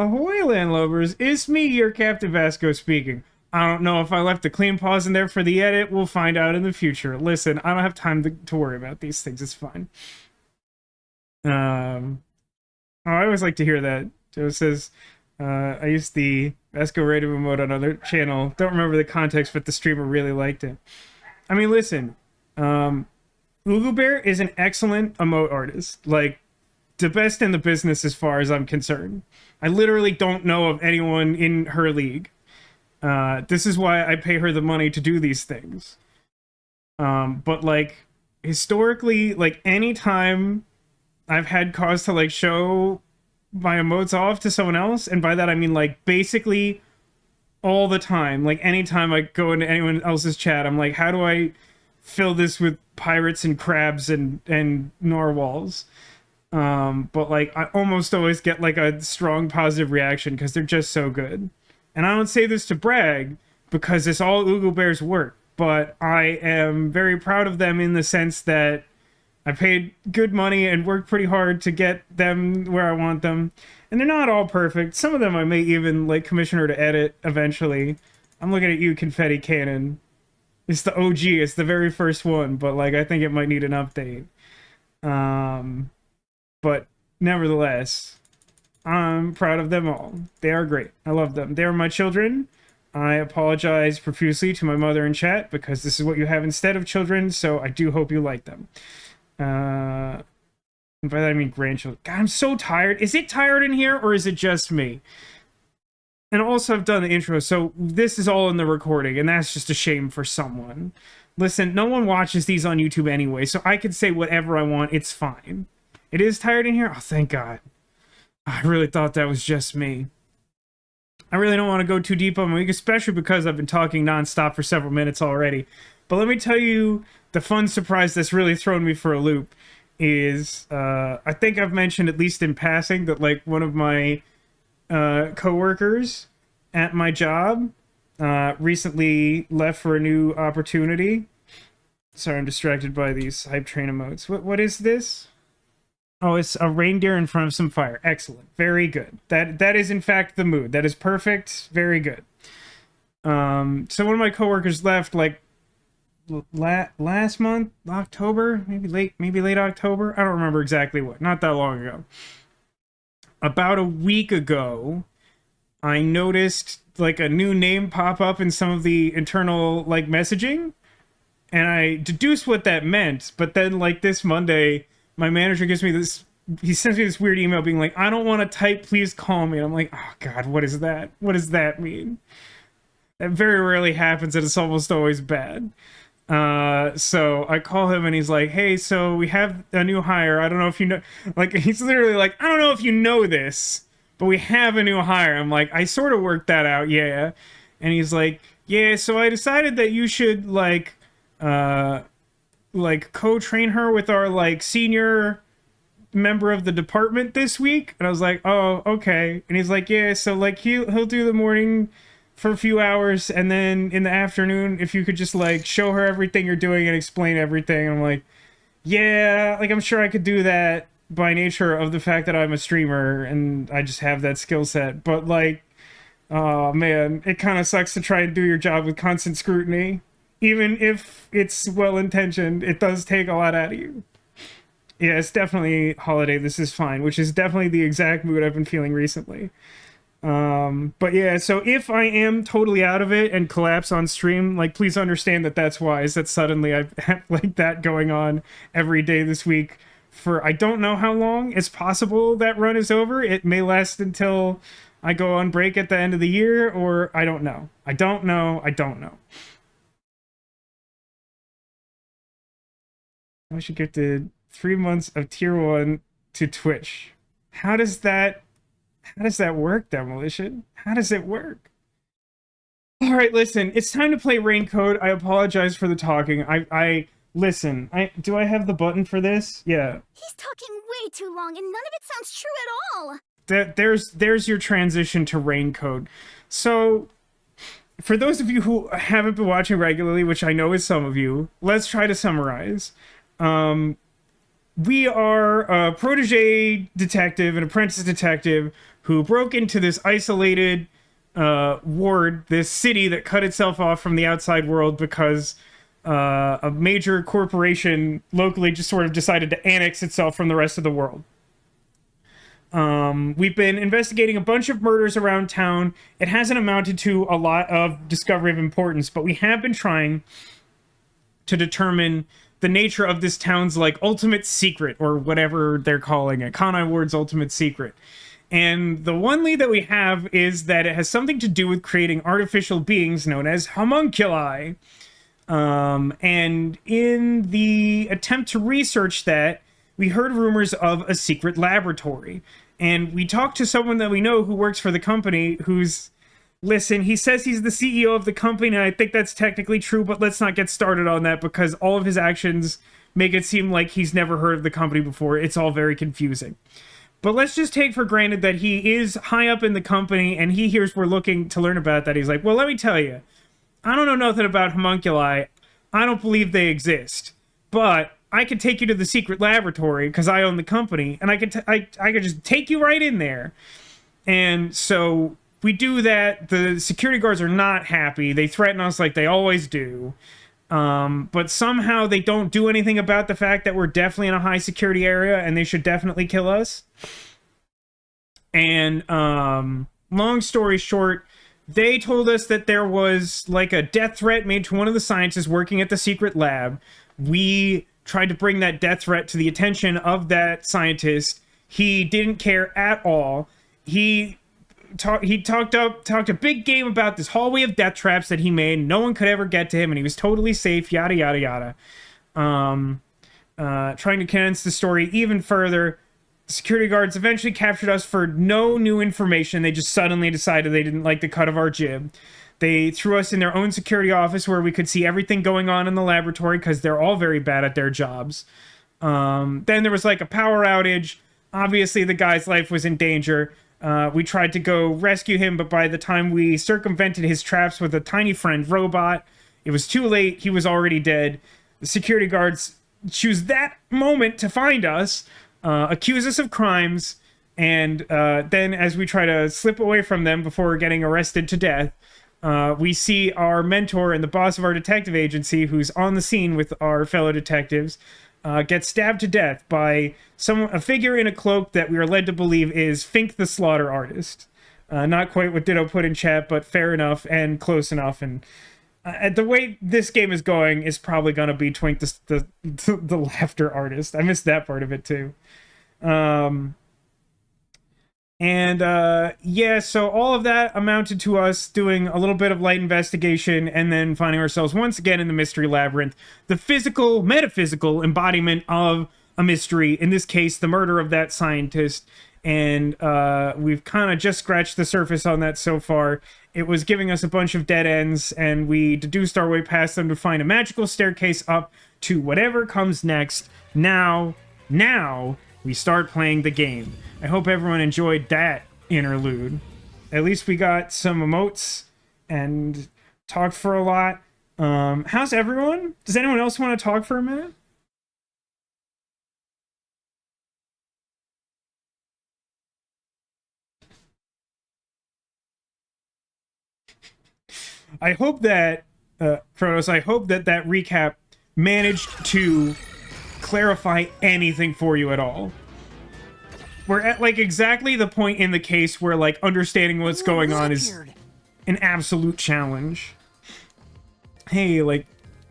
Ahoy, landlubbers. It's me, your Captain Vasco speaking. I don't know if I left a clean pause in there for the edit. We'll find out in the future. Listen, I don't have time to worry about these things. It's fine. I always like to hear that. Joe says, I used the Vasco rated emote on another channel. Don't remember the context, but the streamer really liked it. I mean, listen, Ugu Bear is an excellent emote artist. Like, the best in the business as far as I'm concerned. I literally don't know of anyone in her league. This is why I pay her the money to do these things. But, like, historically, like, anytime I've had cause to, like, show my emotes off to someone else, and by that I mean, like, basically all the time. Like, anytime I go into anyone else's chat, I'm like, how do I fill this with pirates and crabs and narwhals? But, like, I almost always get, like, a strong positive reaction because they're just so good. And I don't say this to brag, because it's all Ugu Bear's work, but I am very proud of them in the sense that I paid good money and worked pretty hard to get them where I want them. And they're not all perfect. Some of them I may even, like, commission her to edit eventually. I'm looking at you, Confetti Cannon. It's the OG, it's the very first one, but, like, I think it might need an update. But nevertheless, I'm proud of them all. They are great. I love them. They are my children. I apologize profusely to my mother in chat because this is what you have instead of children, so I do hope you like them. And by that I mean grandchildren. God, I'm so tired. Is it tired in here, or is it just me? And also, I've done the intro, so this is all in the recording, and that's just a shame for someone. Listen, no one watches these on YouTube anyway, so I can say whatever I want. It's fine. It is tired in here? Oh, thank God. I really thought that was just me. I really don't want to go too deep on my week, especially because I've been talking nonstop for several minutes already. But let me tell you, the fun surprise that's really thrown me for a loop is, I think I've mentioned, at least in passing, that, like, one of my coworkers at my job recently left for a new opportunity. Sorry, I'm distracted by these hype train emotes. What is this? Oh, it's a reindeer in front of some fire. Excellent. Very good. That is, in fact, the mood. That is perfect. Very good. So one of my coworkers left, like, last month, October, maybe late October. I don't remember exactly what. Not that long ago. About a week ago, I noticed, like, a new name pop up in some of the internal, like, messaging, and I deduced what that meant. But then, like, this Monday, my manager gives me this, he sends me this weird email being like, I don't want to type, please call me. And I'm like, oh God, what is that? What does that mean? That very rarely happens, and it's almost always bad. So I call him and he's like, hey, so we have a new hire. I don't know if you know, like, he's literally like, I don't know if you know this, but we have a new hire. I'm like, I sort of worked that out. Yeah. And he's like, yeah, so I decided that you should, like co-train her with our, like, senior member of the department this week. And I was like, oh, okay. And he's like, yeah, so, like, he'll do the morning for a few hours, and then in the afternoon, if you could just, like, show her everything you're doing and explain everything. And I'm like, yeah, like, I'm sure I could do that by nature of the fact that I'm a streamer and I just have that skill set. But, like, oh man, it kind of sucks to try and do your job with constant scrutiny. Even if it's well-intentioned, it does take a lot out of you. Yeah, it's definitely holiday, this is fine, which is definitely the exact mood I've been feeling recently. But yeah, so if I am totally out of it and collapse on stream, like, please understand that that's why, is that suddenly I have, like, that going on every day this week for I don't know how long. It's possible that run is over. It may last until I go on break at the end of the year, or I don't know. I don't know. I should get to 3 months of tier 1 to Twitch. How does that work, Demolition? How does it work? All right, listen, it's time to play Raincoat. I apologize for the talking. Listen, do I have the button for this? Yeah. He's talking way too long, and none of it sounds true at all. There's your transition to Raincoat. So, for those of you who haven't been watching regularly, which I know is some of you, let's try to summarize. We are a protege detective, an apprentice detective, who broke into this isolated ward, this city that cut itself off from the outside world because a major corporation locally just sort of decided to annex itself from the rest of the world. We've been investigating a bunch of murders around town. It hasn't amounted to a lot of discovery of importance, but we have been trying to determine the nature of this town's, like, ultimate secret, or whatever they're calling it, Conai Ward's ultimate secret. And the one lead that we have is that it has something to do with creating artificial beings known as homunculi. And in the attempt to research that, we heard rumors of a secret laboratory. And we talked to someone that we know who works for the company who's... Listen, he says he's the CEO of the company, and I think that's technically true, but let's not get started on that because all of his actions make it seem like he's never heard of the company before. It's all very confusing. But let's just take for granted that he is high up in the company, and he hears we're looking to learn about that. He's like, well, let me tell you, I don't know nothing about homunculi. I don't believe they exist. But I could take you to the secret laboratory because I own the company, and I could just take you right in there. And so... we do that. The security guards are not happy. They threaten us like they always do. But somehow they don't do anything about the fact that we're definitely in a high security area and they should definitely kill us. And long story short, they told us that there was like a death threat made to one of the scientists working at the secret lab. We tried to bring that death threat to the attention of that scientist. He didn't care at all. He talked a big game about this hallway of death traps that he made. No one could ever get to him, and he was totally safe, yada, yada, yada. Trying to condense the story even further, the security guards eventually captured us for no new information. They just suddenly decided they didn't like the cut of our jib. They threw us in their own security office where we could see everything going on in the laboratory because they're all very bad at their jobs. Then there was like a power outage. Obviously, the guy's life was in danger. We tried to go rescue him, but by the time we circumvented his traps with a tiny friend robot, it was too late. He was already dead. The security guards choose that moment to find us, accuse us of crimes, and then as we try to slip away from them before getting arrested to death, we see our mentor and the boss of our detective agency, who's on the scene with our fellow detectives, gets stabbed to death by a figure in a cloak that we are led to believe is Fink the Slaughter Artist. Not quite what Ditto put in chat, but fair enough and close enough. And the way this game is going is probably going to be Twink the Laughter Artist. I missed that part of it too. Yeah, so all of that amounted to us doing a little bit of light investigation and then finding ourselves once again in the Mystery Labyrinth, the physical, metaphysical embodiment of a mystery, in this case, the murder of that scientist. And we've kind of just scratched the surface on that so far. It was giving us a bunch of dead ends, and we deduced our way past them to find a magical staircase up to whatever comes next. Now, we start playing the game. I hope everyone enjoyed that interlude. At least we got some emotes and talked for a lot. How's everyone? Does anyone else want to talk for a minute? I hope that, Kronos, I hope that that recap managed to clarify anything for you at all. We're at, like, exactly the point in the case where, like, understanding what's going on is an absolute challenge. Hey, like,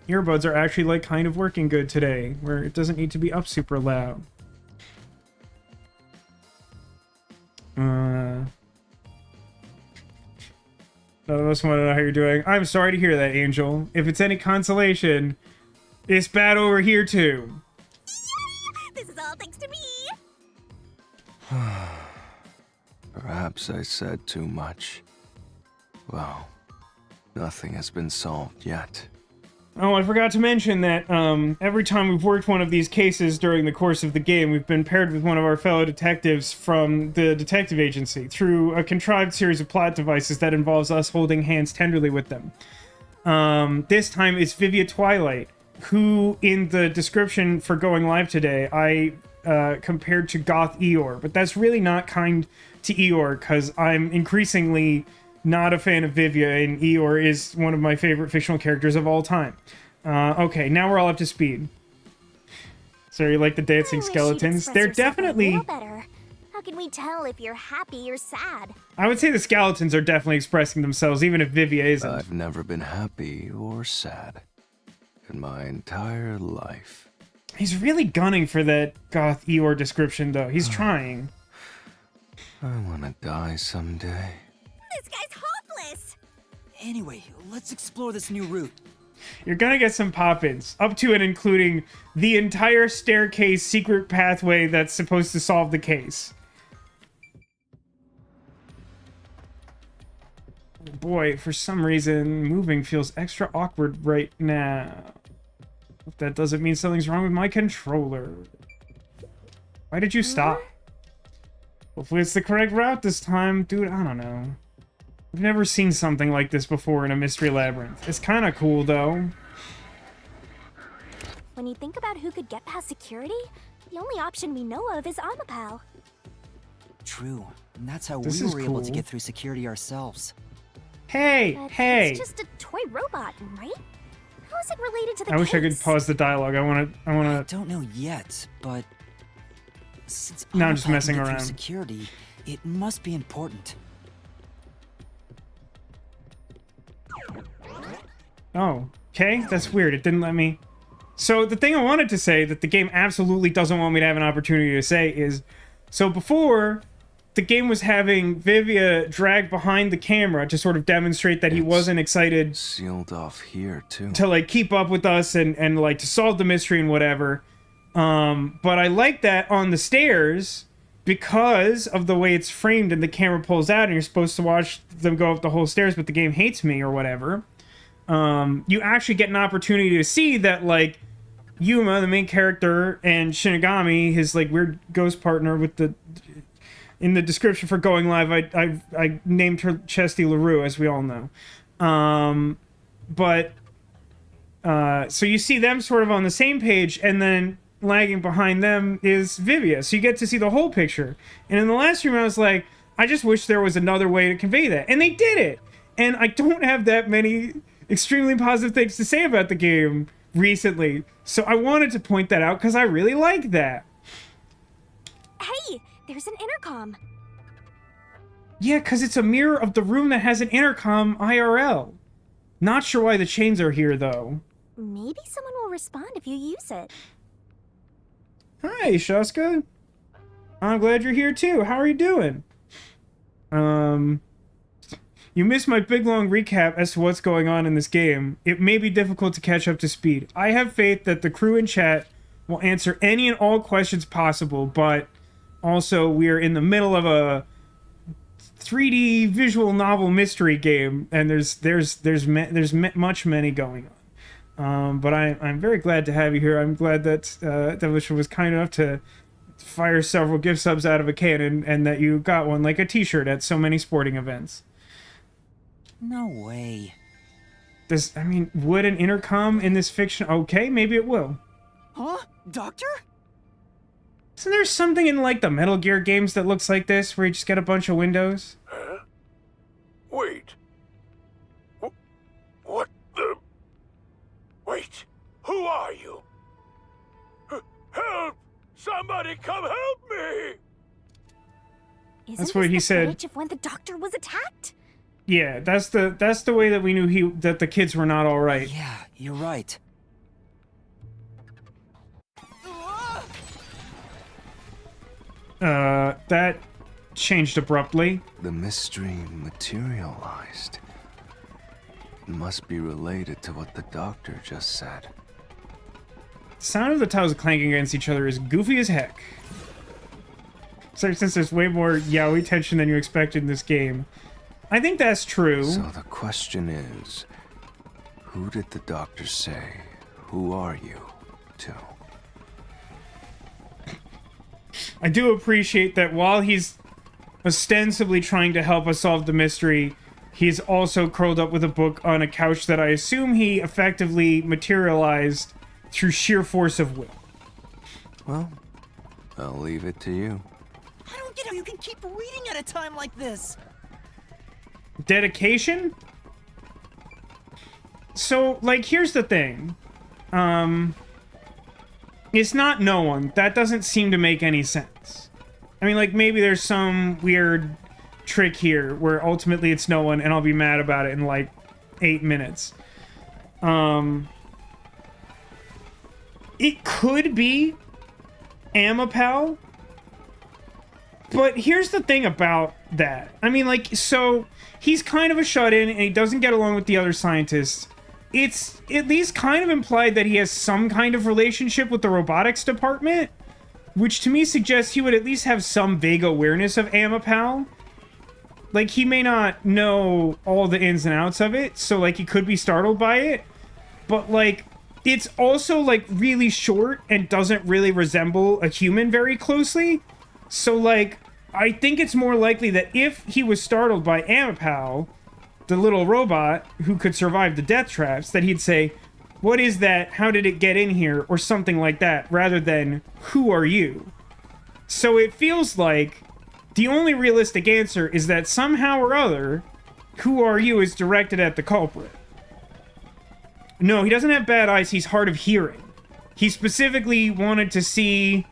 earbuds are actually, like, kind of working good today, where it doesn't need to be up super loud. None of us want to know how you're doing. I'm sorry to hear that, Angel. If it's any consolation, it's bad over here, too. This is all thanks to me. Perhaps I said too much. Well, nothing has been solved yet. Oh, I forgot to mention that every time we've worked one of these cases during the course of the game, we've been paired with one of our fellow detectives from the detective agency through a contrived series of plot devices that involves us holding hands tenderly with them. This time it's Vivia Twilight, who in the description for going live today, I compared to Goth Eeyore, but that's really not kind to Eeyore, because I'm increasingly not a fan of Vivia, and Eeyore is one of my favorite fictional characters of all time. Okay, now we're all up to speed. So you like the dancing skeletons? They're definitely... better. How can we tell if you're happy or sad? I would say the skeletons are definitely expressing themselves, even if Vivia isn't. I've never been happy or sad in my entire life. He's really gunning for that goth Eeyore description, though. He's trying. I want to die someday. This guy's hopeless! Anyway, let's explore this new route. You're gonna get some pop-ins, up to and including the entire staircase secret pathway that's supposed to solve the case. Boy, for some reason, moving feels extra awkward right now. Hope that doesn't mean something's wrong with my controller. Why did you stop? Hopefully it's the correct route this time. Dude, I don't know. I've never seen something like this before in a Mystery Labyrinth. It's kind of cool, though. When you think about who could get past security, the only option we know of is Amapal. True, and that's how This we is were able to cool. get through security ourselves. Hey, But hey! it's just a toy robot, right? How is it related to the I wish I could case? pause the dialogue. I wanna... Don't know yet, but since No, I'm just Amapal can messing get through around. security, it must be important. Oh, okay. That's weird. It didn't let me... So the thing I wanted to say that the game absolutely doesn't want me to have an opportunity to say is... So before, the game was having Vivia drag behind the camera to sort of demonstrate that he It's wasn't excited sealed off here, too. to, like, keep up with us and like, to solve the mystery and whatever. But I like that on the stairs because of the way it's framed and the camera pulls out and you're supposed to watch them go up the whole stairs, but the game hates me or whatever. You actually get an opportunity to see that, like, Yuma, the main character, and Shinigami, his, like, weird ghost partner with the... In the description for Going Live, I named her Chesty LaRue, as we all know. So you see them sort of on the same page, and then lagging behind them is Vivia. So you get to see the whole picture. And in the last stream, I was like, I just wish there was another way to convey that. And they did it! And I don't have that many extremely positive things to say about the game recently. So I wanted to point that out, because I really like that. Hey, there's an intercom. Yeah, because it's a mirror of the room that has an intercom IRL. Not sure why the chains are here, though. Maybe someone will respond if you use it. Hi, Shaska. I'm glad you're here, too. How are you doing? You missed my big, long recap as to what's going on in this game. It may be difficult to catch up to speed. I have faith that the crew in chat will answer any and all questions possible, but also we are in the middle of a 3D visual novel mystery game, and there's many going on. But I'm very glad to have you here. I'm glad that Devilish was kind enough to fire several gift subs out of a cannon, and that you got one like a T-shirt at so many sporting events. No way. Would an intercom in this fiction? Okay, maybe it will. Huh? Doctor? Isn't there something in, like, the Metal Gear games that looks like this, where you just get a bunch of windows? Huh? Wait. What the... Wait. Who are you? Help! Somebody come help me! Isn't what this he the said. footage of when the doctor was attacked? Yeah, that's the way that we knew that the kids were not all right. Yeah, you're right. That changed abruptly. The mystery materialized. It must be related to what the doctor just said. The sound of the tiles clanking against each other is goofy as heck. So since there's way more yaoi tension than you expected in this game. I think that's true. So the question is, who did the doctor say, who are you, to? I do appreciate that while he's ostensibly trying to help us solve the mystery, he's also curled up with a book on a couch that I assume he effectively materialized through sheer force of will. Well, I'll leave it to you. I don't don't get how you can keep reading at a time like this. Dedication? So, like, here's the thing. It's not no one. That doesn't seem to make any sense. I mean, like, maybe there's some weird trick here where ultimately it's no one and I'll be mad about it in, like, 8 minutes. It could be Amapal. But here's the thing about that. I mean, like, so he's kind of a shut-in and he doesn't get along with the other scientists. It's at least kind of implied that he has some kind of relationship with the robotics department, which to me suggests he would at least have some vague awareness of Amapal. Like, he may not know all the ins and outs of it, so, like, he could be startled by it. But, like, it's also, like, really short and doesn't really resemble a human very closely. So, like, I think it's more likely that if he was startled by Amapal, the little robot who could survive the death traps, that he'd say, "What is that? How did it get in here?" or something like that, rather than, "Who are you?" So it feels like the only realistic answer is that somehow or other, "Who are you?" is directed at the culprit. No, he doesn't have bad eyes, he's hard of hearing. He specifically wanted to see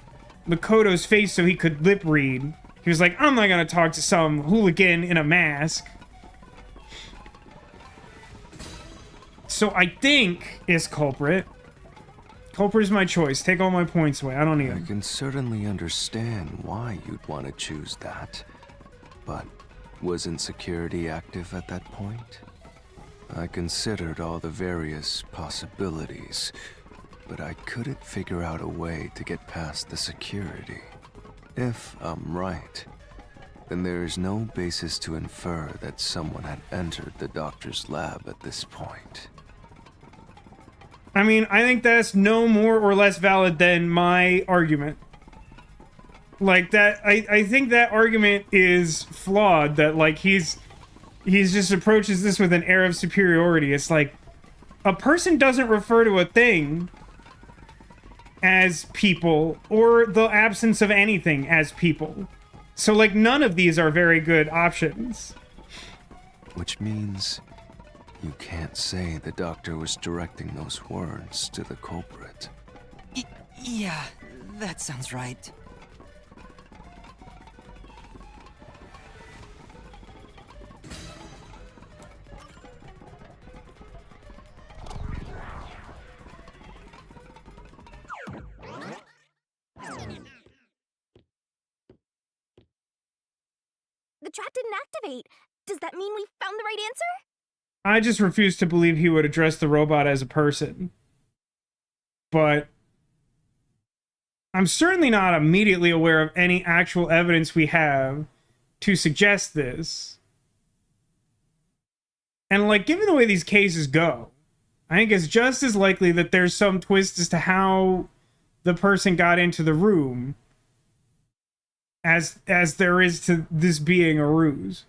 Makoto's face so he could lip read. He was like, "I'm not gonna talk to some hooligan in a mask." So I think is culprit. Culprit is my choice. Take all my points away. I don't need I them. can certainly understand why you'd want to choose that. But wasn't security active at that point? I considered all the various possibilities, but I couldn't figure out a way to get past the security. If I'm right, then there is no basis to infer that someone had entered the doctor's lab at this point. I mean, I think that's no more or less valid than my argument. Like, that, I think that argument is flawed, that, like, he's just approaches this with an air of superiority. It's like, a person doesn't refer to a thing as people, or the absence of anything as people. So, like, none of these are very good options. Which means you can't say the doctor was directing those words to the culprit. Yeah, that sounds right. The trap didn't activate. Does that mean we found the right answer? I just refuse to believe he would address the robot as a person. But I'm certainly not immediately aware of any actual evidence we have to suggest this. And, like, given the way these cases go, I think it's just as likely that there's some twist as to how the person got into the room as there is to this being a ruse.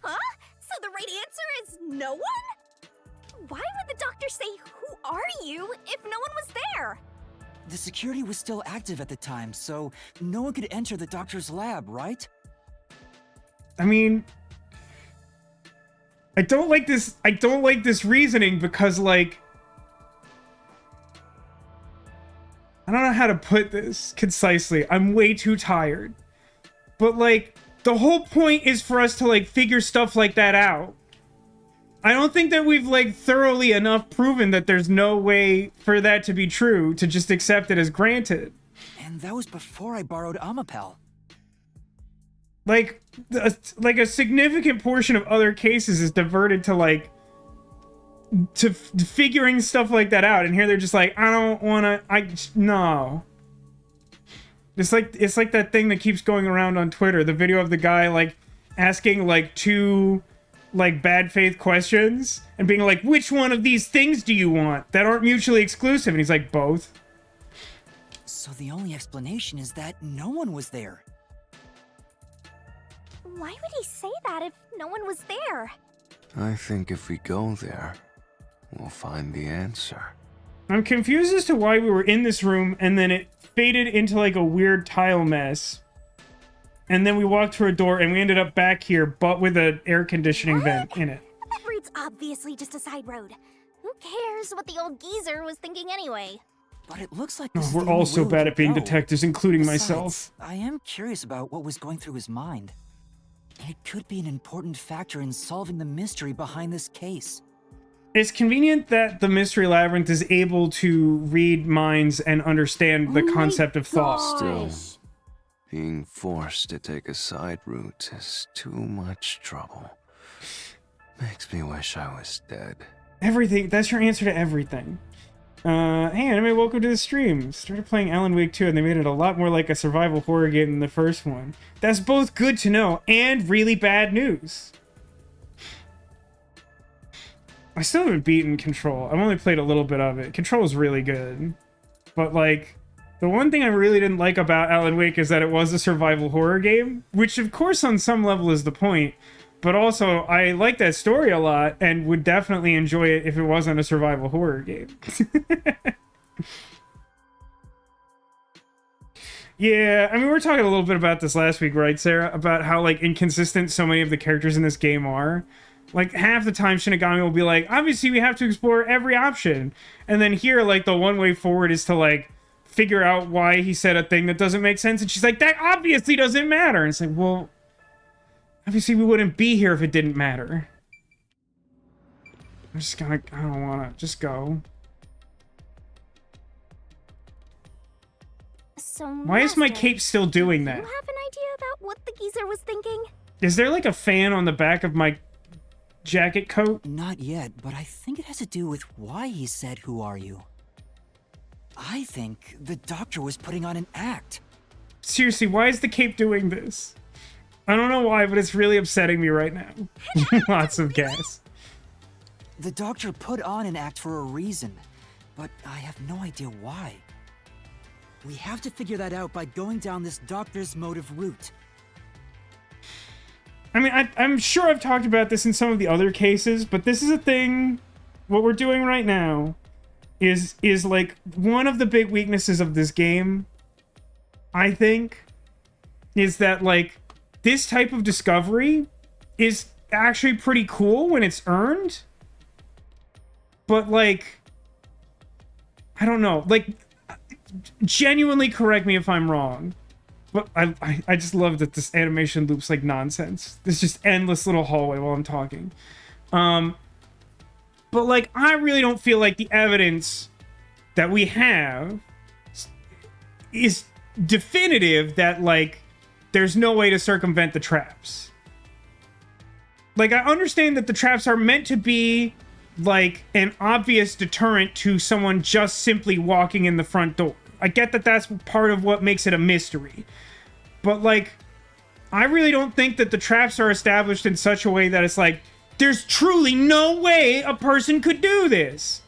Huh? So the right answer is no one? Why would the doctor say, "Who are you?" if no one was there? The security was still active at the time, so no one could enter the doctor's lab, right? I mean, I don't like this reasoning because, like, I don't know how to put this concisely. I'm way too tired. But, like, the whole point is for us to, like, figure stuff like that out. I don't think that we've, like, thoroughly enough proven that there's no way for that to be true to just accept it as granted. And that was before I borrowed Amapal. Like, a significant portion of other cases is diverted to, like, to figuring stuff like that out, and here they're just like, I don't want to, no. It's like that thing that keeps going around on Twitter, the video of the guy, like, asking, like, two, like, bad faith questions, and being like, which one of these things do you want that aren't mutually exclusive? And he's like, both. So the only explanation is that no one was there. Why would he say that if no one was there? I think if we go there, we'll find the answer. I'm confused as to why we were in this room and then it faded into, like, a weird tile mess. and then we walked through a door, and we ended up back here, but with an air conditioning vent in it. That route's obviously just a side road. Who cares what the old geezer was thinking anyway? But it looks like Oh, this is we're the all only so way bad we at being could go. detectives, including Besides, myself. I am curious about what was going through his mind. It could be an important factor in solving the mystery behind this case. It's convenient that the Mystery Labyrinth is able to read minds and understand the concept of thought. Still, being forced to take a side route is too much trouble. Makes me wish I was dead. Everything. That's your answer to everything. Hey, anime, welcome to the stream. Started playing Alan Wake 2, and they made it a lot more like a survival horror game than the first one. That's both good to know and really bad news. I still haven't beaten Control. I've only played a little bit of it. Control is really good. But, like, the one thing I really didn't like about Alan Wake is that it was a survival horror game, which, of course, on some level is the point. But also, I like that story a lot and would definitely enjoy it if it wasn't a survival horror game. Yeah, I mean, we were talking a little bit about this last week, right, Sarah? About how, like, inconsistent so many of the characters in this game are. Like, half the time Shinigami will be like, obviously we have to explore every option. And then here, like, the one way forward is to, like, figure out why he said a thing that doesn't make sense. And she's like, that obviously doesn't matter. And it's like, well, obviously we wouldn't be here if it didn't matter. I'm just gonna, I don't wanna, just go. So, Why is my cape still doing that? Do you have an idea about what the geezer was thinking? Is there, like, a fan on the back of my jacket coat? Not yet, but I think it has to do with why he said, "Who are you?" I think the doctor was putting on an act. Seriously, why is the cape doing this? I don't know why, but it's really upsetting me right now. Lots of gas. The doctor put on an act for a reason, but I have no idea why. We have to figure that out by going down this doctor's motive route. I mean, I'm sure I've talked about this in some of the other cases, but this is a thing. What we're doing right now is like one of the big weaknesses of this game, I think, is that, like, this type of discovery is actually pretty cool when it's earned. But, like, I don't know. Like, genuinely correct me if I'm wrong. But I just love that this animation loops like nonsense. There's just endless little hallway while I'm talking. But, like, I really don't feel like the evidence that we have is definitive that, like, there's no way to circumvent the traps. Like, I understand that the traps are meant to be, like, an obvious deterrent to someone just simply walking in the front door. I get that that's part of what makes it a mystery. But, like, I really don't think that the traps are established in such a way that it's like, there's truly no way a person could do this.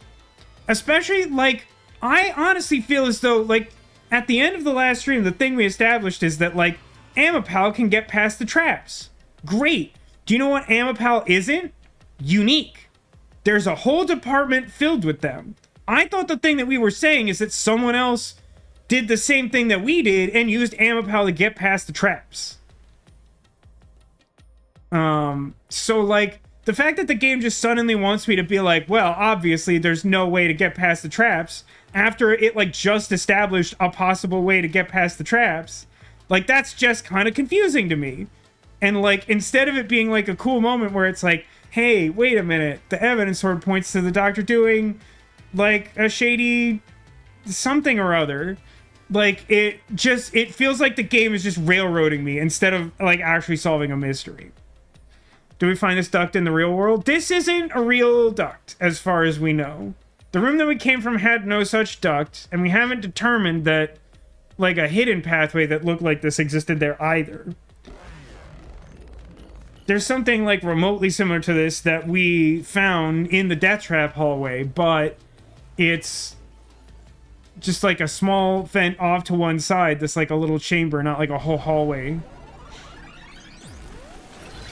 Especially, like, I honestly feel as though, like, at the end of the last stream, the thing we established is that, like, Amapal can get past the traps. Great. Do you know what Amapal isn't? Unique. There's a whole department filled with them. I thought the thing that we were saying is that someone else did the same thing that we did and used Amapal to get past the traps. So, like, the fact that the game just suddenly wants me to be like, well, obviously there's no way to get past the traps, after it, like, just established a possible way to get past the traps, like, that's just kind of confusing to me. And, like, instead of it being, like, a cool moment where it's like, hey, wait a minute, the evidence sort of points to the doctor doing, like, a shady something or other, like, it feels like the game is just railroading me instead of, like, actually solving a mystery. Do we find this duct in the real world? This isn't a real duct, as far as we know. The room that we came from had no such duct, and we haven't determined that, like, a hidden pathway that looked like this existed there either. There's something, like, remotely similar to this that we found in the death trap hallway, but it's just, like, a small vent off to one side that's, like, a little chamber, not, like, a whole hallway.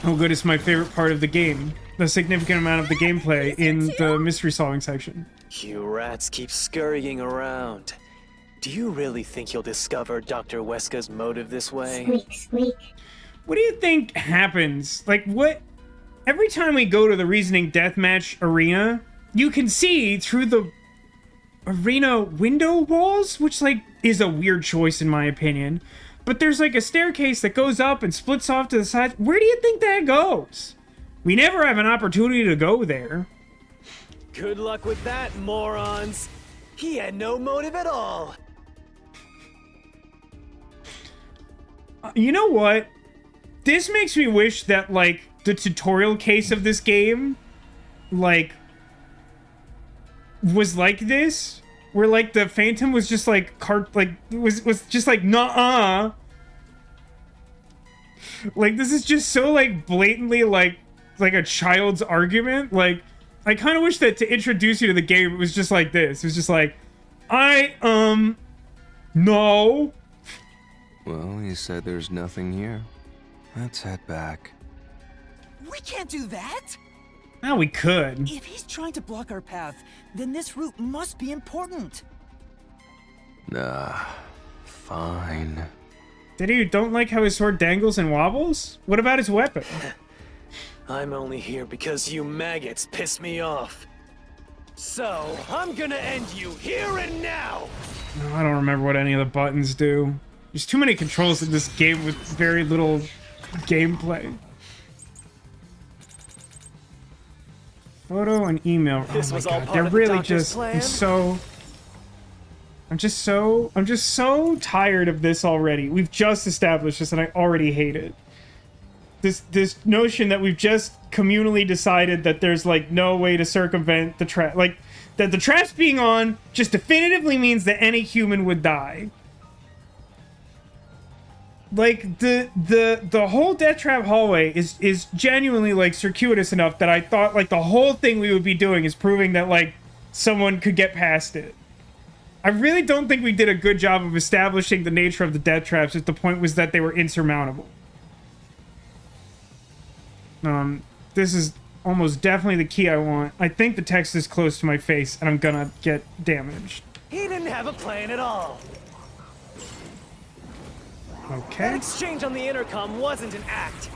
Oh, good, it's my favorite part of the game. The significant amount of the gameplay in the mystery solving section. You rats keep scurrying around. Do you really think you'll discover Dr. Weska's motive this way? Squeak, squeak. What do you think happens? Like, what? Every time we go to the Reasoning Deathmatch arena, you can see through the arena window walls, which, like, is a weird choice in my opinion. But there's, like, a staircase that goes up and splits off to the side. Where do you think that goes? We never have an opportunity to go there. Good luck with that, morons. He had no motive at all. You know what? This makes me wish that, like, the tutorial case of this game, like, was like this, where, like, the Phantom was just, like, was just, like, nuh-uh. Like, this is just so, like, blatantly, like a child's argument. Like, I kind of wish that to introduce you to the game, it was just like this. It was just like, no. Well, he said there's nothing here. Let's head back. We can't do that! Now we could. If he's trying to block our path, then this route must be important. Nah, fine. Did you don't like how his sword dangles and wobbles? What about his weapon? I'm only here because you maggots piss me off. So, I'm gonna end you here and now! No, I don't remember what any of the buttons do. There's too many controls in this game with very little gameplay. Photo and email. This Oh my was all god, part they're of the really doctor's just plan? I'm just so tired of this already. We've just established this and I already hate it. This notion that we've just communally decided that there's like no way to circumvent the trap, like that the traps being on just definitively means that any human would die. Like the whole death trap hallway is genuinely like circuitous enough that I thought like the whole thing we would be doing is proving that like someone could get past it. I really don't think we did a good job of establishing the nature of the death traps if the point was that they were insurmountable. This is almost definitely the key I want. I think the text is close to my face and I'm gonna get damaged. He didn't have a plan at all. That Okay. exchange on the intercom wasn't an act.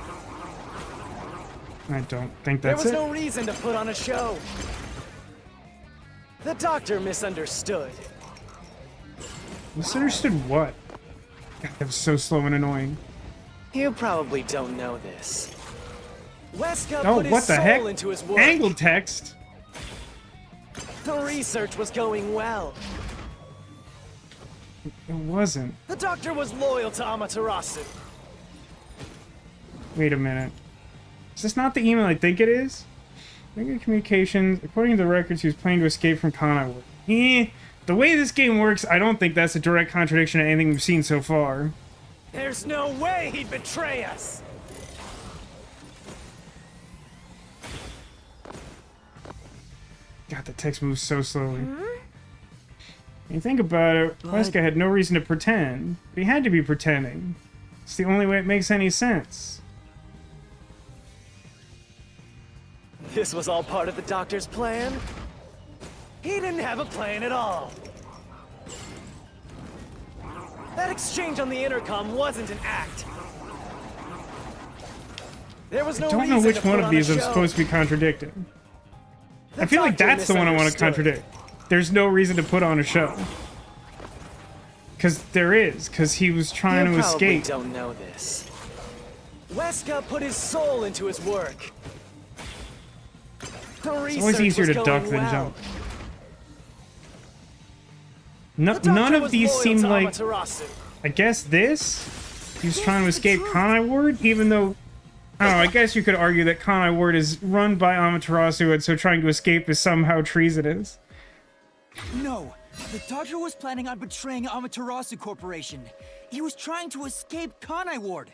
I don't think There that's was it. no reason to put on a show. The doctor misunderstood. Misunderstood what? God, that was so slow and annoying. You probably don't know this. Weska Oh, put his what the soul heck? into his work. Angled text? The research was going well. It wasn't. The doctor was loyal to Amaterasu. Wait a minute. Is this not the email I think it is? Regular communications. According to the records, he was planning to escape from Conway. The way this game works, I don't think that's a direct contradiction to anything we've seen so far. There's no way he'd betray us. God, the text moves so slowly. When you think about it, Weska had no reason to pretend. But he had to be pretending. It's the only way it makes any sense. This was all part of the doctor's plan? He didn't have a plan at all. That exchange on the intercom wasn't an act. There was no I don't reason know which to put one of on these a I'm show. supposed to be contradicting. The I feel like doctor that's the one I want to misunderstood. contradict. There's no reason to put on a show. Because there is, because he was trying You to probably escape. don't know this. Weska put his soul into his work. The It's always research easier was to going duck than well. jump. The No, doctor none of was these loyal seem to like... Amaterasu. I guess this? He was trying to escape Conai Ward, even though... I don't know, I guess you could argue that Conai Ward is run by Amaterasu, and so trying to escape is somehow treasonous. No, the doctor was planning on betraying Amaterasu Corporation. He was trying to escape Kanai Ward.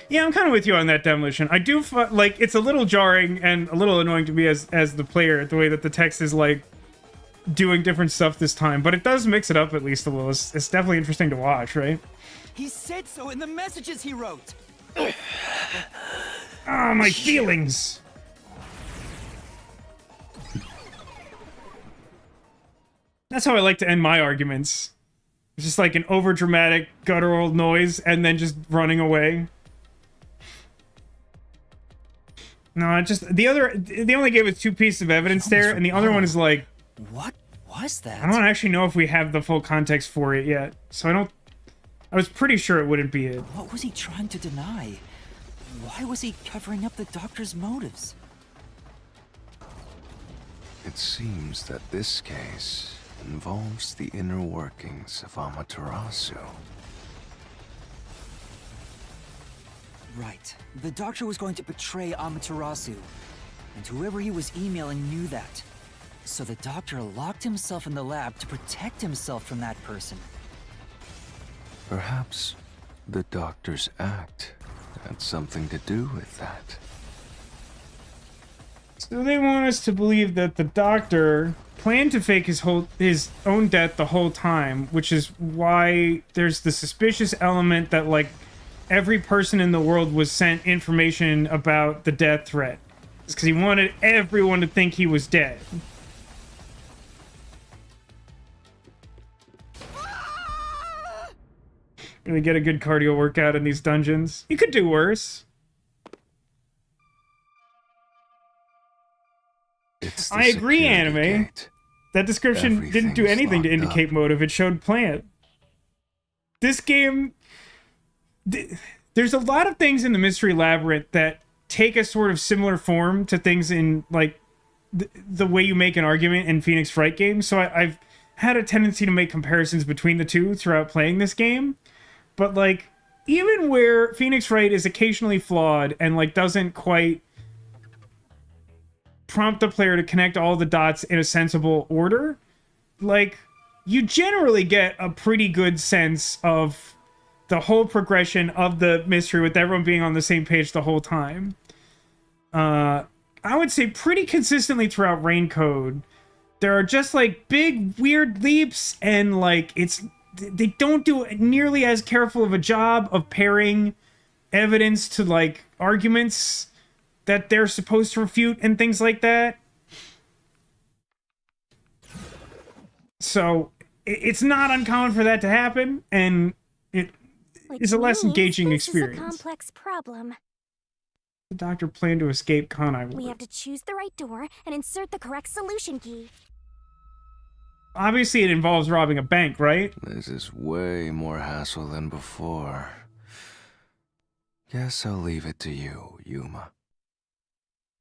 Yeah, I'm kind of with you on that, Demolition. I do, like, it's a little jarring and a little annoying to me as the player, the way that the text is, like, doing different stuff this time, but it does mix it up at least a little. It's definitely interesting to watch, right? He said so in the messages he wrote. Ah, my feelings! That's how I like to end my arguments. It's just like an overdramatic guttural noise and then just running away. No, it just they only gave us 2 pieces of evidence there, and the other one is like, What was that? I don't actually know if we have the full context for it yet. So I was pretty sure it wouldn't be it. What was he trying to deny? Why was he covering up the doctor's motives? It seems that this case involves the inner workings of Amaterasu. Right. The doctor was going to betray Amaterasu, and whoever he was emailing knew that. So the doctor locked himself in the lab to protect himself from that person. Perhaps the doctor's act had something to do with that. So they want us to believe that the doctor planned to fake his own death the whole time, which is why there's the suspicious element that, like, every person in the world was sent information about the death threat. It's because he wanted everyone to think he was dead. Gonna get a good cardio workout in these dungeons. You could do worse. I agree, anime. Gate. That description didn't do anything to indicate motive. It showed plan. This game... There's a lot of things in the Mystery Labyrinth that take a sort of similar form to things in, like, the way you make an argument in Phoenix Wright games. So I've had a tendency to make comparisons between the two throughout playing this game. But, like, even where Phoenix Wright is occasionally flawed and, like, doesn't quite prompt the player to connect all the dots in a sensible order, like, you generally get a pretty good sense of the whole progression of the mystery with everyone being on the same page the whole time. I would say pretty consistently throughout Rain Code, there are just, like, big, weird leaps, and, like, they don't do nearly as careful of a job of pairing evidence to, like, arguments that they're supposed to refute and things like that. So it's not uncommon for that to happen, and it is a less engaging experience. This is a complex problem. The doctor planned to escape Kanai. We have to choose the right door and insert the correct solution key. Obviously, it involves robbing a bank, right? This is way more hassle than before. Guess I'll leave it to you, Yuma.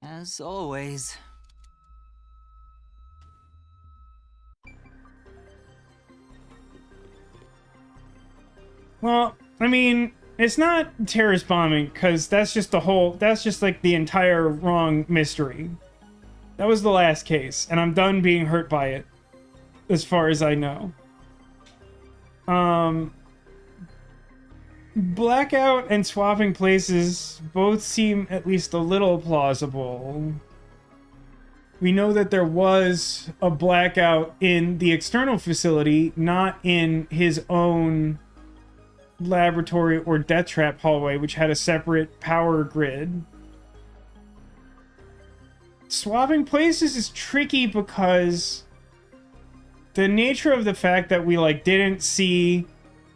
As always. Well, I mean, it's not terrorist bombing, because that's just like the entire wrong mystery. That was the last case, and I'm done being hurt by it, as far as I know. Blackout and swapping places both seem at least a little plausible. We know that there was a blackout in the external facility, not in his own laboratory or death trap hallway, which had a separate power grid. Swapping places is tricky because the nature of the fact that we, like, didn't see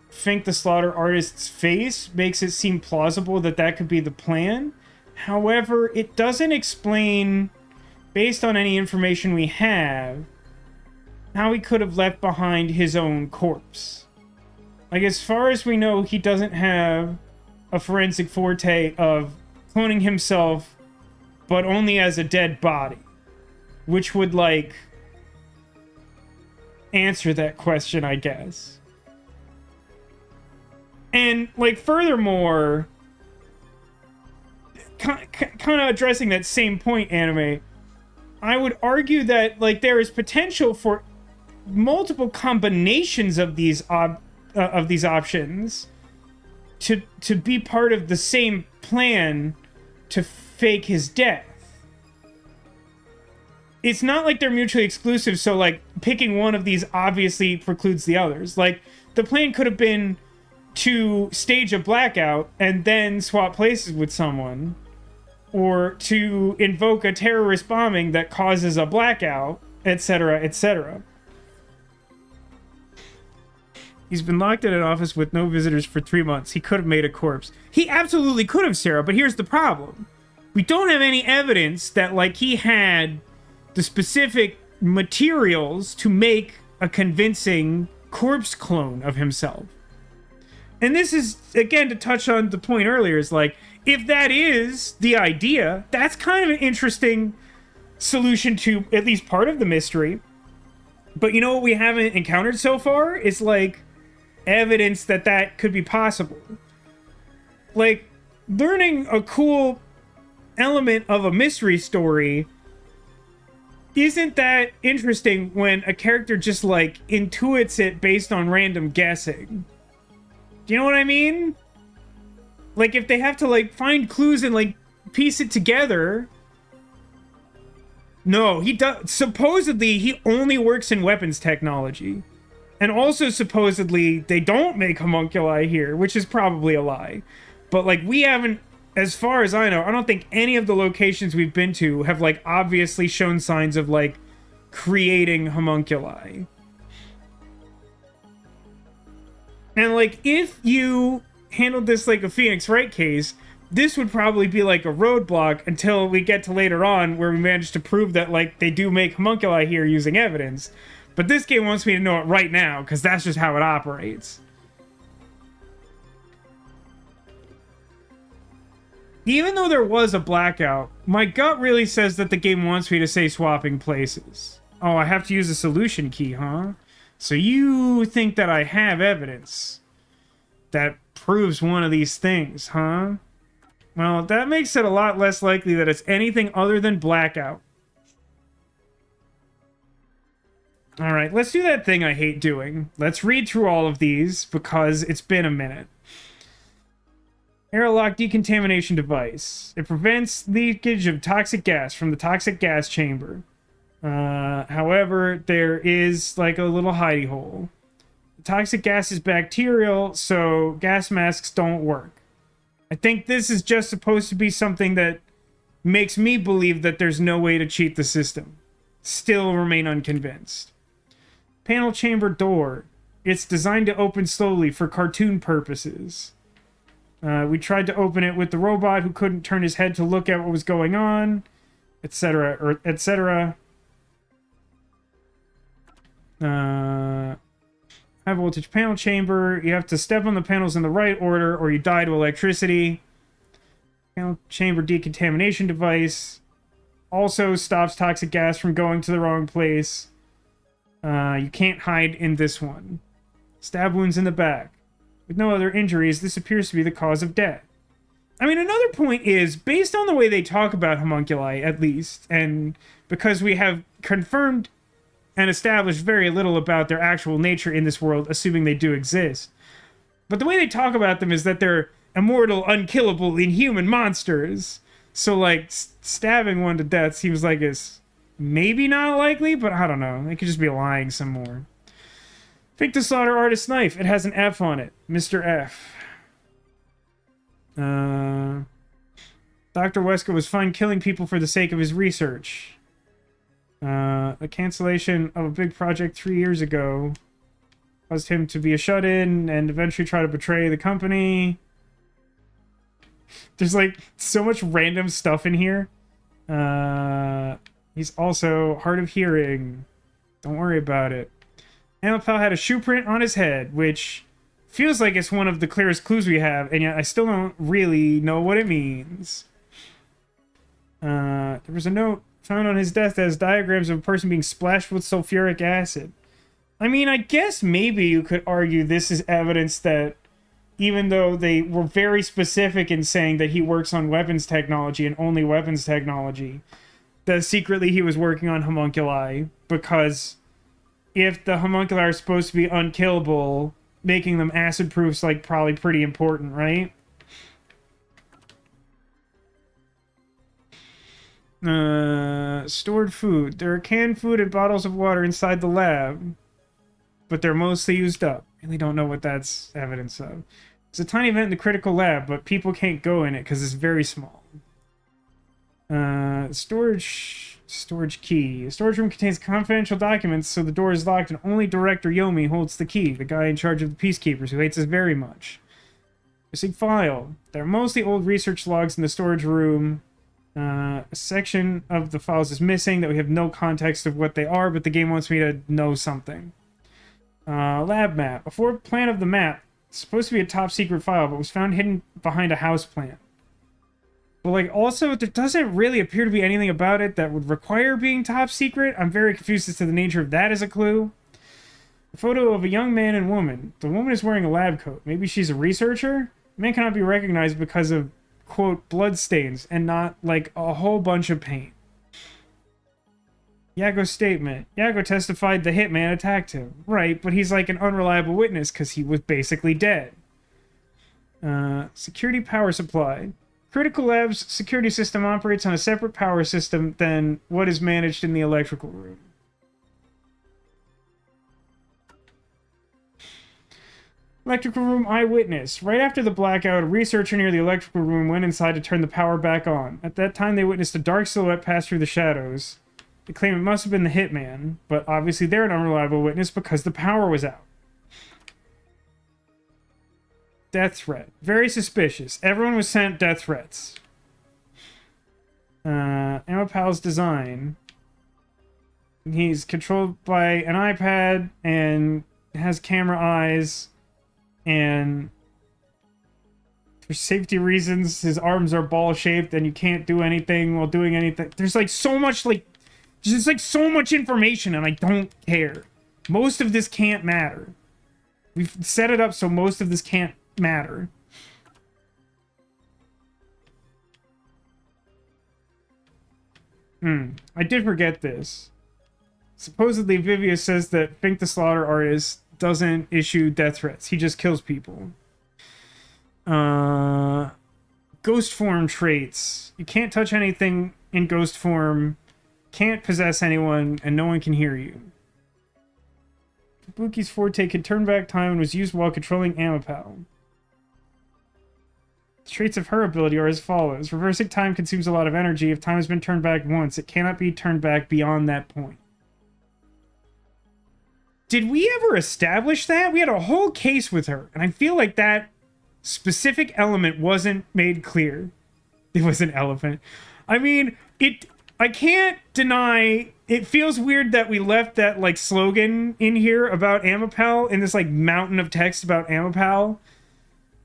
Fink the Slaughter Artist's face makes it seem plausible that that could be the plan. However, it doesn't explain, based on any information we have, how he could have left behind his own corpse. Like, as far as we know, he doesn't have a forensic forte of cloning himself, but only as a dead body. Which would, like, answer that question, I guess. And, like, furthermore, kind of addressing that same point, anime, I would argue that, like, there is potential for multiple combinations of these options to be part of the same plan to fake his death. It's not like they're mutually exclusive, so, like, picking one of these obviously precludes the others. Like, the plan could have been to stage a blackout and then swap places with someone, or to invoke a terrorist bombing that causes a blackout, etc., etc. He's been locked in an office with no visitors for 3 months. He could have made a corpse. He absolutely could have, Sarah, but here's the problem. We don't have any evidence that, like, he had the specific materials to make a convincing corpse clone of himself. And this is, again, to touch on the point earlier, is like, if that is the idea, that's kind of an interesting solution to at least part of the mystery. But you know what we haven't encountered so far is, like, evidence that that could be possible. Like, learning a cool element of a mystery story isn't that interesting when a character just, like, intuits it based on random guessing. Do you know what I mean? Like, if they have to, like, find clues and, like, piece it together... No, he does. Supposedly, he only works in weapons technology. And also, supposedly, they don't make homunculi here, which is probably a lie. But, like, we haven't, as far as I know, I don't think any of the locations we've been to have, like, obviously shown signs of, like, creating homunculi. And, like, if you handled this like a Phoenix Wright case, this would probably be, like, a roadblock until we get to later on where we manage to prove that, like, they do make homunculi here using evidence. But this game wants me to know it right now, because that's just how it operates. Even though there was a blackout, my gut really says that the game wants me to say swapping places. Oh, I have to use a solution key, huh? So you think that I have evidence that proves one of these things, huh? Well, that makes it a lot less likely that it's anything other than blackout. Alright, let's do that thing I hate doing. Let's read through all of these, because it's been a minute. Airlock decontamination device. It prevents leakage of toxic gas from the toxic gas chamber. However, there is, like, a little hidey hole. The toxic gas is bacterial, so gas masks don't work. I think this is just supposed to be something that makes me believe that there's no way to cheat the system. Still remain unconvinced. Panel chamber door. It's designed to open slowly for cartoon purposes. We tried to open it with the robot who couldn't turn his head to look at what was going on, etc., etc. High voltage panel chamber. You have to step on the panels in the right order or you die to electricity. Panel chamber decontamination device. Also stops toxic gas from going to the wrong place. You can't hide in this one. Stab wounds in the back. With no other injuries, this appears to be the cause of death. I mean, another point is, based on the way they talk about homunculi, at least, and because we have confirmed and established very little about their actual nature in this world, assuming they do exist. But the way they talk about them is that they're immortal, unkillable, inhuman monsters. So, like, stabbing one to death seems like it's maybe not likely, but I don't know. They could just be lying some more. Pick to slaughter artist's knife. It has an F on it. Mr. F. Dr. Wesker was fine killing people for the sake of his research. The cancellation of a big project 3 years ago caused him to be a shut-in and eventually try to betray the company. There's, like, so much random stuff in here. He's also hard of hearing. Don't worry about it. Amapel had a shoe print on his head, which feels like it's one of the clearest clues we have, and yet I still don't really know what it means. There was a note found on his desk that has diagrams of a person being splashed with sulfuric acid. I mean, I guess maybe you could argue this is evidence that even though they were very specific in saying that he works on weapons technology and only weapons technology, that secretly he was working on homunculi, because if the homunculi are supposed to be unkillable, making them acid-proof's, like, probably pretty important, right? Stored food. There are canned food and bottles of water inside the lab, but they're mostly used up. Really don't know what that's evidence of. It's a tiny vent in the critical lab, but people can't go in it because it's very small. Storage key. The storage room contains confidential documents, so the door is locked and only Director Yomi holds the key, the guy in charge of the Peacekeepers, who hates us very much. Missing file. There are mostly old research logs in the storage room. A section of the files is missing that we have no context of what they are, but the game wants me to know something. Lab map. A floor plan of the map. It's supposed to be a top secret file, but was found hidden behind a house plant. But, like, also, there doesn't really appear to be anything about it that would require being top secret. I'm very confused as to the nature of that as a clue. A photo of a young man and woman. The woman is wearing a lab coat. Maybe she's a researcher? The man cannot be recognized because of, quote, bloodstains and not, like, a whole bunch of paint. Yago's statement. Yago testified the hitman attacked him. Right, but he's like an unreliable witness because he was basically dead. Security power supply. Critical Lab's security system operates on a separate power system than what is managed in the electrical room. Electrical room eyewitness. Right after the blackout, a researcher near the electrical room went inside to turn the power back on. At that time, they witnessed a dark silhouette pass through the shadows. They claim it must have been the hitman, but obviously they're an unreliable witness because the power was out. Death threat. Very suspicious. Everyone was sent death threats. Amapal's design. He's controlled by an iPad and has camera eyes, and for safety reasons, his arms are ball-shaped and you can't do anything while doing anything. There's like so much, like, just like so much information, and I don't care. Most of this can't matter. We've set it up so most of this can't matter. I did forget this. Supposedly, Vivia says that Fink the Slaughter Artist doesn't issue death threats. He just kills people. Ghost form traits. You can't touch anything in ghost form, can't possess anyone, and no one can hear you. Kabuki's forte could turn back time and was used while controlling Amapal. The traits of her ability are as follows. Reversing time consumes a lot of energy. If time has been turned back once, it cannot be turned back beyond that point. Did we ever establish that? We had a whole case with her, and I feel like that specific element wasn't made clear. It was an elephant. I mean, I can't deny, it feels weird that we left that, like, slogan in here about Amapal, in this, like, mountain of text about Amapal.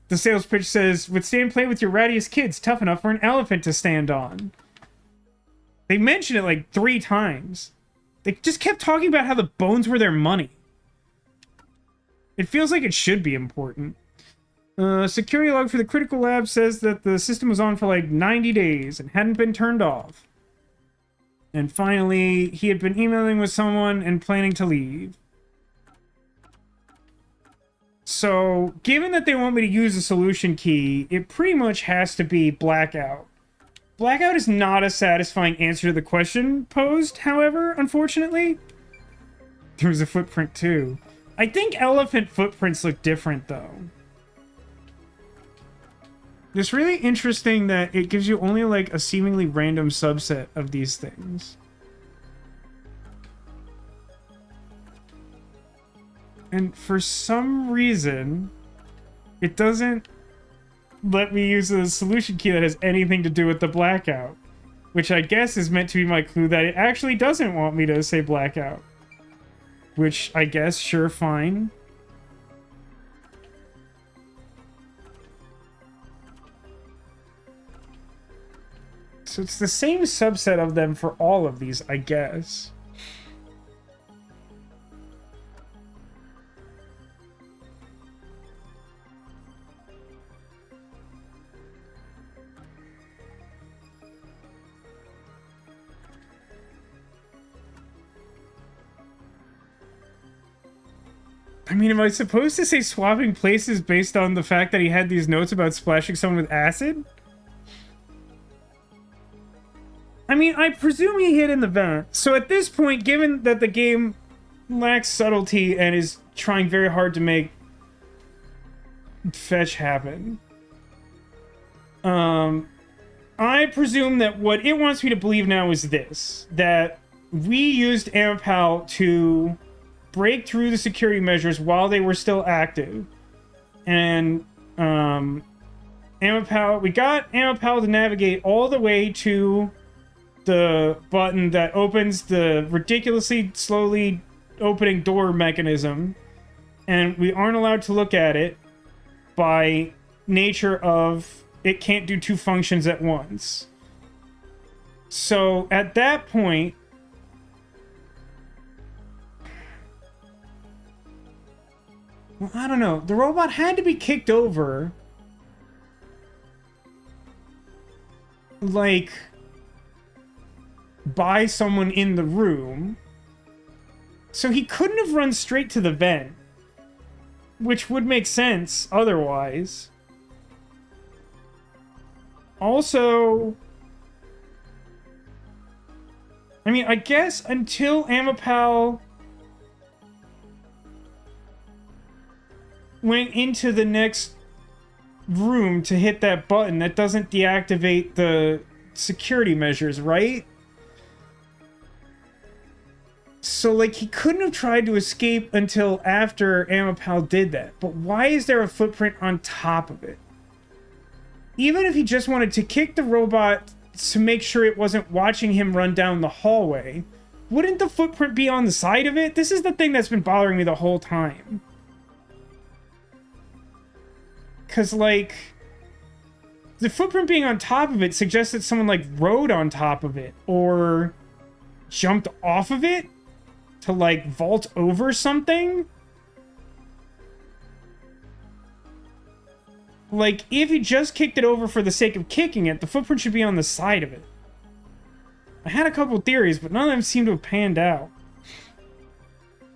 The sales pitch says, withstand play with your rattiest kids, tough enough for an elephant to stand on. They mentioned it, like, 3 times. They just kept talking about how the bones were their money. It feels like it should be important. Security log for the critical lab says that the system was on for, like, 90 days and hadn't been turned off. And finally, he had been emailing with someone and planning to leave. So, given that they want me to use a solution key, it pretty much has to be blackout. Blackout is not a satisfying answer to the question posed, however, unfortunately. There was a footprint, too. I think elephant footprints look different, though. It's really interesting that it gives you only, like, a seemingly random subset of these things. And for some reason, it doesn't let me use a solution key that has anything to do with the blackout. Which I guess is meant to be my clue that it actually doesn't want me to say blackout. Which I guess, sure, fine. So it's the same subset of them for all of these, I guess. I mean, am I supposed to say swapping places based on the fact that he had these notes about splashing someone with acid? I mean, I presume he hid in the vent. So at this point, given that the game lacks subtlety and is trying very hard to make fetch happen, I presume that what it wants me to believe now is this, that we used Amapal to break through the security measures while they were still active. And we got Amapal to navigate all the way to the button that opens the ridiculously slowly opening door mechanism. And we aren't allowed to look at it by nature of it can't do two functions at once. So at that point, well, I don't know. The robot had to be kicked over. Like, by someone in the room. So he couldn't have run straight to the vent. Which would make sense otherwise. Also, I mean, I guess until Amapal went into the next room to hit that button, that doesn't deactivate the security measures, right? So, like, he couldn't have tried to escape until after Amapal did that. But why is there a footprint on top of it? Even if he just wanted to kick the robot to make sure it wasn't watching him run down the hallway, wouldn't the footprint be on the side of it? This is the thing that's been bothering me the whole time. Because, like, the footprint being on top of it suggests that someone, like, rode on top of it or jumped off of it to, like, vault over something. Like, if he just kicked it over for the sake of kicking it, the footprint should be on the side of it. I had a couple theories, but none of them seem to have panned out. There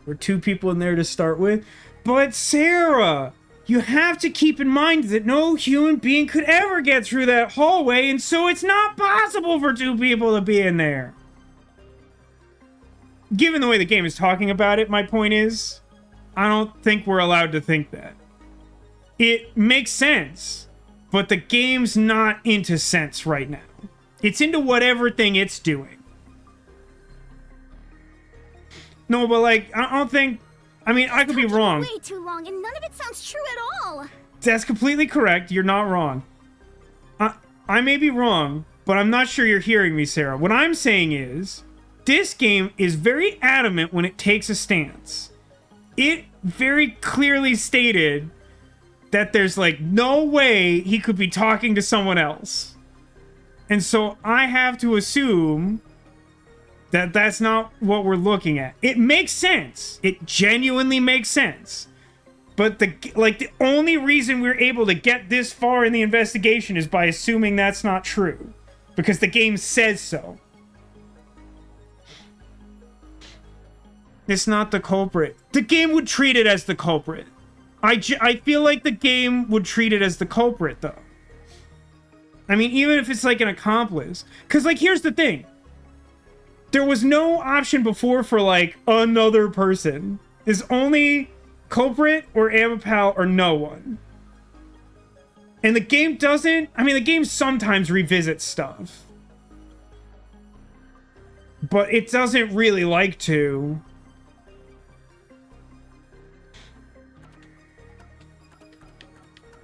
were two people in there to start with. But Sarah, you have to keep in mind that no human being could ever get through that hallway, and so it's not possible for two people to be in there. Given the way the game is talking about it, my point is, I don't think we're allowed to think that. It makes sense, but the game's not into sense right now. It's into whatever thing it's doing. No, but like, I don't think... I mean, I could be wrong. Way too long, and none of it sounds true at all. That's completely correct. You're not wrong. I may be wrong, but I'm not sure you're hearing me, Sarah. What I'm saying is, this game is very adamant when it takes a stance. It very clearly stated that there's, like, no way he could be talking to someone else. And so I have to assume that that's not what we're looking at. It makes sense. It genuinely makes sense. But the only reason we're able to get this far in the investigation is by assuming that's not true. Because the game says so. It's not the culprit. The game would treat it as the culprit. I feel like the game would treat it as the culprit, though. I mean, even if it's like an accomplice. Because, like, here's the thing. There was no option before for, like, another person. There's only culprit or Amapal or no one. And the game doesn't... I mean, the game sometimes revisits stuff. But it doesn't really like to.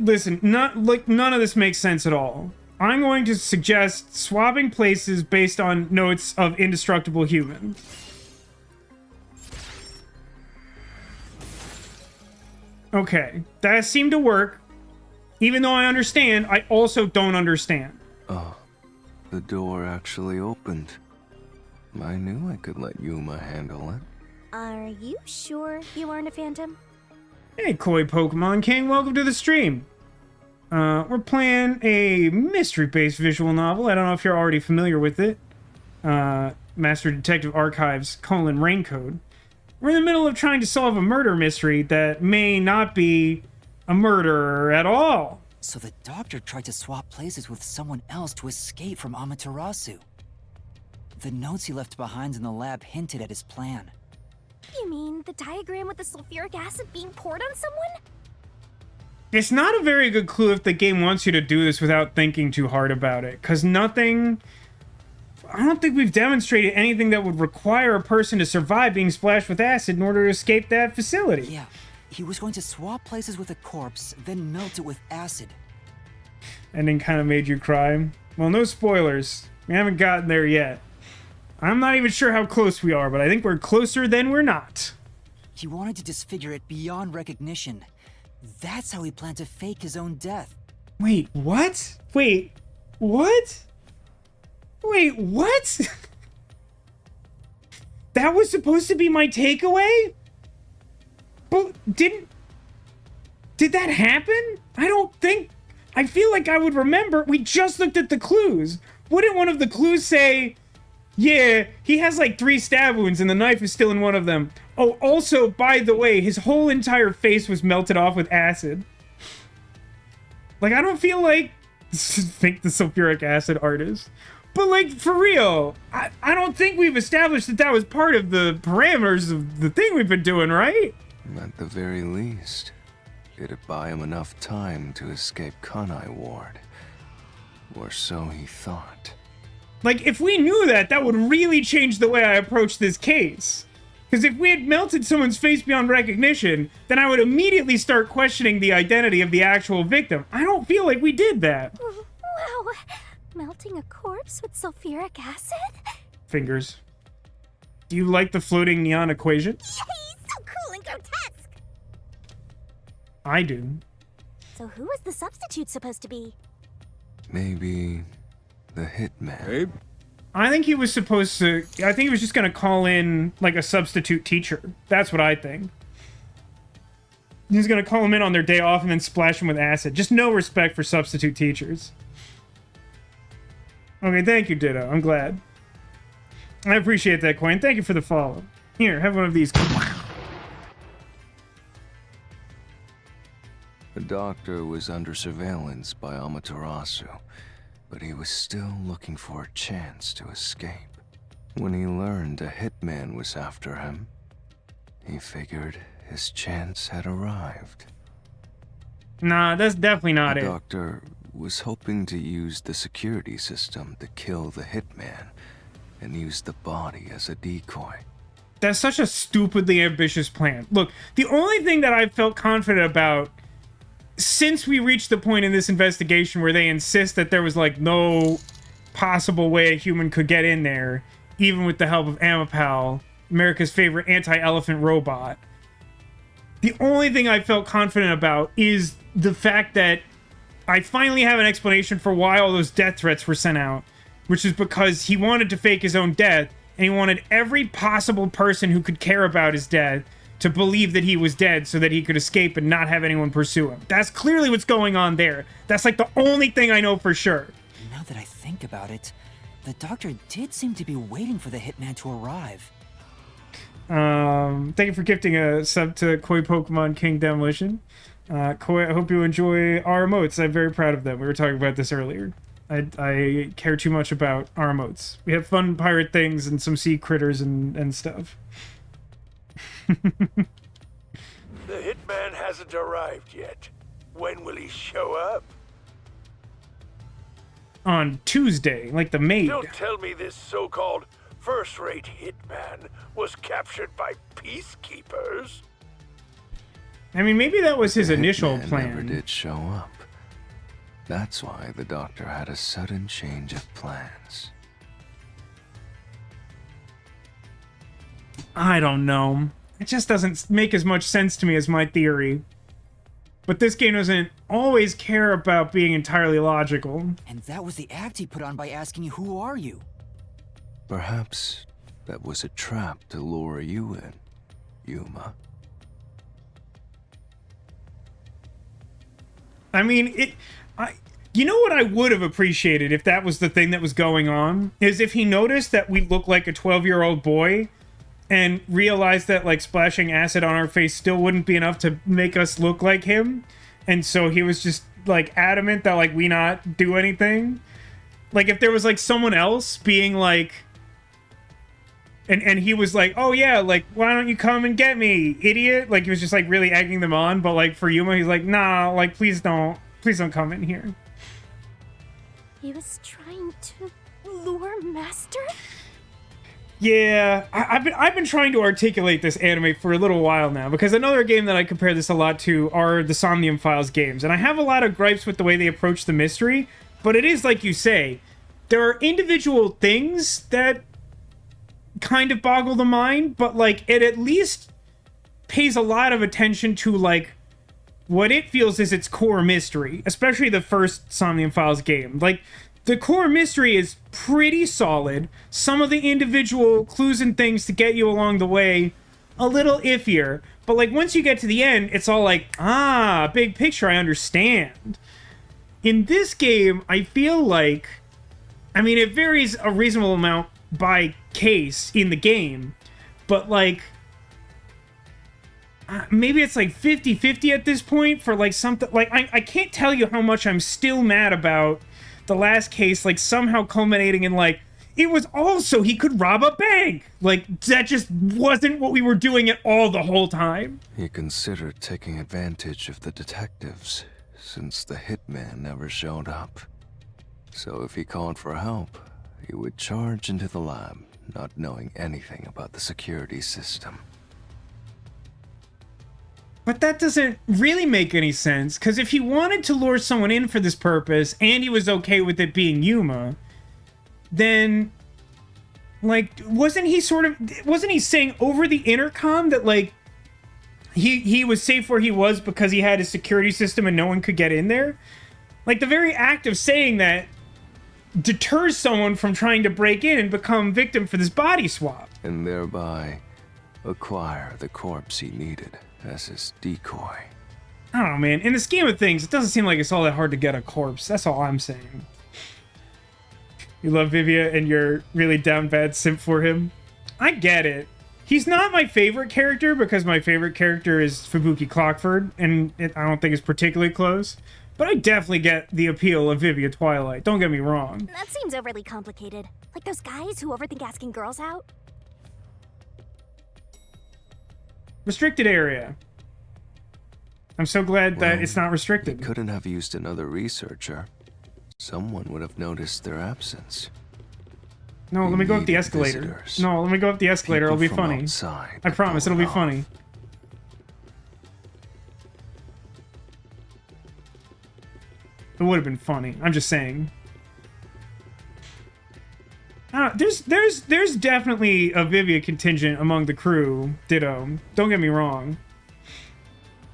Listen, none of this makes sense at all. I'm going to suggest swapping places based on notes of indestructible human. Okay, that seemed to work. Even though I understand, I also don't understand. Oh, the door actually opened. I knew I could let Yuma handle it. Are you sure you aren't a phantom? Hey, Koi Pokemon King, welcome to the stream. We're playing a mystery-based visual novel. I don't know if you're already familiar with it. Master Detective Archives: Raincode. We're in the middle of trying to solve a murder mystery that may not be a murderer at all. So the doctor tried to swap places with someone else to escape from Amaterasu. The notes he left behind in the lab hinted at his plan. You mean the diagram with the sulfuric acid being poured on someone? It's not a very good clue if the game wants you to do this without thinking too hard about it, because nothing... I don't think we've demonstrated anything that would require a person to survive being splashed with acid in order to escape that facility. Yeah, he was going to swap places with a corpse, then melt it with acid. Ending kind of made you cry. Well, no spoilers. We haven't gotten there yet. I'm not even sure how close we are, but I think we're closer than we're not. He wanted to disfigure it beyond recognition. That's how he planned to fake his own death. Wait, what? Wait, what? Wait, what? That was supposed to be my takeaway? But did that happen? I don't think... I feel like I would remember. We just looked at the clues. Wouldn't one of the clues say, yeah, he has like 3 stab wounds and the knife is still in one of them. Oh, also, by the way, his whole entire face was melted off with acid. Like, I don't feel like... think the sulfuric acid artist. But, like, for real, I don't think we've established that was part of the parameters of the thing we've been doing, right? At the very least, it'd buy him enough time to escape Kanai Ward. Or so he thought. Like, if we knew that, that would really change the way I approach this case. Because if we had melted someone's face beyond recognition, then I would immediately start questioning the identity of the actual victim. I don't feel like we did that. Wow. Melting a corpse with sulfuric acid? Fingers. Do you like the floating neon equation? Yay! So cool and grotesque! I do. So who was the substitute supposed to be? Maybe the hitman. I think he was supposed to... I think he was just going to call in, like, a substitute teacher. That's what I think. He's going to call him in on their day off and then splash him with acid. Just no respect for substitute teachers. Okay, thank you, Ditto. I'm glad. I appreciate that, Coin. Thank you for the follow. Here, have one of these. The doctor was under surveillance by Amaterasu, but he was still looking for a chance to escape. When he learned a hitman was after him, he figured his chance had arrived. Nah, that's definitely not The it. doctor was hoping to use the security system to kill the hitman and use the body as a decoy. That's such a stupidly ambitious plan. Look, the only thing that I felt confident about since we reached the point in this investigation where they insist that there was, like, no possible way a human could get in there, even with the help of Amapal, America's favorite anti-elephant robot. The only thing I felt confident about is the fact that I finally have an explanation for why all those death threats were sent out, which is because he wanted to fake his own death, and he wanted every possible person who could care about his death to believe that he was dead so that he could escape and not have anyone pursue him. That's clearly what's going on there. That's like the only thing I know for sure. Now that I think about it, the doctor did seem to be waiting for the hitman to arrive. Thank you for gifting a sub to Koi Pokemon King Demolition. Koi, I hope you enjoy our emotes. I'm very proud of them. We were talking about this earlier. I care too much about our emotes. We have fun pirate things and some sea critters and stuff. The hitman hasn't arrived yet. When will he show up? On Tuesday, like the maid. Don't tell me this so-called first-rate hitman was captured by peacekeepers. I mean, maybe that was his The initial hitman plan. never did show up. That's why the doctor had a sudden change of plans. I don't know. It just doesn't make as much sense to me as my theory. But this game doesn't always care about being entirely logical. And that was the act he put on by asking you, "Who are you?" Perhaps that was a trap to lure you in, Yuma. I mean, you know what I would have appreciated if that was the thing that was going on? Is if he noticed that we look like a 12-year-old boy and realized that, like, splashing acid on our face still wouldn't be enough to make us look like him. And so he was just, like, adamant that, like, we not do anything. Like, if there was, like, someone else being, like, And he was like, oh yeah, like, why don't you come and get me, idiot? Like, he was just like really egging them on. But like for Yuma, he's like, nah, like, please don't come in here. He was trying to lure Master? Yeah, I've been trying to articulate this anime for a little while now, because another game that I compare this a lot to are the Somnium Files games, and I have a lot of gripes with the way they approach the mystery, but it is like you say, there are individual things that kind of boggle the mind, but like it at least pays a lot of attention to like what it feels is its core mystery, especially the first Somnium Files game. Like, the core mystery is pretty solid. Some of the individual clues and things to get you along the way, a little iffier. But like once you get to the end, it's all like, ah, big picture, I understand. In this game, I feel like, I mean, it varies a reasonable amount by case in the game, but like, maybe it's like 50-50 at this point for like something, like, I can't tell you how much I'm still mad about the last case, like somehow culminating in like, it was also he could rob a bank. Like, that just wasn't what we were doing at all the whole time. He considered taking advantage of the detectives, since the hitman never showed up. So if he called for help, he would charge into the lab, not knowing anything about the security system. But that doesn't really make any sense, because if he wanted to lure someone in for this purpose, and he was okay with it being Yuma, then, like, wasn't he saying over the intercom that, like, he was safe where he was because he had a security system and no one could get in there? Like, the very act of saying that deters someone from trying to break in and become victim for this body swap. And thereby acquire the corpse he needed as his decoy. I don't know, man. In the scheme of things, it doesn't seem like it's all that hard to get a corpse. That's all I'm saying. You love Vivia and you're really down bad simp for him. I get it. He's not my favorite character because my favorite character is Fubuki Clockford, and I don't think it's particularly close. But I definitely get the appeal of Vivia Twilight. Don't get me wrong. That seems overly complicated. Like those guys who overthink asking girls out. Restricted area. I'm so glad that it's not restricted. He couldn't have used another researcher. Someone would have noticed their absence. No, let me go up the escalator. Visitors. No, let me go up the escalator. It'll be People from funny. outside I promise, pull it'll it be off. funny. It would have been funny. I'm just saying. There's definitely a Vivia contingent among the crew. Ditto. Don't get me wrong.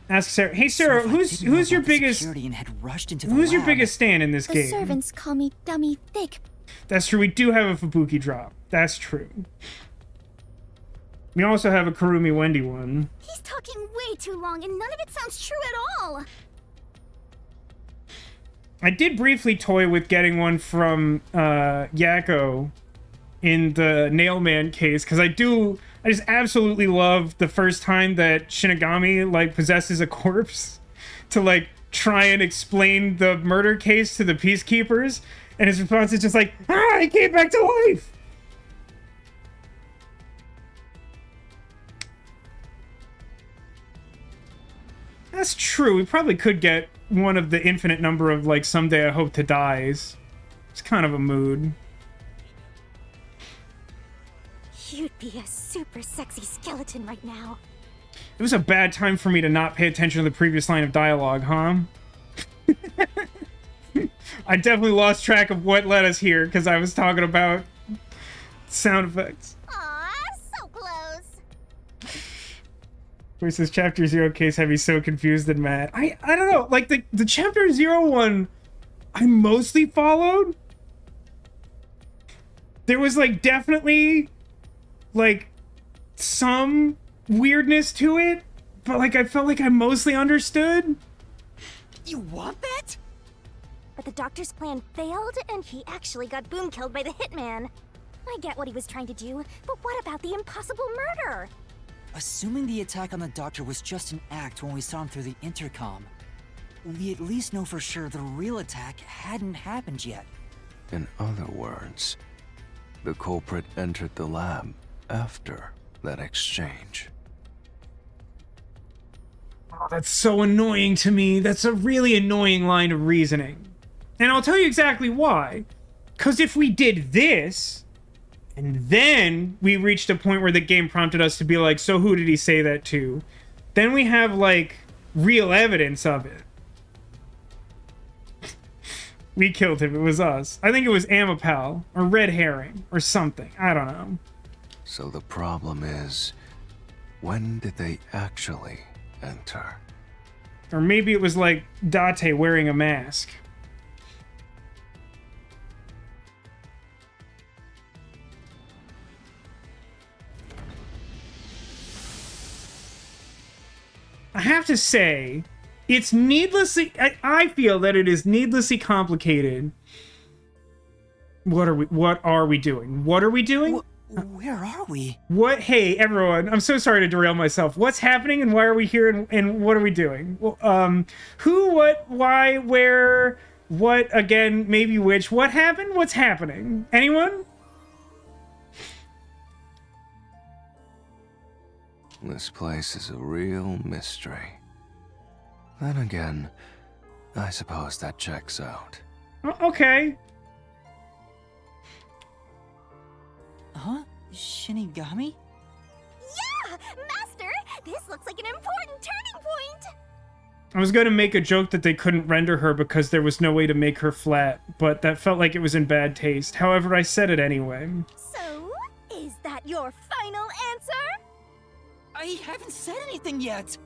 Ask Sarah. Hey Sarah, who's your biggest And had rushed into who's the your lab. biggest stan in this The game? servants call me Dummy Thick. That's true. We do have a Fubuki drop. That's true. We also have a Kurumi Wendy one. He's talking way too long and none of it sounds true at all. I did briefly toy with getting one from Yakko in the Nailman case, because I just absolutely love the first time that Shinigami like possesses a corpse to like try and explain the murder case to the peacekeepers, and his response is just like, ah, he came back to life. That's true. We probably could get one of the infinite number of like Someday I Hope to Dies. It's kind of a mood. You'd be a super sexy skeleton right now. It was a bad time for me to not pay attention to the previous line of dialogue, huh? I definitely lost track of what led us here because I was talking about sound effects. Aw, so close. Where it says Chapter 0 case heavy, so confused and mad. I don't know, like the Chapter 0 one, I mostly followed. There was like definitely like some weirdness to it, but like I felt like I mostly understood. You want that? But the doctor's plan failed and he actually got boom killed by the hitman. I get what he was trying to do, but what about the impossible murder? Assuming the attack on the doctor was just an act when we saw him through the intercom, we at least know for sure the real attack hadn't happened yet. In other words, the culprit entered the lab after that exchange. Oh, that's so annoying to me. That's a really annoying line of reasoning. And I'll tell you exactly why. Because if we did this, and then we reached a point where the game prompted us to be like, so who did he say that to? Then we have, like, real evidence of it. We killed him. It was us. I think it was Amapal, or Red Herring, or something. I don't know. So the problem is, when did they actually enter? Or maybe it was, like, Date wearing a mask. I have to say, it's needlessly... I feel that it is needlessly complicated. What are we doing? What are we doing? Where are we? What? Hey, everyone. I'm so sorry to derail myself. What's happening and why are we here and what are we doing? Well, who, what, why, where, what, again, maybe which. What happened? What's happening? Anyone? This place is a real mystery. Then again, I suppose that checks out. Okay. Huh? Shinigami? Yeah! Master, this looks like an important turning point! I was going to make a joke that they couldn't render her because there was no way to make her flat, but that felt like it was in bad taste. However, I said it anyway. So, is that your final answer? I haven't said anything yet.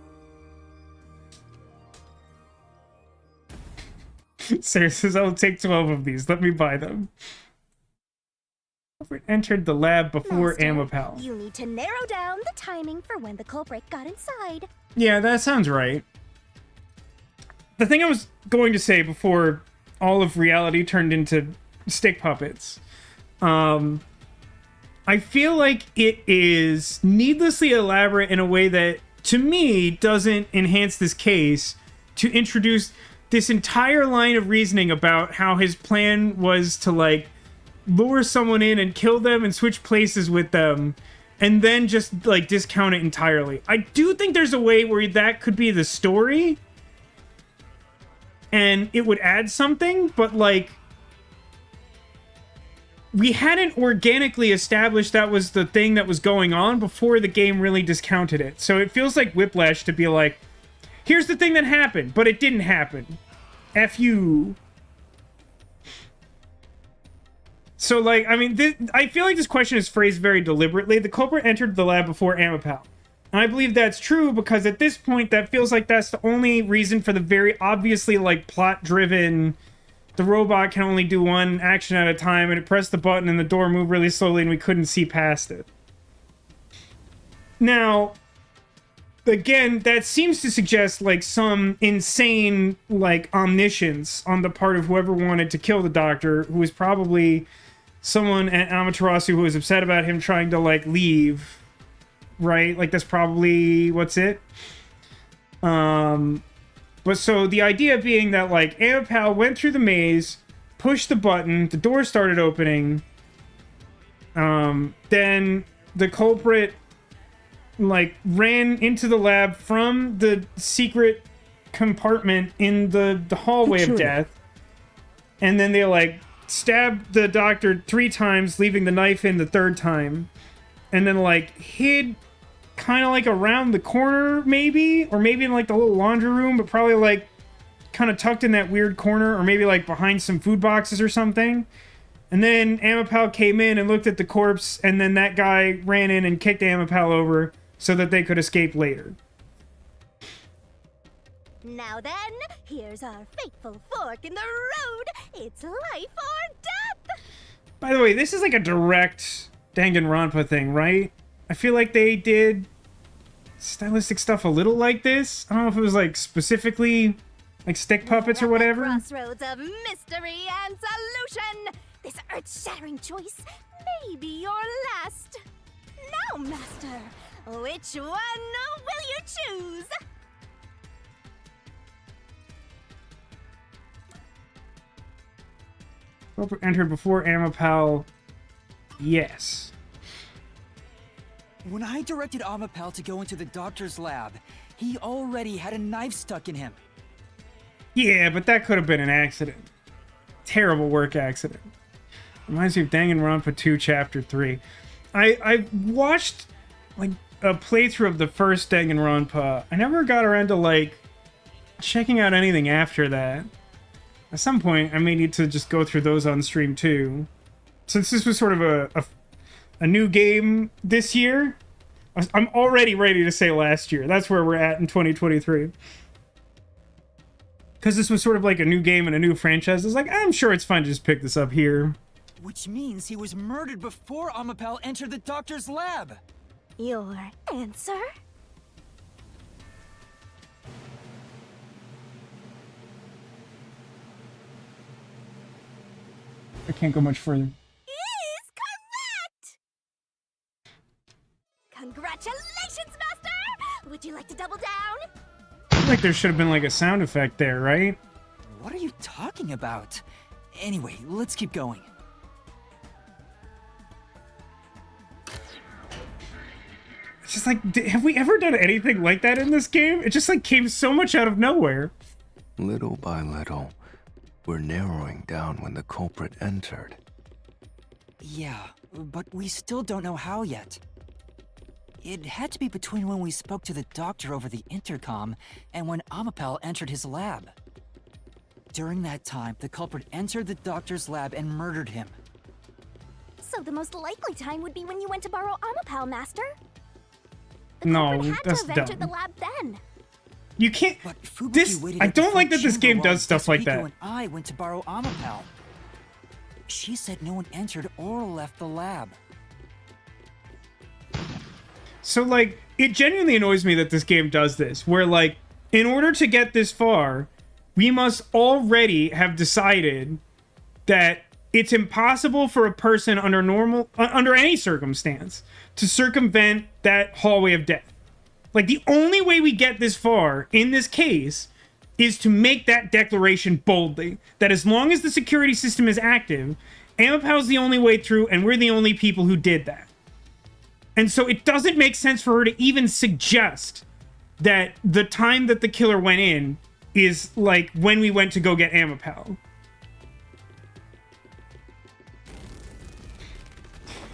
Sarah says, I'll take 12 of these. Let me buy them. Entered the lab before Master, Amapal. You need to narrow down the timing for when the culprit got inside. Yeah, that sounds right. The thing I was going to say before all of reality turned into stick puppets, I feel like it is needlessly elaborate in a way that, to me, doesn't enhance this case to introduce this entire line of reasoning about how his plan was to, like, lure someone in and kill them and switch places with them and then just, like, discount it entirely. I do think there's a way where that could be the story and it would add something, but, like, we hadn't organically established that was the thing that was going on before the game really discounted it. So it feels like whiplash to be like, here's the thing that happened, but it didn't happen. F you. So, like, I mean, I feel like this question is phrased very deliberately. The culprit entered the lab before Amapal. And I believe that's true because at this point, that feels like that's the only reason for the very obviously, like, plot-driven... The robot can only do one action at a time, and it pressed the button and the door moved really slowly and we couldn't see past it. Now, again, that seems to suggest, like, some insane, like, omniscience on the part of whoever wanted to kill the doctor, who was probably someone at Amaterasu who was upset about him trying to, like, leave. Right? Like, that's probably what's it. But so the idea being that, like, Amapal went through the maze, pushed the button, the door started opening, then the culprit, like, ran into the lab from the secret compartment in the hallway of death, and then they, like, stabbed the doctor 3 times, leaving the knife in the 3rd time, and then, like, hid kind of like around the corner, maybe, or maybe in like the little laundry room, but probably like kind of tucked in that weird corner, or maybe like behind some food boxes or something. And then Amapal came in and looked at the corpse, and then that guy ran in and kicked Amapal over so that they could escape later. Now then, here's our fateful fork in the road. It's life or death. By the way, this is like a direct Danganronpa thing, right? I feel like they did stylistic stuff a little like this. I don't know if it was like specifically like stick puppets or whatever. Crossroads of mystery and solution. This earth-shattering choice may be your last. Now, Master, which one will you choose? Entered before Amapal. Yes. When I directed Amapel to go into the doctor's lab, he already had a knife stuck in him. Yeah, but that could have been an accident. Terrible work accident. Reminds me of Danganronpa 2 Chapter 3. I watched like a playthrough of the first Danganronpa. I never got around to like checking out anything after that. At some point, I may need to just go through those on stream too. Since this was sort of a new game this year, I'm already ready to say last year. That's where we're at in 2023. Because this was sort of like a new game and a new franchise. It's like, I'm sure it's fine to just pick this up here. Which means he was murdered before Amapel entered the doctor's lab. Your answer? I can't go much further. Is correct! Congratulations, Master! Would you like to double down? I feel like there should have been like a sound effect there, right? What are you talking about? Anyway, let's keep going. It's just like, have we ever done anything like that in this game? It just like came so much out of nowhere. Little by little, we're narrowing down when the culprit entered. Yeah, but we still don't know how yet. It had to be between when we spoke to the doctor over the intercom and when Amapel entered his lab. During that time, the culprit entered the doctor's lab and murdered him. So the most likely time would be when you went to borrow Amapel, Master. No, Culprit had that's to have entered dumb. the lab then. You can't. But Fubuki This waited I at the don't like front that this chamber game while does stuff like Despicito that. and I went to borrow Amapel. She said no one entered or left the lab. So like, it genuinely annoys me that this game does this, where like, in order to get this far, we must already have decided that it's impossible for a person under any circumstance to circumvent that hallway of death. Like, the only way we get this far in this case is to make that declaration boldly, that as long as the security system is active, Amapel's the only way through, and we're the only people who did that. And so it doesn't make sense for her to even suggest that the time that the killer went in is like when we went to go get Amapel.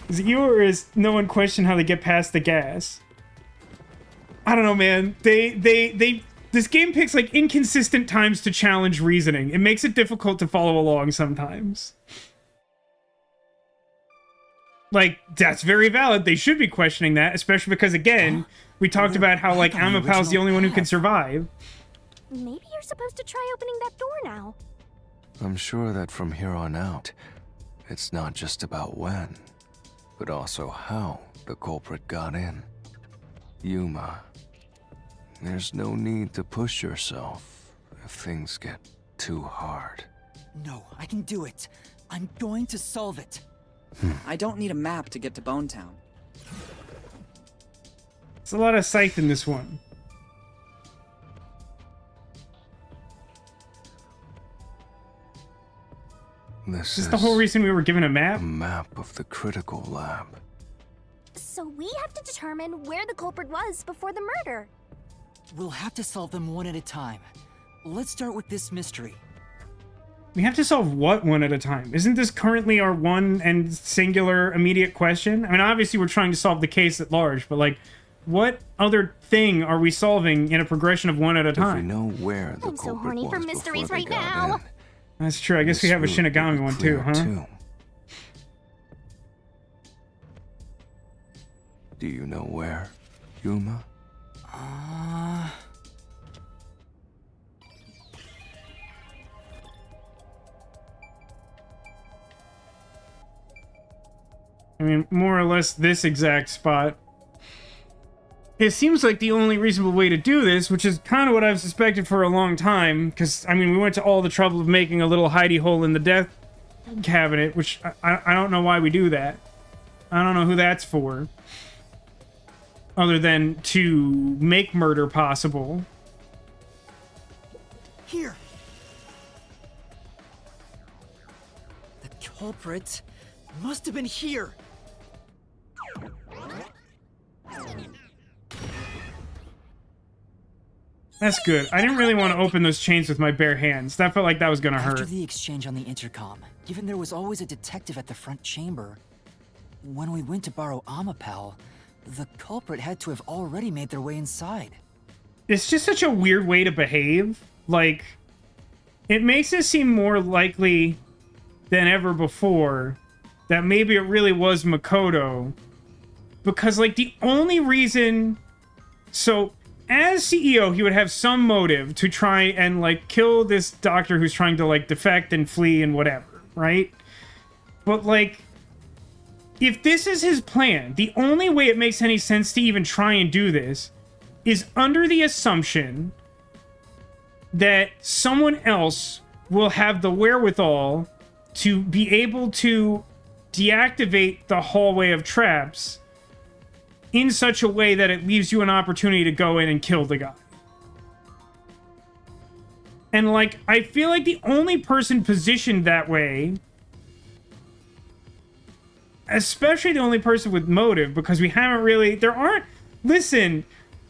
Is it you, or is no one question how they get past the gas? I don't know, man. This game picks like inconsistent times to challenge reasoning. It makes it difficult to follow along sometimes. Like, that's very valid. They should be questioning that, especially because, again, we talked about how, like, Amapel's the only one who can survive. Maybe you're supposed to try opening that door now. I'm sure that from here on out, it's not just about when, but also how the culprit got in. Yuma, there's no need to push yourself if things get too hard. No, I can do it. I'm going to solve it. I don't need a map to get to Bone Town. There's a lot of scythe in this one. This Is this the whole reason we were given a map? a map of the critical lab. So we have to determine where the culprit was before the murder. We'll have to solve them one at a time. Let's start with this mystery. We have to solve what one at a time? Isn't this currently our one and singular immediate question? I mean, obviously we're trying to solve the case at large, but like, what other thing are we solving in a progression of one at a If we time? know where the I'm so culprit horny was for before mysteries they right got now. in, That's true. I guess we this have a route will Shinigami be one too, clear, huh? too. Do you know where, Yuma? I mean, more or less this exact spot. It seems like the only reasonable way to do this, which is kind of what I've suspected for a long time, because, I mean, we went to all the trouble of making a little hidey hole in the death cabinet, which I don't know why we do that. I don't know who that's for. Other than to make murder possible. Here. The culprit must have been here. That's good. I didn't really want to open those chains with my bare hands. That felt like that was gonna After hurt. the exchange on the intercom, given there was always a detective at the front chamber, when we went to borrow Amapel, the culprit had to have already made their way inside. It's just such a weird way to behave. Like, it makes it seem more likely than ever before that maybe it really was Makoto. Because, like, the only reason... So, as CEO, he would have some motive to try and, like, kill this doctor who's trying to, like, defect and flee and whatever, right? But, like, if this is his plan, the only way it makes any sense to even try and do this is under the assumption that someone else will have the wherewithal to be able to deactivate the hallway of traps in such a way that it leaves you an opportunity to go in and kill the guy. And, like, I feel like the only person positioned that way, especially the only person with motive, because we haven't really... Listen,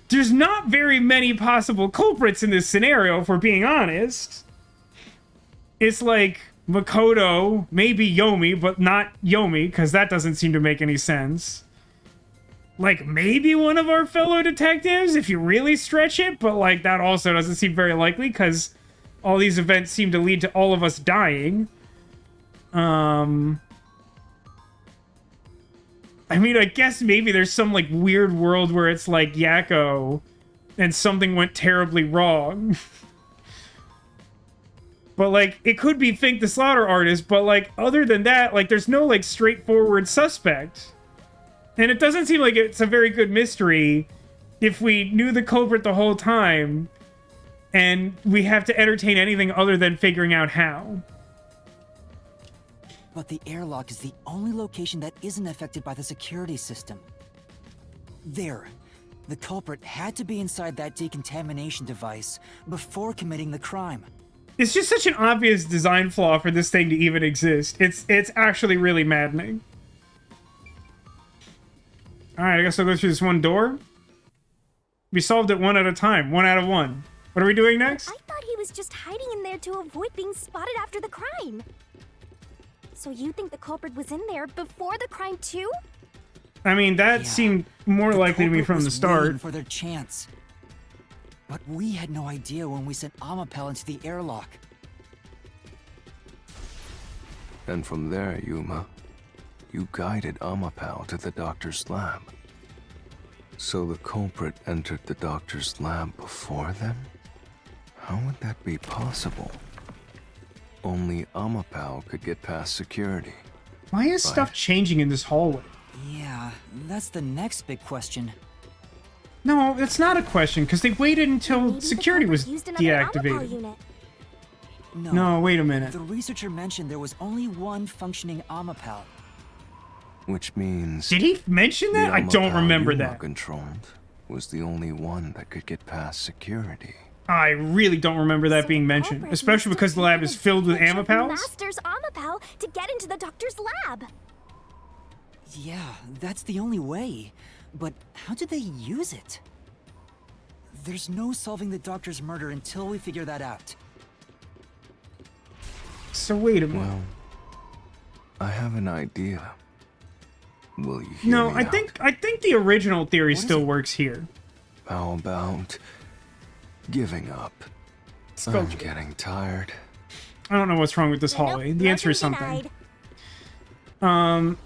there's not very many possible culprits in this scenario, if we're being honest. It's like Makoto, maybe Yomi, but not Yomi, because that doesn't seem to make any sense. Like, maybe one of our fellow detectives, if you really stretch it, but, like, that also doesn't seem very likely, because all these events seem to lead to all of us dying. I mean, I guess maybe there's some, like, weird world where it's, like, Yakko, and something went terribly wrong. But, like, it could be Fink the Slaughter Artist, but, like, other than that, like, there's no, like, straightforward suspect. And it doesn't seem like it's a very good mystery if we knew the culprit the whole time and we have to entertain anything other than figuring out how. But the airlock is the only location that isn't affected by the security system. There. The culprit had to be inside that decontamination device before committing the crime. It's just such an obvious design flaw for this thing to even exist. It's actually really maddening. Alright, I guess I'll go through this one door. We solved it one at a time. 1 out of 1. What are we doing next? I thought he was just hiding in there to avoid being spotted after the crime. So you think the culprit was in there before the crime too? I mean, that Yeah. seemed more The likely to me culprit from was the start. waiting for their chance. But we had no idea when we sent Amapel into the airlock. And from there, Yuma, you guided Amapal to the doctor's lab. So the culprit entered the doctor's lab before them? How would that be possible? Only Amapal could get past security. Why is stuff changing in this hallway? Yeah, that's the next big question. No, that's not a question, because they waited until Maybe the security was culprit used another Amapal deactivated. unit. No, wait a minute. The researcher mentioned there was only one functioning Amapel. Which means... Did he mention that? I don't Amapal remember Yuma that. controlled was the only one that could get past security. I really don't remember that So being the mentioned, culprit especially must because have the lab taken is filled with advantage of Amapals. Master's Amapal to get into the doctor's lab. Yeah, that's the only way. But how did they use it? There's no solving the doctor's murder until we figure that out. So wait a minute. Well, I have an idea. Will you hear No, me I out? think the original theory What is still it? works here. How about giving up? I'm getting tired. I don't know what's wrong with this hallway. Nope, The answer is motion something. denied.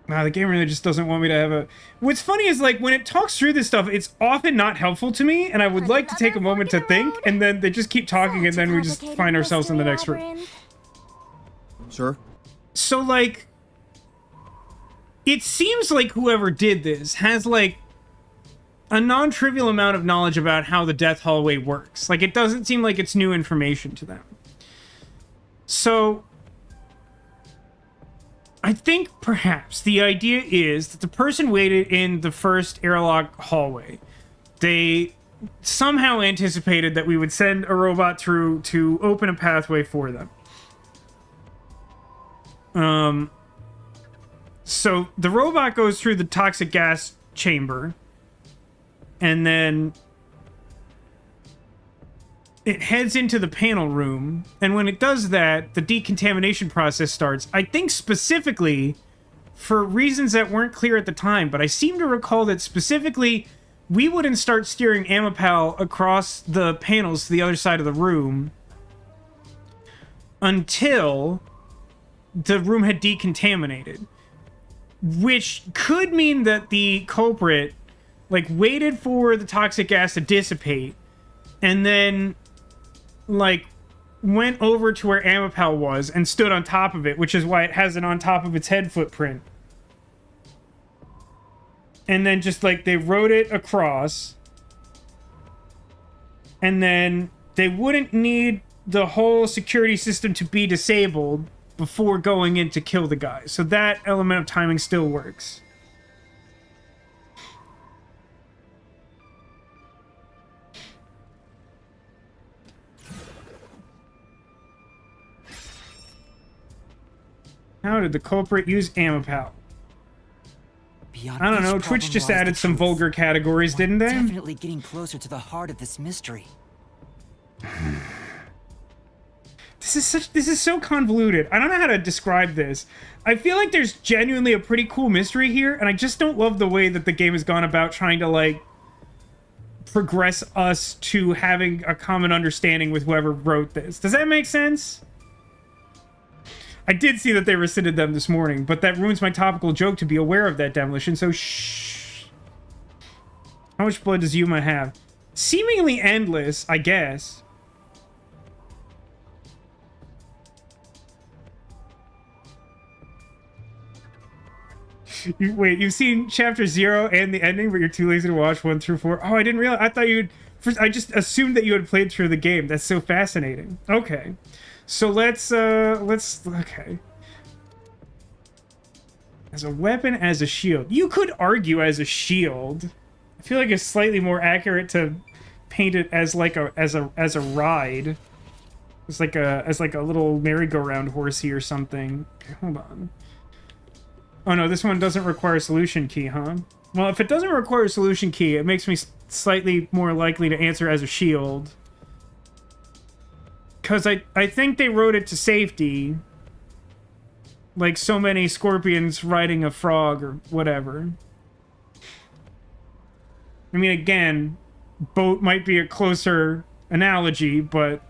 Nah, the game really just doesn't want me to have a... What's funny is, like, when it talks through this stuff, it's often not helpful to me, and I would like to take a Another moment to fork in the think, road? and then they just keep talking, and Such a then we just complicated find ourselves in the mystery next room. labyrinth. Sure. So, like... It seems like whoever did this has, like, a non-trivial amount of knowledge about how the Death Hallway works. Like, it doesn't seem like it's new information to them. So... I think perhaps the idea is that the person waited in the first airlock hallway. They somehow anticipated that we would send a robot through to open a pathway for them. So the robot goes through the toxic gas chamber. And then it heads into the panel room. And when it does that, the decontamination process starts. I think specifically for reasons that weren't clear at the time, but I seem to recall that specifically we wouldn't start steering Amapal across the panels to the other side of the room until the room had decontaminated. Which could mean that the culprit, like, waited for the toxic gas to dissipate and then, like, went over to where Amapal was and stood on top of it, which is why it has it on top of its head footprint. And then just, like, they rode it across. And then they wouldn't need the whole security system to be disabled before going in to kill the guy. So that element of timing still works. How did the culprit use Amapal? Beyond I don't each know, problem Twitch just lies added the some truth. vulgar categories, We're didn't they? Definitely getting closer to the heart of this mystery. This is so convoluted. I don't know how to describe this. I feel like there's genuinely a pretty cool mystery here, and I just don't love the way that the game has gone about trying to, like, progress us to having a common understanding with whoever wrote this. Does that make sense? I did see that they rescinded them this morning, but that ruins my topical joke to be aware of that demolition, so shh. How much blood does Yuma have? Seemingly endless, I guess. Wait, you've seen Chapter 0 and the ending, but you're too lazy to watch 1 through 4? Oh, I didn't realize. I thought you'd... I just assumed that you had played through the game. That's so fascinating. Okay. So let's, okay. As a weapon, as a shield. You could argue as a shield. I feel like it's slightly more accurate to paint it as like as a ride. It's like a little merry-go-round horsey or something. Okay, hold on. Oh no, this one doesn't require a solution key, huh? Well, if it doesn't require a solution key, it makes me slightly more likely to answer as a shield. Because I think they wrote it to safety. Like so many scorpions riding a frog or whatever. I mean, again, boat might be a closer analogy, but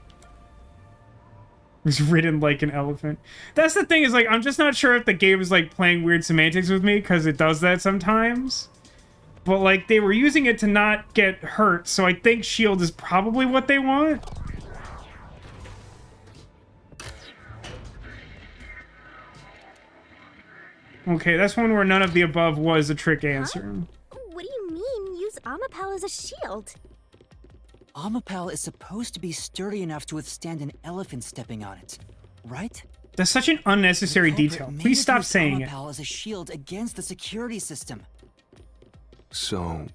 was ridden like an elephant. That's the thing, is like, I'm just not sure if the game is like playing weird semantics with me, because it does that sometimes. But like, they were using it to not get hurt, so I think shield is probably what they want. Okay, that's one where none of the above was a trick answer. What do you mean, use Amapal as a shield? Amapal is supposed to be sturdy enough to withstand an elephant stepping on it, right? That's such an unnecessary detail. Please stop saying it. Amapal as a shield against the security system. So,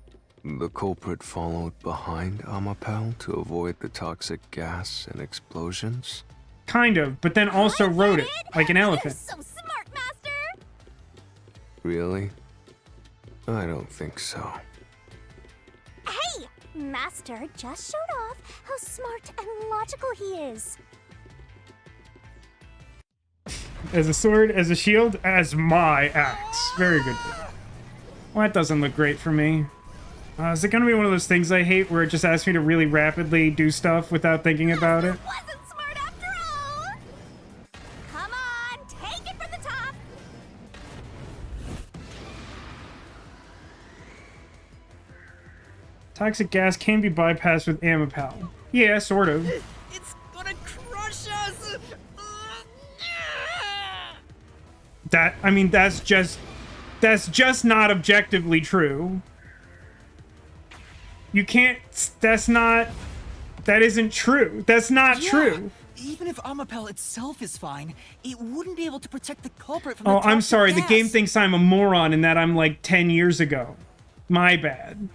the culprit followed behind Amapal to avoid the toxic gas and explosions? Kind of, but then also rode it like an elephant. You're so smart, Master! Really? I don't think so. Hey! Master just showed off how smart and logical he is. As a sword, as a shield, as my axe. Very good. Well, that doesn't look great for me. Is it gonna be one of those things I hate where it just asks me to really rapidly do stuff without thinking about it? Wasn't smart after all! Come on, take it from the top! Toxic gas can be bypassed with Amapal. Yeah, sort of. It's gonna crush us! I mean, that's just not objectively true. You can't, that isn't true. That's not true. Even if Amapal itself is fine, it wouldn't be able to protect the culprit from the Oh, I'm toxic sorry, the gas. game thinks I'm a moron and that I'm like 10 years ago. My bad.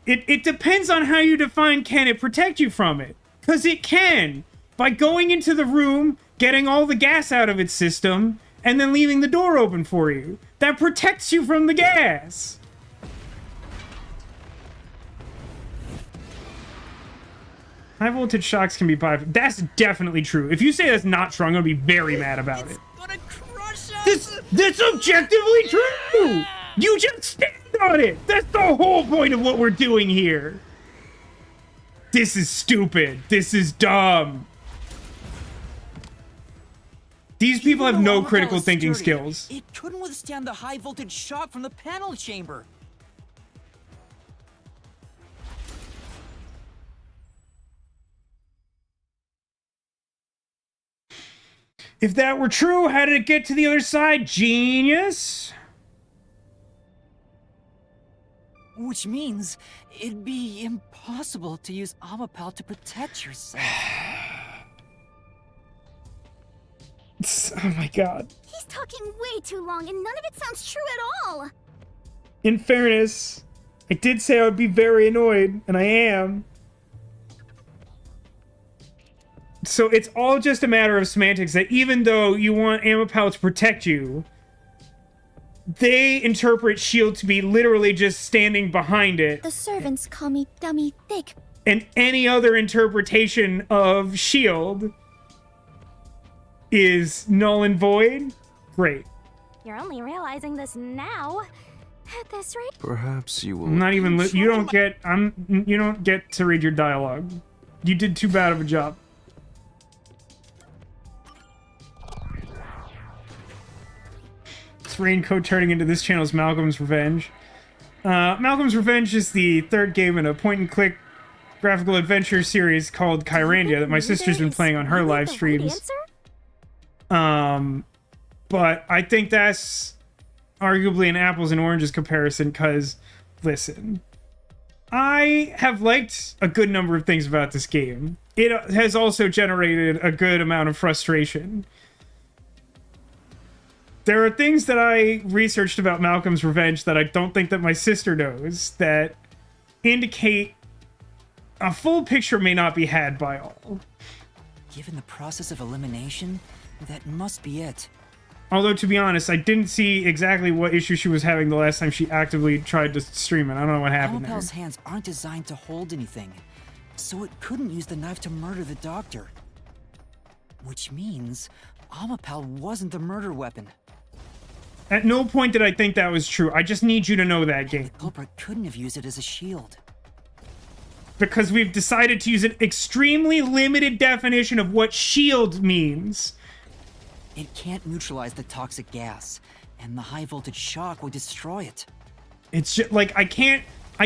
It depends on how you define can it protect you from it. Because it can. By going into the room, getting all the gas out of its system, and then leaving the door open for you. That protects you from the gas. High voltage shocks can be bypassed. That's definitely true. If you say that's not true, I'm gonna be very mad about it. Gonna crush us! That's objectively true! You just stand on it! That's the whole point of what we're doing here. This is stupid. This is dumb. These people have no critical thinking skills. It couldn't withstand the high voltage shock from the panel chamber. If that were true, how did it get to the other side? Genius. Which means it'd be impossible to use Amapal to protect yourself. Oh my god. He's talking way too long, and none of it sounds true at all. In fairness, I did say I would be very annoyed, and I am. So it's all just a matter of semantics that even though you want Amapal to protect you, they interpret S.H.I.E.L.D. to be literally just standing behind it. The servants call me Dummy Thick. And any other interpretation of S.H.I.E.L.D. is null and void. Great. You're only realizing this now. At this rate, Perhaps you will. I'm not even. You don't get. You don't get to read your dialogue. You did too bad of a job. This raincoat turning into this channel's Malcolm's Revenge. Malcolm's Revenge is the third game in a point-and-click graphical adventure series called Kyrandia that my sister's been playing on her live streams. But I think that's arguably an apples and oranges comparison because, listen, I have liked a good number of things about this game. It has also generated a good amount of frustration. There are things that I researched about Malcolm's Revenge that I don't think that my sister knows that indicate a full picture may not be had by all. Given the process of elimination, that must be it. Although, to be honest, I didn't see exactly what issue she was having the last time she actively tried to stream it. I don't know what happened there. Amapal's hands aren't designed to hold anything, so it couldn't use the knife to murder the doctor. Which means Amapal wasn't the murder weapon. At no point did I think that was true. I just need you to know that, game. The culprit couldn't have used it as a shield. Because we've decided to use an extremely limited definition of what shield means. It can't neutralize the toxic gas, and the high voltage shock would destroy it. It's just like, I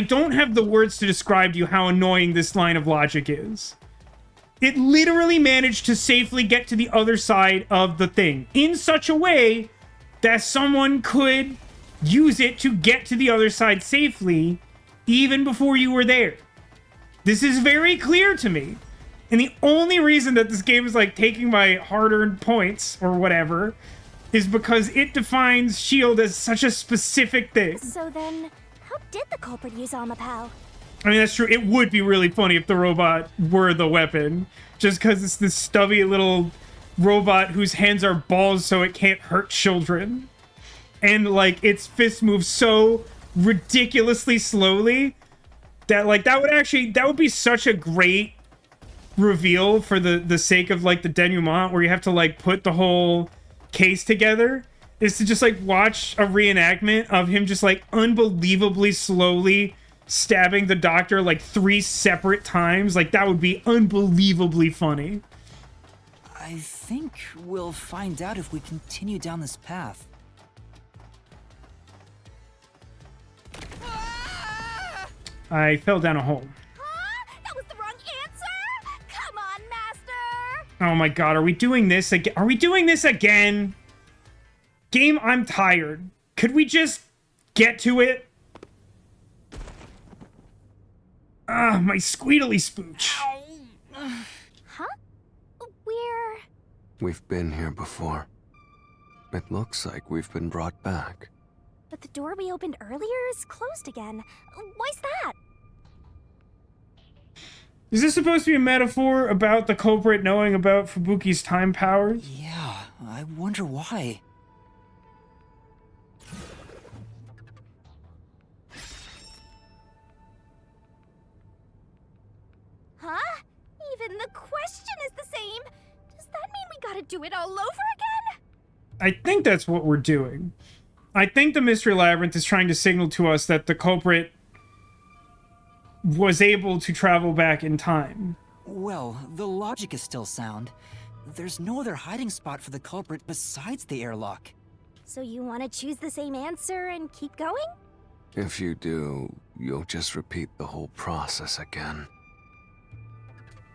don't have the words to describe to you how annoying this line of logic is. It literally managed to safely get to the other side of the thing in such a way that someone could use it to get to the other side safely even before you were there. This is very clear to me. And the only reason that this game is like taking my hard-earned points or whatever is because it defines S.H.I.E.L.D. as such a specific thing. So then, how did the culprit use Amapal? I mean, that's true. It would be really funny if the robot were the weapon. Just because it's this stubby little robot whose hands are balls so it can't hurt children. And, like, its fist moves so ridiculously slowly that, like, that would be such a great reveal for the sake of, like, the denouement where you have to, like, put the whole case together. Is to just, like, watch a reenactment of him just, like, unbelievably slowly stabbing the doctor, like, 3 separate times. Like, that would be unbelievably funny. I think we'll find out if we continue down this path. I fell down a hole. That was the wrong answer! Come on, Master! Oh my god, are we doing this again? Are we doing this again? Game, I'm tired. Could we just get to it? Ah, my squeedly spooch. Huh? We've been here before. It looks like we've been brought back. But the door we opened earlier is closed again. Why's that? Is this supposed to be a metaphor about the culprit knowing about Fubuki's time powers? Yeah, I wonder why. Huh? do it all over again? I think that's what we're doing. I think the Mystery Labyrinth is trying to signal to us that the culprit was able to travel back in time. Well, the logic is still sound. There's no other hiding spot for the culprit besides the airlock. So you want to choose the same answer and keep going? If you do, you'll just repeat the whole process again.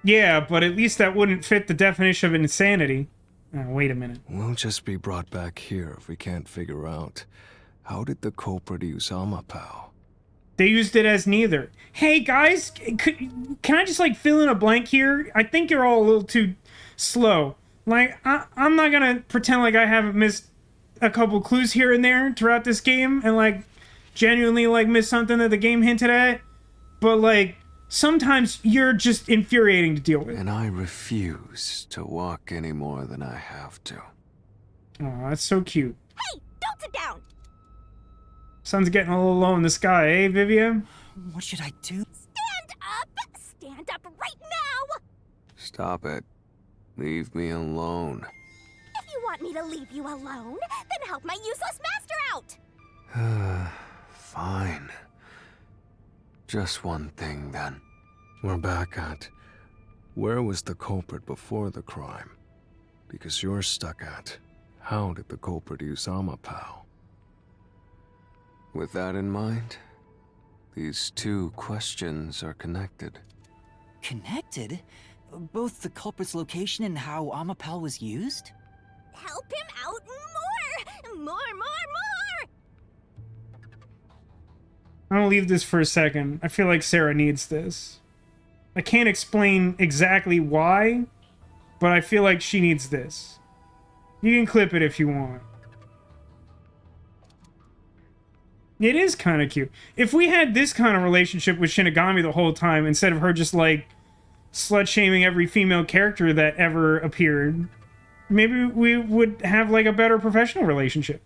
Yeah, but at least that wouldn't fit the definition of insanity. Oh, wait a minute. We'll just be brought back here if we can't figure out how did the culprit use Amapao? They used it as neither. Hey guys, can I just like fill in a blank here? I think you're all a little too slow. Like, I'm not gonna pretend like I haven't missed a couple clues here and there throughout this game and like genuinely like missed something that the game hinted at. But like, sometimes you're just infuriating to deal with. And I refuse to walk any more than I have to. Oh, that's so cute. Hey, don't sit down! Sun's getting a little low in the sky, eh, Vivian? What should I do? Stand up! Stand up right now! Stop it. Leave me alone. If you want me to leave you alone, then help my useless master out! Fine. Just one thing, then. We're back at... where was the culprit before the crime? Because you're stuck at... how did the culprit use Amapao? With that in mind, these two questions are connected. Connected? Both the culprit's location and how Amapao was used? Help him out more! More! I'm gonna leave this for a second. I feel like Sarah needs this. I can't explain exactly why, but I feel like she needs this. You can clip it if you want. It is kind of cute. If we had this kind of relationship with Shinigami the whole time, instead of her just, like, slut-shaming every female character that ever appeared, maybe we would have, like, a better professional relationship.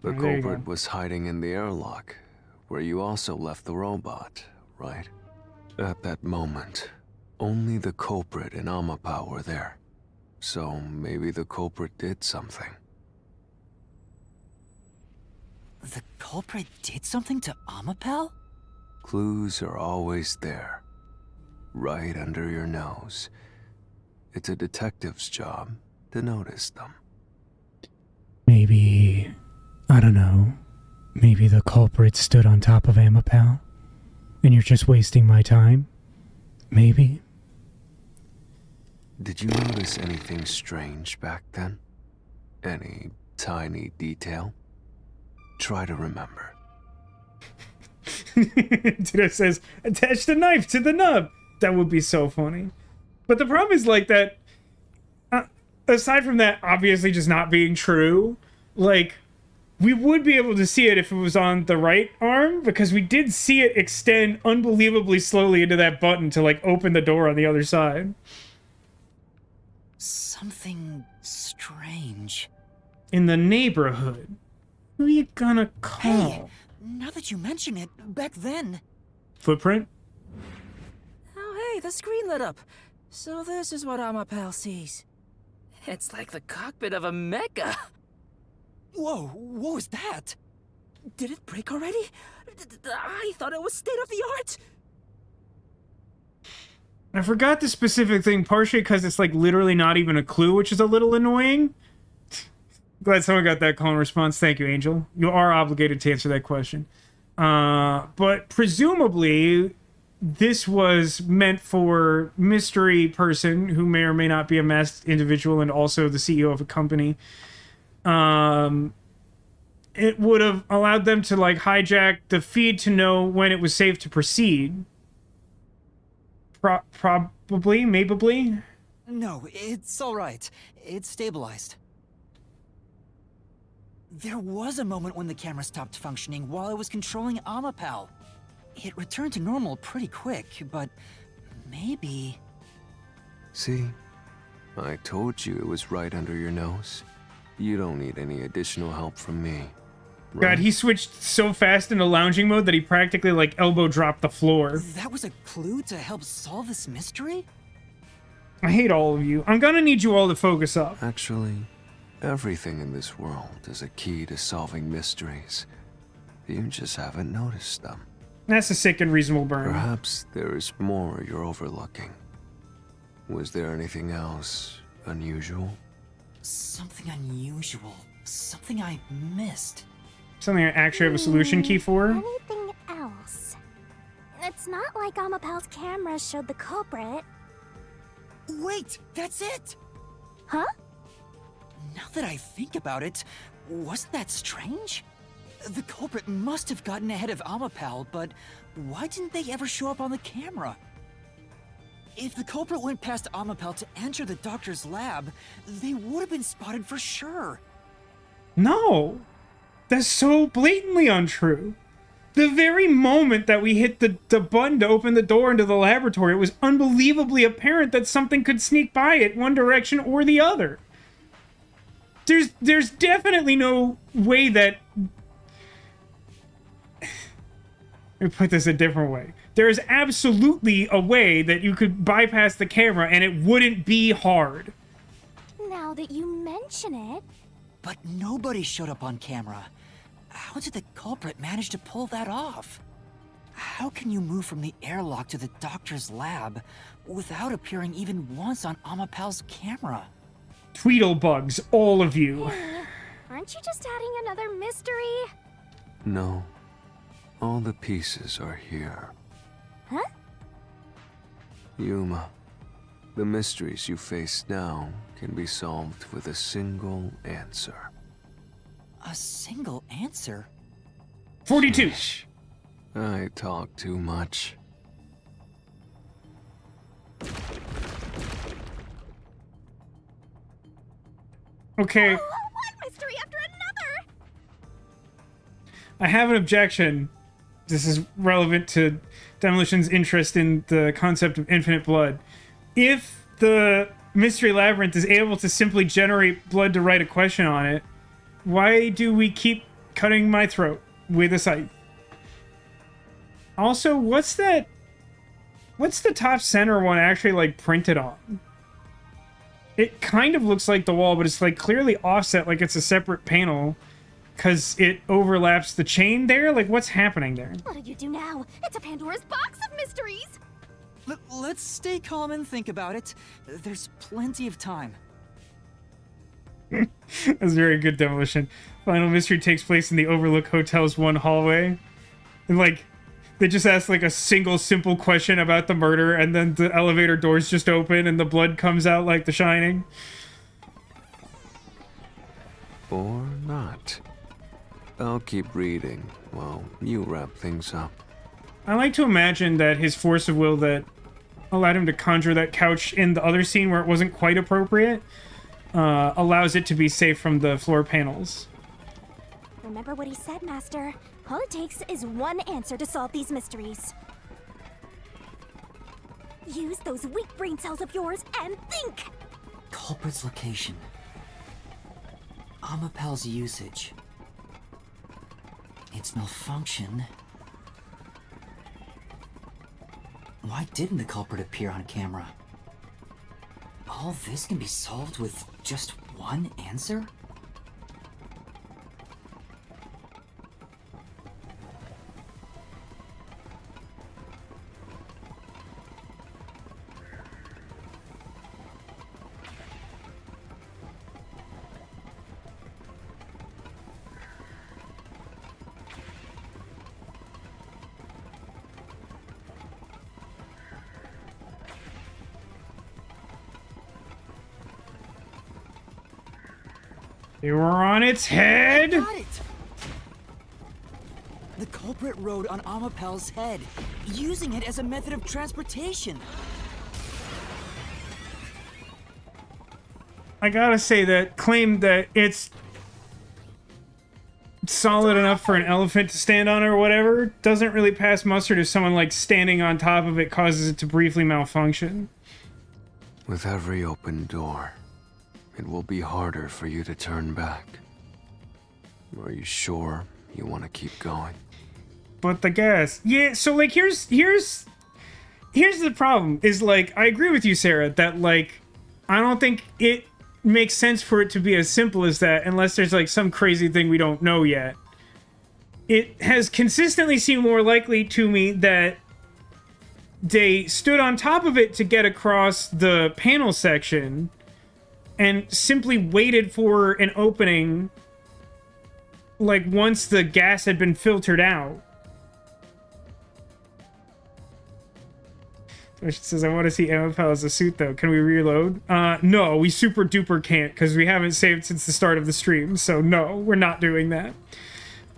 The Oh, there you culprit go. was hiding in the airlock, where you also left the robot, right? At that moment, only the culprit and Amapao were there. So maybe the culprit did something. The culprit did something to Amapao? Clues are always there, right under your nose. It's a detective's job to notice them. Maybe... I don't know. Maybe the culprit stood on top of Amapao, and you're just wasting my time? Maybe? Did you notice anything strange back then? Any tiny detail? Try to remember. It says, attach the knife to the nub. That would be so funny. But the problem is, like, that... aside from that obviously just not being true, like... we would be able to see it if it was on the right arm, because we did see it extend unbelievably slowly into that button to, like, open the door on the other side. Something strange. In the neighborhood. Who you gonna call? Hey, now that you mention it, back then... Footprint? Oh, hey, the screen lit up. So this is what Amapao sees. It's like the cockpit of a mecha. Whoa, what was that? Did it break already? I thought it was state of the art. I forgot the specific thing, partially because it's, like, literally not even a clue, which is a little annoying. Glad someone got that call and response. Thank you, Angel. You are obligated to answer that question. But presumably, this was meant for mystery person who may or may not be a masked individual and also the CEO of a company. It would have allowed them to, like, hijack the feed to know when it was safe to proceed. Probably, maybe. No, it's alright. It's stabilized. There was a moment when the camera stopped functioning while I was controlling Amapao. It returned to normal pretty quick, but maybe... See? I told you it was right under your nose. You don't need any additional help from me. God, Right? he switched so fast into lounging mode that he practically, like, elbow dropped the floor. That was a clue to help solve this mystery? I hate all of you. I'm gonna need you all to focus up. Actually, everything in this world is a key to solving mysteries. You just haven't noticed them. That's a sick and reasonable burn. Perhaps there is more you're overlooking. Was there anything else unusual? Something unusual. Something I missed. Something I actually have a solution key for. Anything else? It's not like Amapel's camera showed the culprit. Wait, that's it! Huh? Now that I think about it, wasn't that strange? The culprit must have gotten ahead of Amapel, but why didn't they ever show up on the camera? If the culprit went past Amapel to enter the doctor's lab, they would have been spotted for sure. No! That's so blatantly untrue. The very moment that we hit the button to open the door into the laboratory, it was unbelievably apparent that something could sneak by it one direction or the other. There's definitely no way that... Let me put this a different way. There is absolutely a way that you could bypass the camera and it wouldn't be hard. Now that you mention it... But nobody showed up on camera. How did the culprit manage to pull that off? How can you move from the airlock to the doctor's lab without appearing even once on Amapel's camera? Tweedlebugs, all of you. Hey, aren't you just adding another mystery? No. All the pieces are here. Huh? Yuma, the mysteries you face now can be solved with a single answer. A single answer? 42. I talk too much. Okay, One mystery after another! I have an objection. This is relevant to Demolition's interest in the concept of infinite blood. If the Mystery Labyrinth is able to simply generate blood to write a question on it, why do we keep cutting my throat with a scythe? Also, what's that? What's the top center one actually, like, printed on? It kind of looks like the wall, but it's, like, clearly offset like it's a separate panel because it overlaps the chain there. Like, what's happening there? What do you do now? It's a Pandora's box of mysteries! Let's stay calm and think about it. There's plenty of time. That's very good, Demolition. Final mystery takes place in the Overlook Hotel's one hallway. And, like, they just ask, like, a single simple question about the murder, and then the elevator doors just open, and the blood comes out like The Shining. Or not. I'll keep reading while you wrap things up. I like to imagine that his force of will that allowed him to conjure that couch in the other scene where it wasn't quite appropriate allows it to be safe from the floor panels. Remember what he said, Master. All it takes is one answer to solve these mysteries. Use those weak brain cells of yours and think! Culprit's location. Amapel's usage. Its malfunction. Why didn't the culprit appear on camera? All this can be solved with just one answer? They were on its head! Got it! The culprit rode on Amapel's head, using it as a method of transportation. I gotta say that claim that it's solid enough for an elephant to stand on or whatever doesn't really pass muster to someone like standing on top of it causes it to briefly malfunction. With every open door, it will be harder for you to turn back. Are you sure you want to keep going? But the gas, yeah. So like, here's here's the problem, is, like, I agree with you, Sarah, that, like, I don't think it makes sense for it to be as simple as that unless there's, like, some crazy thing we don't know yet. It has consistently seemed more likely to me that they stood on top of it to get across the panel section and simply waited for an opening, like, once the gas had been filtered out. It says, I want to see Amapel as a suit, though. Can we reload? No, we super duper can't, because we haven't saved since the start of the stream, so no, we're not doing that.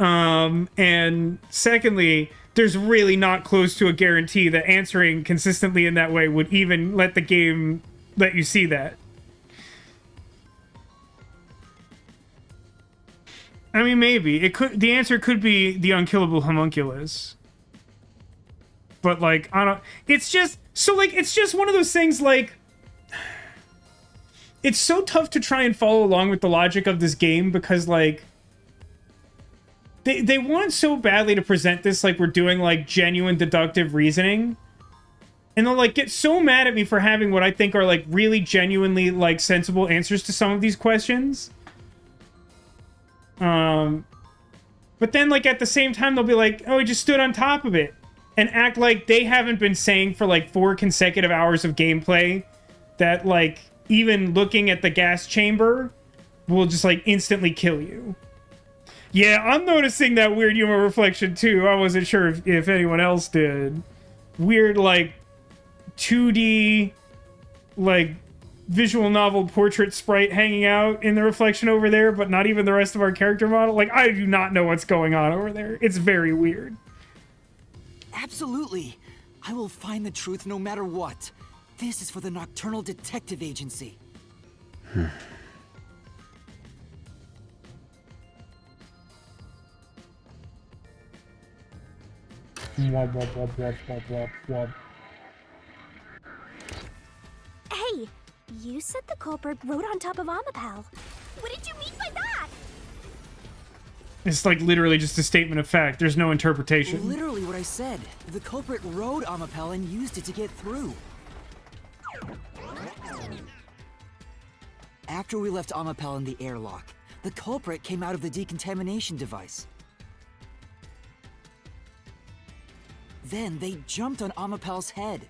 And secondly, there's really not close to a guarantee that answering consistently in that way would even let the game let you see that. I mean, maybe. It could. The answer could be the unkillable homunculus. But, like, I don't... It's just... So, like, it's just one of those things, like... It's so tough to try and follow along with the logic of this game because, like... They want so badly to present this like we're doing, like, genuine deductive reasoning. And they'll, like, get so mad at me for having what I think are, like, really genuinely, like, sensible answers to some of these questions. But then, like, at the same time, they'll be like, oh, he just stood on top of it. And act like they haven't been saying for, like, 4 consecutive hours of gameplay that, like, even looking at the gas chamber will just, like, instantly kill you. Yeah, I'm noticing that weird humor reflection, too. I wasn't sure if anyone else did. Weird, like, 2D, like, visual novel portrait sprite hanging out in the reflection over there, but not even the rest of our character model. Like, I do not know what's going on over there. It's very weird. Absolutely. I will find the truth no matter what. This is for the Nocturnal Detective Agency. Hey, you said the culprit rode on top of Amapel. What did you mean by that? It's, like, literally just a statement of fact. There's no interpretation. Literally what I said. The culprit rode Amapel and used it to get through. After we left Amapel in the airlock, the culprit came out of the decontamination device. Then they jumped on Amapel's head.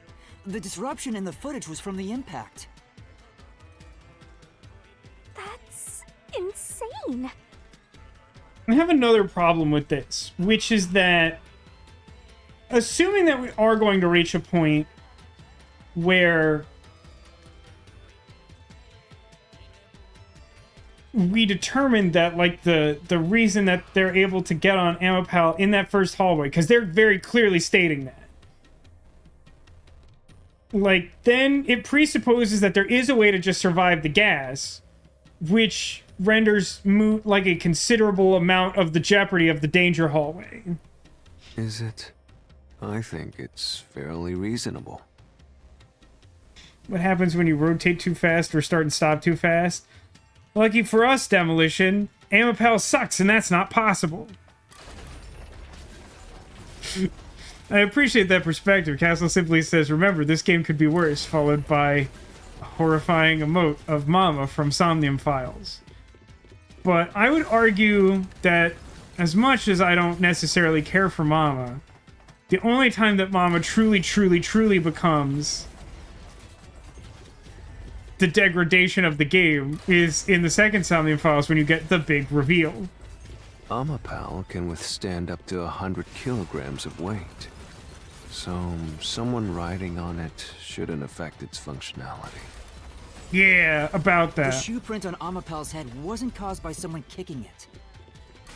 The disruption in the footage was from the impact. That's insane. I have another problem with this, which is that, assuming that we are going to reach a point where we determine that, like, the reason that they're able to get on Amapel in that first hallway, because they're very clearly stating that, like, then it presupposes that there is a way to just survive the gas, which renders moot, like, a considerable amount of the jeopardy of the danger hallway. Is it? I think it's fairly reasonable. What happens when you rotate too fast or start and stop too fast? Lucky for us, Demolition, Amapel sucks and that's not possible. I appreciate that perspective. Castle simply says, remember, this game could be worse, followed by a horrifying emote of Mama from Somnium Files. But I would argue that as much as I don't necessarily care for Mama, the only time that Mama truly, truly, truly becomes the degradation of the game is in the second Somnium Files when you get the big reveal. Amapel can withstand up to 100 kilograms of weight. So someone riding on it shouldn't affect its functionality. Yeah, about The that. shoe print on Amapel's head wasn't caused by someone kicking it.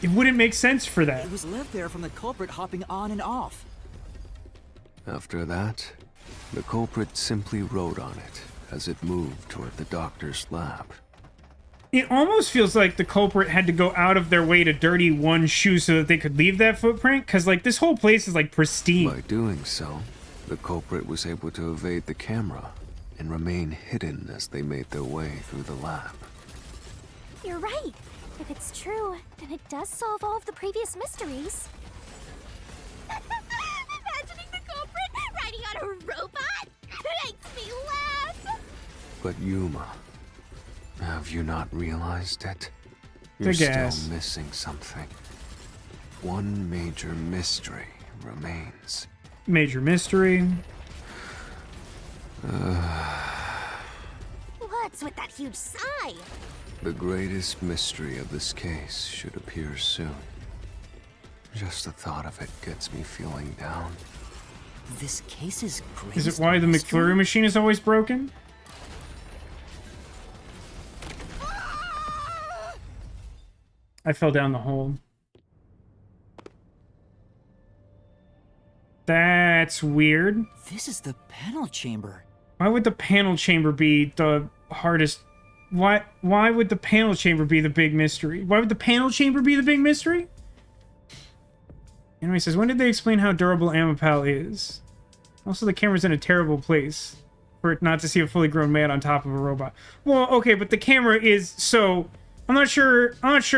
It wouldn't make sense for that. It was left there from the culprit hopping on and off. After that, the culprit simply rode on it as it moved toward the doctor's lab. It almost feels like the culprit had to go out of their way to dirty one shoe so that they could leave that footprint, because, like, this whole place is, like, pristine. By doing so, the culprit was able to evade the camera and remain hidden as they made their way through the lab. You're right. If it's true, then it does solve all of the previous mysteries. Imagining the culprit riding on a robot lab! But Yuma, have you not realized it? The You're gas. still missing something. One major mystery remains. Major mystery. What's with that huge sigh? The greatest mystery of this case should appear soon. Just the thought of it gets me feeling down. This case is great. Is it why the McFlurry machine is always broken? I fell down the hole. That's weird. This is the panel chamber. Why would the panel chamber be the hardest? Why would the panel chamber be the big mystery? Why would the panel chamber be the big mystery? Anyway, says, when did they explain how durable Amapal is? Also, the camera's in a terrible place for it not to see a fully grown man on top of a robot. Well, okay, but the camera is so... I'm not sure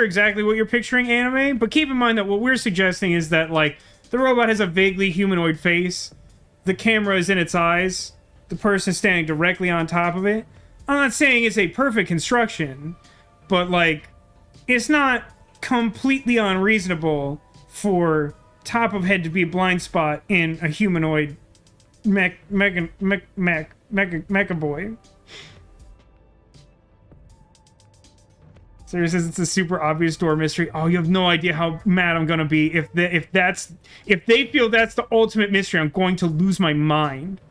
exactly what you're picturing, anime, but keep in mind that what we're suggesting is that, like, the robot has a vaguely humanoid face, the camera is in its eyes, the person standing directly on top of it. I'm not saying it's a perfect construction, but, like, it's not completely unreasonable for top of head to be a blind spot in a humanoid mecha boy. So it says it's a super obvious door mystery. Oh, you have no idea how mad I'm gonna be if they feel that's the ultimate mystery. I'm going to lose my mind.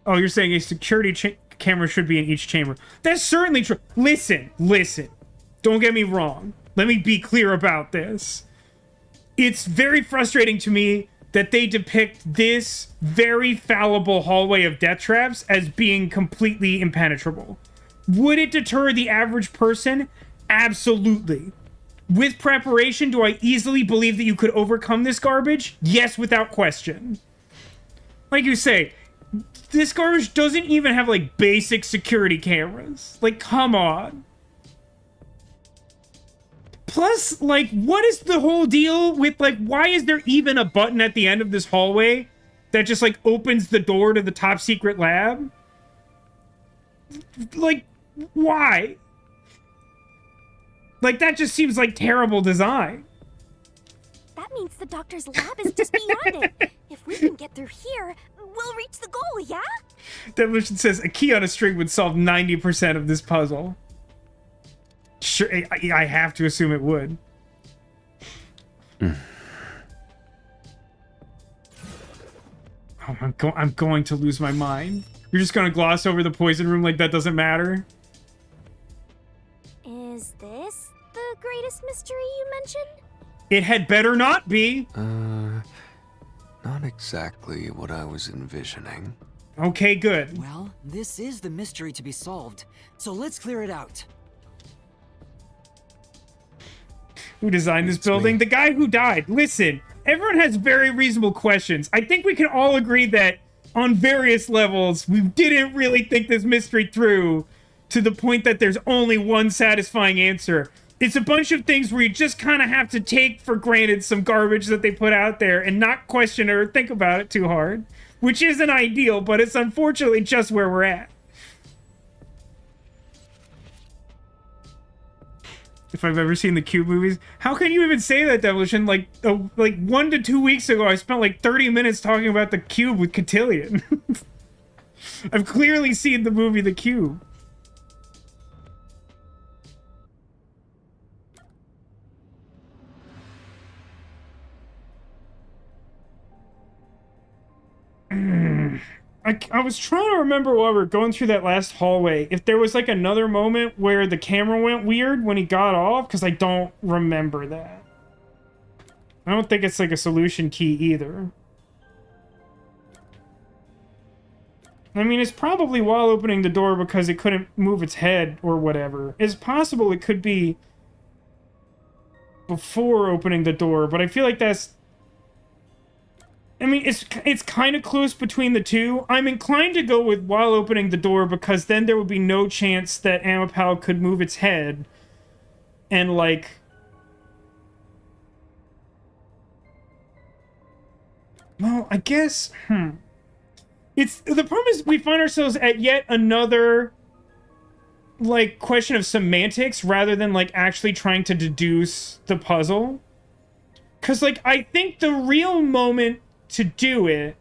Oh, you're saying a security camera should be in each chamber. That's certainly true. Listen. Don't get me wrong. Let me be clear about this. It's very frustrating to me that they depict this very fallible hallway of death traps as being completely impenetrable. Would it deter the average person? Absolutely. With preparation, do I easily believe that you could overcome this garbage? Yes, without question. Like you say, this garbage doesn't even have, like, basic security cameras. Like, come on. Plus, like, what is the whole deal with, like, why is there even a button at the end of this hallway that just, like, opens the door to the top secret lab? Like, why? Like, that just seems like terrible design. That means the doctor's lab is just beyond it. If we can get through here, we'll reach the goal, yeah? Demolition says a key on a string would solve 90% of this puzzle. Sure, I have to assume it would. Oh, I'm going to lose my mind. You're just gonna gloss over the poison room like that doesn't matter? Is this the greatest mystery you mentioned? It had better not be. Not exactly what I was envisioning. Okay, good. Well, this is the mystery to be solved, so let's clear it out. Who designed this building? me. The guy who died. Listen, everyone has very reasonable questions. I think we can all agree that on various levels, we didn't really think this mystery through to the point that there's only one satisfying answer. It's a bunch of things where you just kind of have to take for granted some garbage that they put out there and not question it or think about it too hard, which isn't ideal, but it's unfortunately just where we're at. If I've ever seen the Cube movies. How can you even say that, Demolition? Like 1 to 2 weeks ago, I spent like 30 minutes talking about the Cube with Cotillion. I've clearly seen the movie The Cube. I was trying to remember while we were going through that last hallway if there was like another moment where the camera went weird when he got off, because I don't remember that. I don't think it's like a solution key either. I mean, it's probably while opening the door because it couldn't move its head or whatever. It's possible it could be before opening the door, but I feel like that's... I mean, it's kind of close between the two. I'm inclined to go with while opening the door because then there would be no chance that Amapal could move its head. And, like... Well, I guess... It's the problem is we find ourselves at yet another like question of semantics rather than like actually trying to deduce the puzzle. Cause like I think the real moment to do it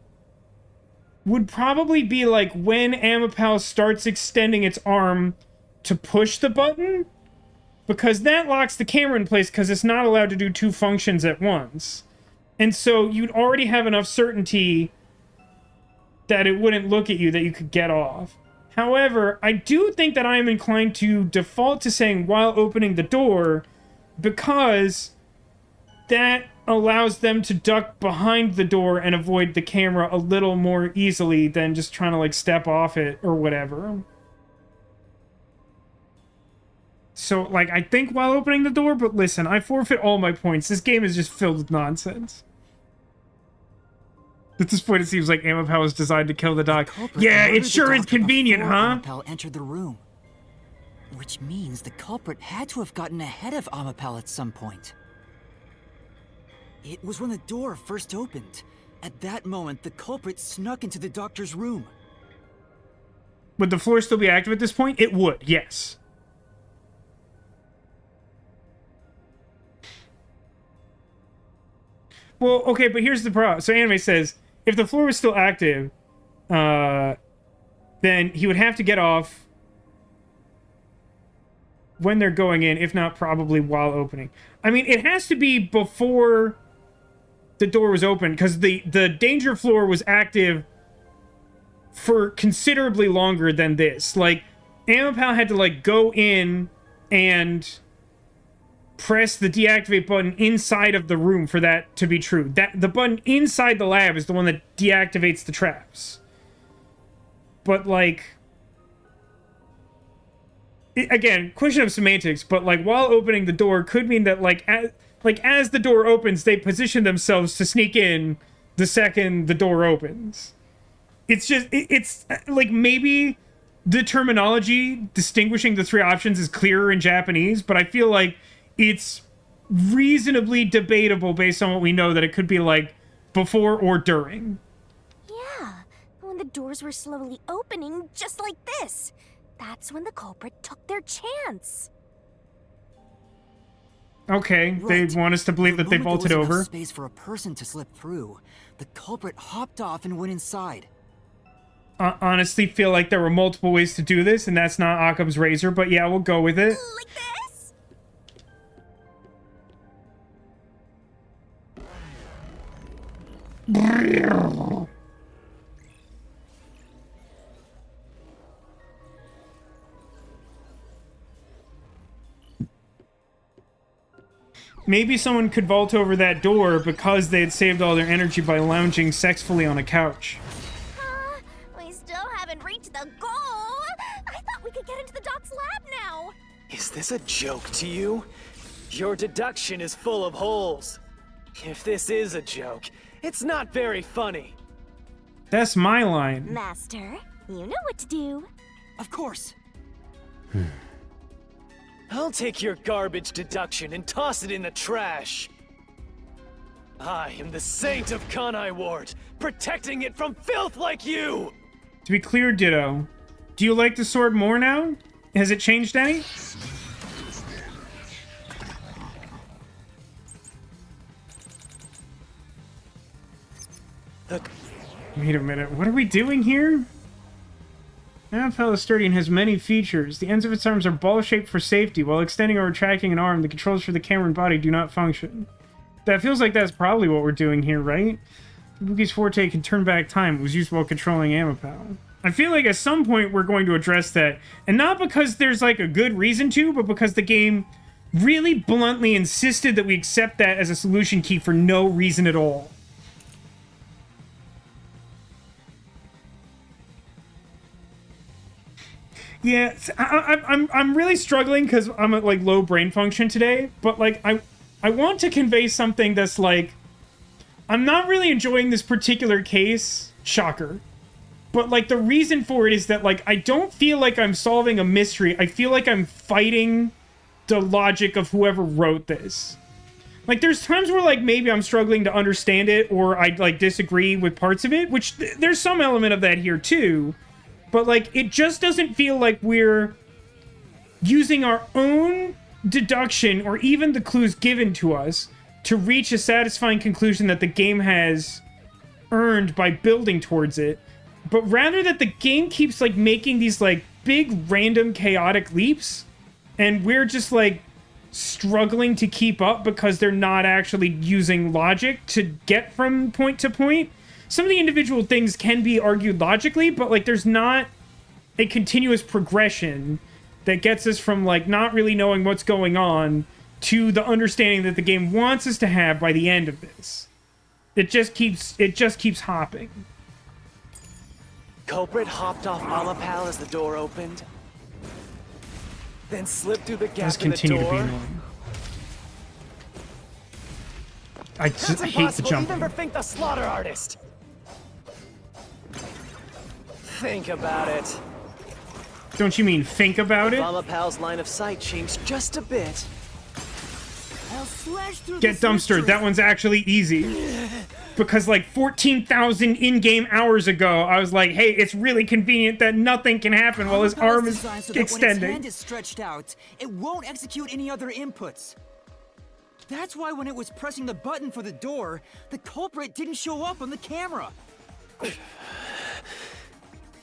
would probably be like when Amapal starts extending its arm to push the button, because that locks the camera in place because it's not allowed to do two functions at once. And so you'd already have enough certainty that it wouldn't look at you, that you could get off. However, I do think that I am inclined to default to saying while opening the door, because that allows them to duck behind the door and avoid the camera a little more easily than just trying to like step off it or whatever. So, like, I think while opening the door, but listen, I forfeit all my points. This game is just filled with nonsense. At this point, it seems like Amapal was designed to kill the doc. Yeah, it sure is convenient, huh? Amapal entered the room. Which means the culprit had to have gotten ahead of Amapal at some point. It was when the door first opened. At that moment, the culprit snuck into the doctor's room. Would the floor still be active at this point? It would, yes. Well, okay, but here's the problem. So Anime says, if the floor was still active, then he would have to get off when they're going in, if not probably while opening. I mean, it has to be before the door was open, because the danger floor was active for considerably longer than this. Like, Amapal had to, like, go in and press the deactivate button inside of the room for that to be true. That the button inside the lab is the one that deactivates the traps. But like, again, question of semantics, but like while opening the door could mean that like as the door opens, they position themselves to sneak in the second the door opens. It's just it's like maybe the terminology distinguishing the three options is clearer in Japanese, but I feel like it's reasonably debatable based on what we know that it could be like before or during. Yeah, when the doors were slowly opening, just like this. That's when the culprit took their chance. Okay, Right. they want us to believe that they vaulted there was over. enough space for a person to slip through, the culprit hopped off and went inside. Honestly, feel like there were multiple ways to do this, and that's not Occam's razor, but yeah, we'll go with it. Like this? Maybe someone could vault over that door because they had saved all their energy by lounging sexfully on a couch. We still haven't reached the goal. I thought we could get into the doc's lab now. Is this a joke to you? Your deduction is full of holes. If this is a joke, it's not very funny. That's my line. Master, you know what to do. Of course. I'll take your garbage deduction and toss it in the trash. I am the Saint of Kanai Ward, protecting it from filth like you! To be clear, Ditto, do you like the sword more now? Has it changed any? Look, Wait a minute, what are we doing here? Amapal is sturdy and has many features. The ends of its arms are ball-shaped for safety. While extending or retracting an arm, the controls for the camera and body do not function. That feels like that's probably what we're doing here, right? Ibuki's forte can turn back time. It was used while controlling Amapal. I feel like at some point we're going to address that. And not because there's like a good reason to, but because the game really bluntly insisted that we accept that as a solution key for no reason at all. Yeah, I'm really struggling because I'm at like low brain function today, but like I want to convey something that's like, I'm not really enjoying this particular case, shocker, but like the reason for it is that like I don't feel like I'm solving a mystery. I feel like I'm fighting the logic of whoever wrote this. Like, there's times where, like, maybe I'm struggling to understand it, or I, like, disagree with parts of it, which there's some element of that here, too. But, like, it just doesn't feel like we're using our own deduction, or even the clues given to us, to reach a satisfying conclusion that the game has earned by building towards it. But rather that the game keeps, like, making these, like, big, random, chaotic leaps, and we're just, like, struggling to keep up because they're not actually using logic to get from point to point. Some of the individual things can be argued logically, but, like, there's not a continuous progression that gets us from, like, not really knowing what's going on to the understanding that the game wants us to have by the end of this. It just keeps hopping. Culprit hopped off Amapal as the door opened, then slipped through the gap Let's in the continue to be door. annoying. I That's hate the impossible, jumping. even for Fink the Slaughter Artist. Think about it. Don't you mean think about it? Amapal's line of sight changed just a bit. I'll slash through Get this dumpstered. mystery. That one's actually easy. Because like 14,000 in-game hours ago, I was like, hey, it's really convenient that nothing can happen while his Amapal arm is designed so that when his extending. hand is stretched out, it won't execute any other inputs. That's why when it was pressing the button for the door, the culprit didn't show up on the camera.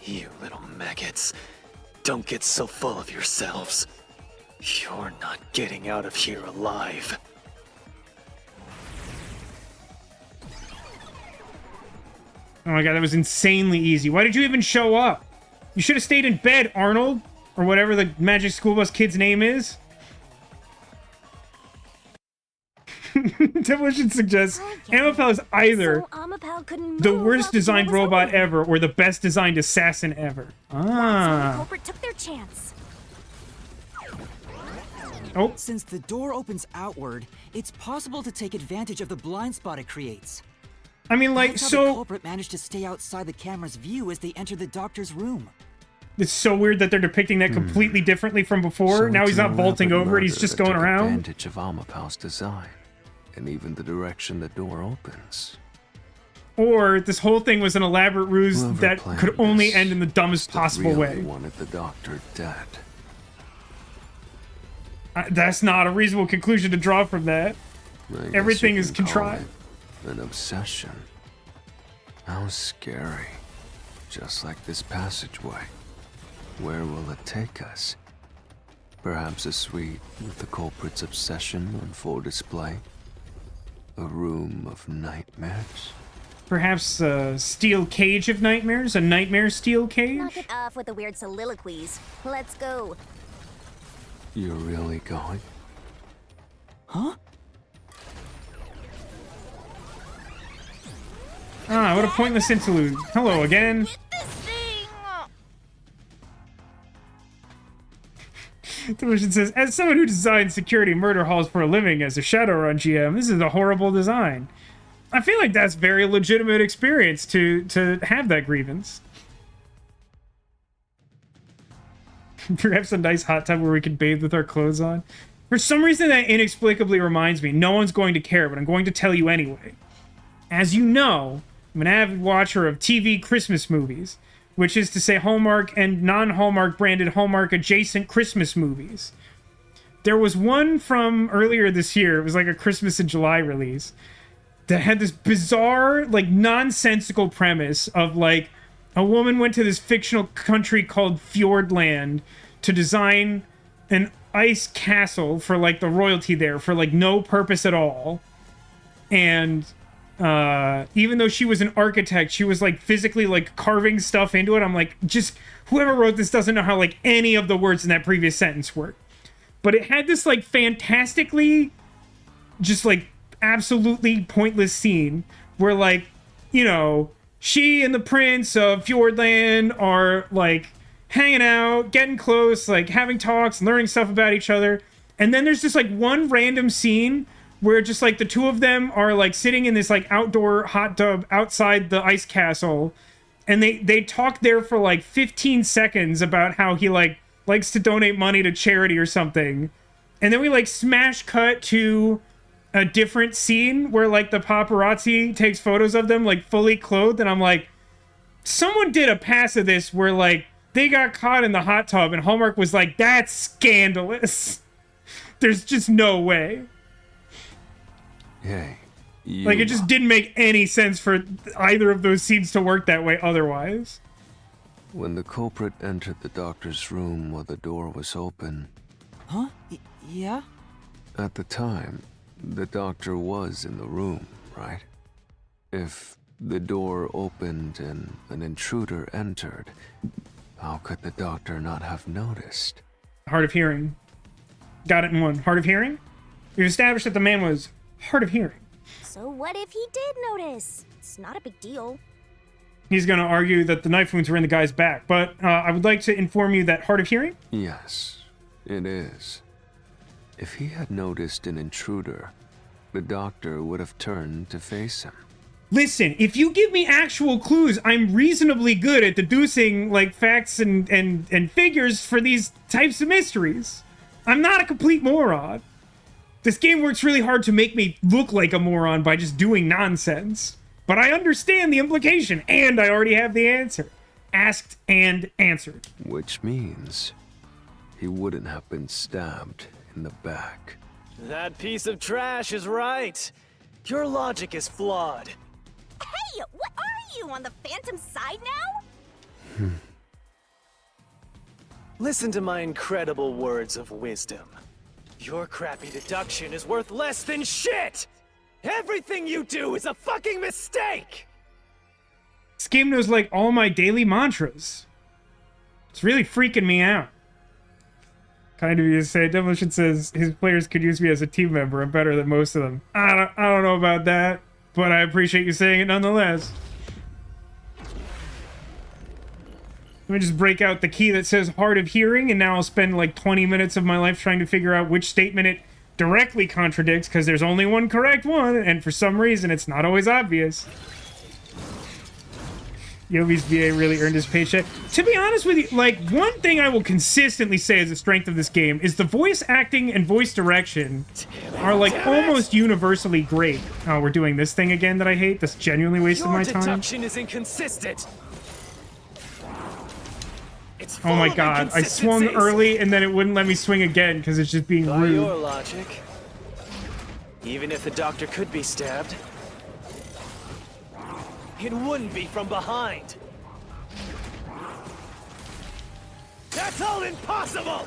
You little maggots. Don't get so full of yourselves. You're not getting out of here alive. Oh my god, that was insanely easy. Why did you even show up? You should have stayed in bed, Arnold. Or whatever the Magic School Bus kid's name is. Demolition suggests Amapal is either So Amapal couldn't the move worst while the door designed was robot open. ever or the best designed assassin ever. That's why the Ah. culprit took their chance. Oh, Since the door opens outward, it's possible to take advantage of the blind spot it creates. I mean, like, That's how the so culprit managed to stay outside the camera's view as they enter the doctor's room. it's so weird that they're depicting that completely differently from before. So now it's he's an not vaulting elaborate over it, he's murder just that going took around. Advantage of Amapal's design, and even the direction the door opens. Or this whole thing was an elaborate ruse Whoever that planned could only this end in the dumbest possible really way. wanted the doctor dead. That's not a reasonable conclusion to draw from that. I guess Everything you is can call contrived. it an obsession. How scary. Just like this passageway. Where will it take us? Perhaps a suite with the culprit's obsession on full display? A room of nightmares? Perhaps a steel cage of nightmares? A nightmare steel cage? Knock it off with the weird soliloquies. Let's go. You're really going? Huh? Ah, what a pointless interlude. Hello again. Get this thing! Television says, as someone who designs security murder halls for a living as a Shadowrun GM, this is a horrible design. I feel like that's very legitimate experience to have that grievance. Perhaps a nice hot tub where we can bathe with our clothes on. For some reason, that inexplicably reminds me, no one's going to care, but I'm going to tell you anyway. As you know, I'm an avid watcher of TV Christmas movies, which is to say Hallmark and non-Hallmark branded Hallmark-adjacent Christmas movies. There was one from earlier this year, it was like a Christmas in July release, that had this bizarre, like, nonsensical premise of, like, a woman went to this fictional country called Fjordland to design an ice castle for, like, the royalty there for, like, no purpose at all. And even though she was an architect, she was, like, physically, like, carving stuff into it. I'm like, just whoever wrote this doesn't know how, like, any of the words in that previous sentence work. But it had this, like, fantastically just, like, absolutely pointless scene where, like, you know, she and the prince of Fjordland are, like, hanging out, getting close, like, having talks, learning stuff about each other. And then there's just, like, one random scene where just, like, the two of them are, like, sitting in this, like, outdoor hot tub outside the ice castle. And they talk there for, like, 15 seconds about how he, like, likes to donate money to charity or something. And then we, like, smash cut to a different scene where like the paparazzi takes photos of them like fully clothed, and I'm like, someone did a pass of this where like they got caught in the hot tub and Hallmark was like, that's scandalous. There's just no way. Hey, Like, it just didn't make any sense for either of those scenes to work that way otherwise. When the culprit entered the doctor's room while the door was open... Huh? Yeah? At the time, the doctor was in the room, right? If the door opened and an intruder entered, how could the doctor not have noticed? Hard of hearing. Got it in one. Hard of hearing? We've established that the man was hard of hearing. So what if he did notice? It's not a big deal. He's going to argue that the knife wounds were in the guy's back, but I would like to inform you that hard of hearing? Yes, it is. If he had noticed an intruder, the doctor would have turned to face him. Listen, if you give me actual clues, I'm reasonably good at deducing, like, facts and figures for these types of mysteries. I'm not a complete moron. This game works really hard to make me look like a moron by just doing nonsense. But I understand the implication, and I already have the answer. Asked and answered. Which means he wouldn't have been stabbed in the back. That piece of trash is right. Your logic is flawed. Hey, what are you, on the Phantom side now? Listen to my incredible words of wisdom. Your crappy deduction is worth less than shit! Everything you do is a fucking mistake! This game knows, like, all my daily mantras. It's really freaking me out. Kind of you to say, Demolition says his players could use me as a team member. I'm better than most of them. I don't know about that, but I appreciate you saying it nonetheless. Let me just break out the key that says hard of hearing, and now I'll spend like 20 minutes of my life trying to figure out which statement it directly contradicts, because there's only one correct one, and for some reason it's not always obvious. Yobi's VA really earned his paycheck. To be honest with you, like, one thing I will consistently say is the strength of this game is the voice acting and voice direction are like almost universally great. Oh, we're doing this thing again that I hate? That's genuinely wasting my time. Your deduction is inconsistent. Oh my god, I swung early and then it wouldn't let me swing again because it's just being By rude. your logic, even if the doctor could be stabbed, it wouldn't be from behind. That's all impossible!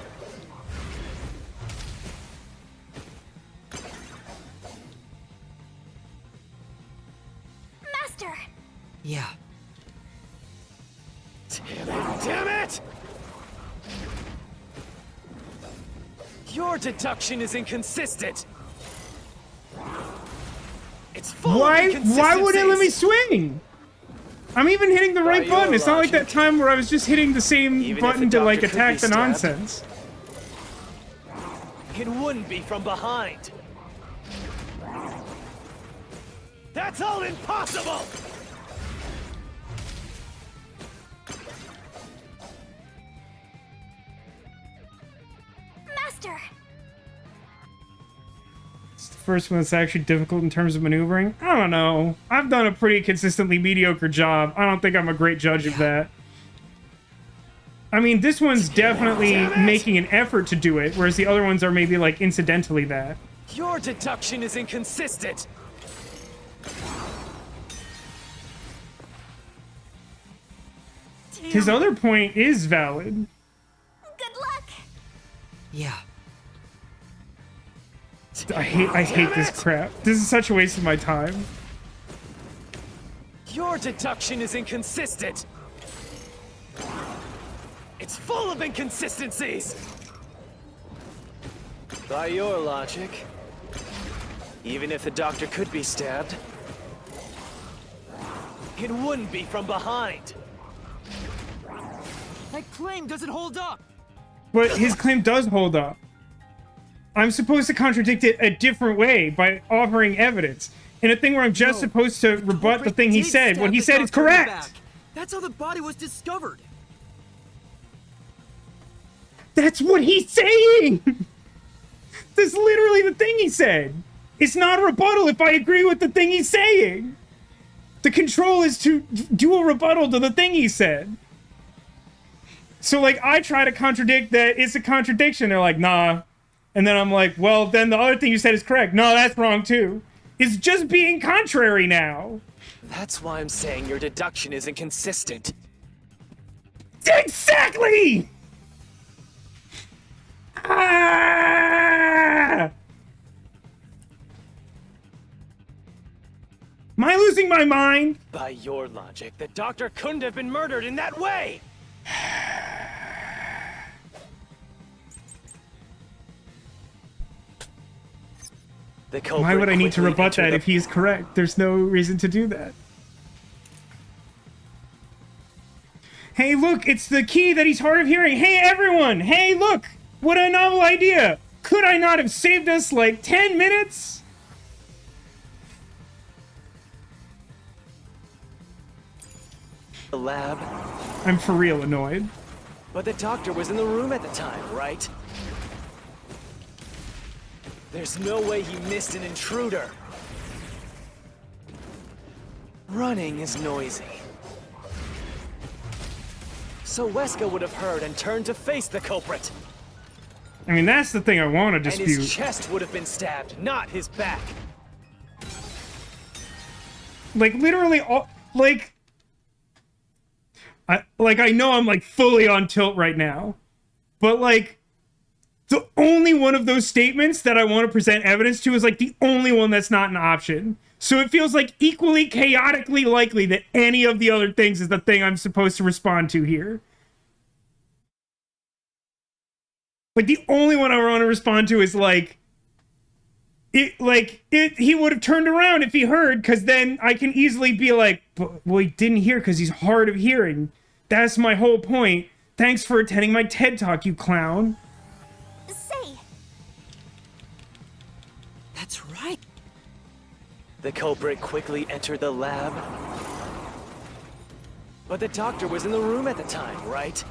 Master! Yeah. Damn it! Your deduction is inconsistent. It's full of Why inconsistencies. would it let me swing? I'm even hitting the right By button. your It's not like that logic, time where I was just hitting the same even if button the to like doctor could attack be the stabbed, nonsense. It wouldn't be from behind. That's all impossible! Master! It's the first one that's actually difficult in terms of maneuvering. I don't know. I've done a pretty consistently mediocre job. I don't think I'm a great judge of that. I mean, this one's definitely making an effort to do it, whereas the other ones are maybe like incidentally that. Your deduction is inconsistent. His other point is valid. Good luck! Yeah. I hate this crap. This is such a waste of my time. Your deduction is inconsistent. It's full of inconsistencies. By your logic, even if the doctor could be stabbed, it wouldn't be from behind. That claim doesn't hold up! But his claim does hold up. I'm supposed to contradict it a different way by offering evidence. In a thing where I'm just supposed to rebut the thing he said, what he said is correct! That's how the body was discovered! That's what he's saying! That's literally the thing he said! It's not a rebuttal if I agree with the thing he's saying. The control is to do a rebuttal to the thing he said. So, like, I try to contradict that it's a contradiction. They're like, nah. And then I'm like, well, then the other thing you said is correct. No, that's wrong, too. It's just being contrary now. That's why I'm saying your deduction isn't consistent. Exactly! Ah! Am I losing my mind? By your logic, the doctor couldn't have been murdered in that way! The Why would I need to quickly rebut entered that the- if he's correct? There's no reason to do that. Hey, look, it's the key that he's hard of hearing. Hey, everyone! Hey, look! What a novel idea! Could I not have saved us, like, 10 minutes? The lab, I'm for real annoyed. but the doctor was in the room at the time, right? There's no way he missed an intruder. Running is noisy. So Wesker would have heard and turned to face the culprit. I mean, that's the thing I want to And dispute. his chest would have been stabbed, not his back. Like, literally, all, like... I know I'm, like, fully on tilt right now. But, like, the only one of those statements that I want to present evidence to is, like, the only one that's not an option. So it feels, like, equally chaotically likely that any of the other things is the thing I'm supposed to respond to here. Like, the only one I want to respond to is, like... he would have turned around if he heard, because then I can easily be like, well, he didn't hear because he's hard of hearing. That's my whole point. Thanks for attending my TED Talk, you clown. Say, That's right. The culprit quickly entered the lab. But the doctor was in the room at the time, right?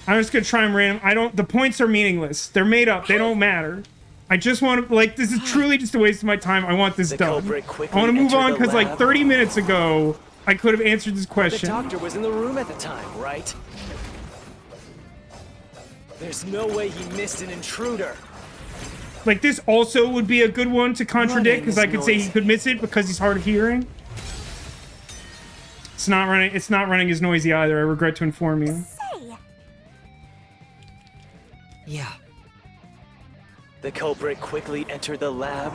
I'm just gonna try and random. The points are meaningless. They're made up. They don't matter. I just want to, like, this is truly just a waste of my time. I want this The done. culprit I quickly want to move entered on the because, like, lab. 30 minutes ago, I could have answered this The question. doctor was in the room at the time, right? There's no way he missed an intruder. Like, this also would be a good one to contradict, Running because is I could say he noisy. could miss it because he's hard of hearing. It's not running as noisy either, I regret to inform you. say. Yeah. The culprit quickly entered the lab.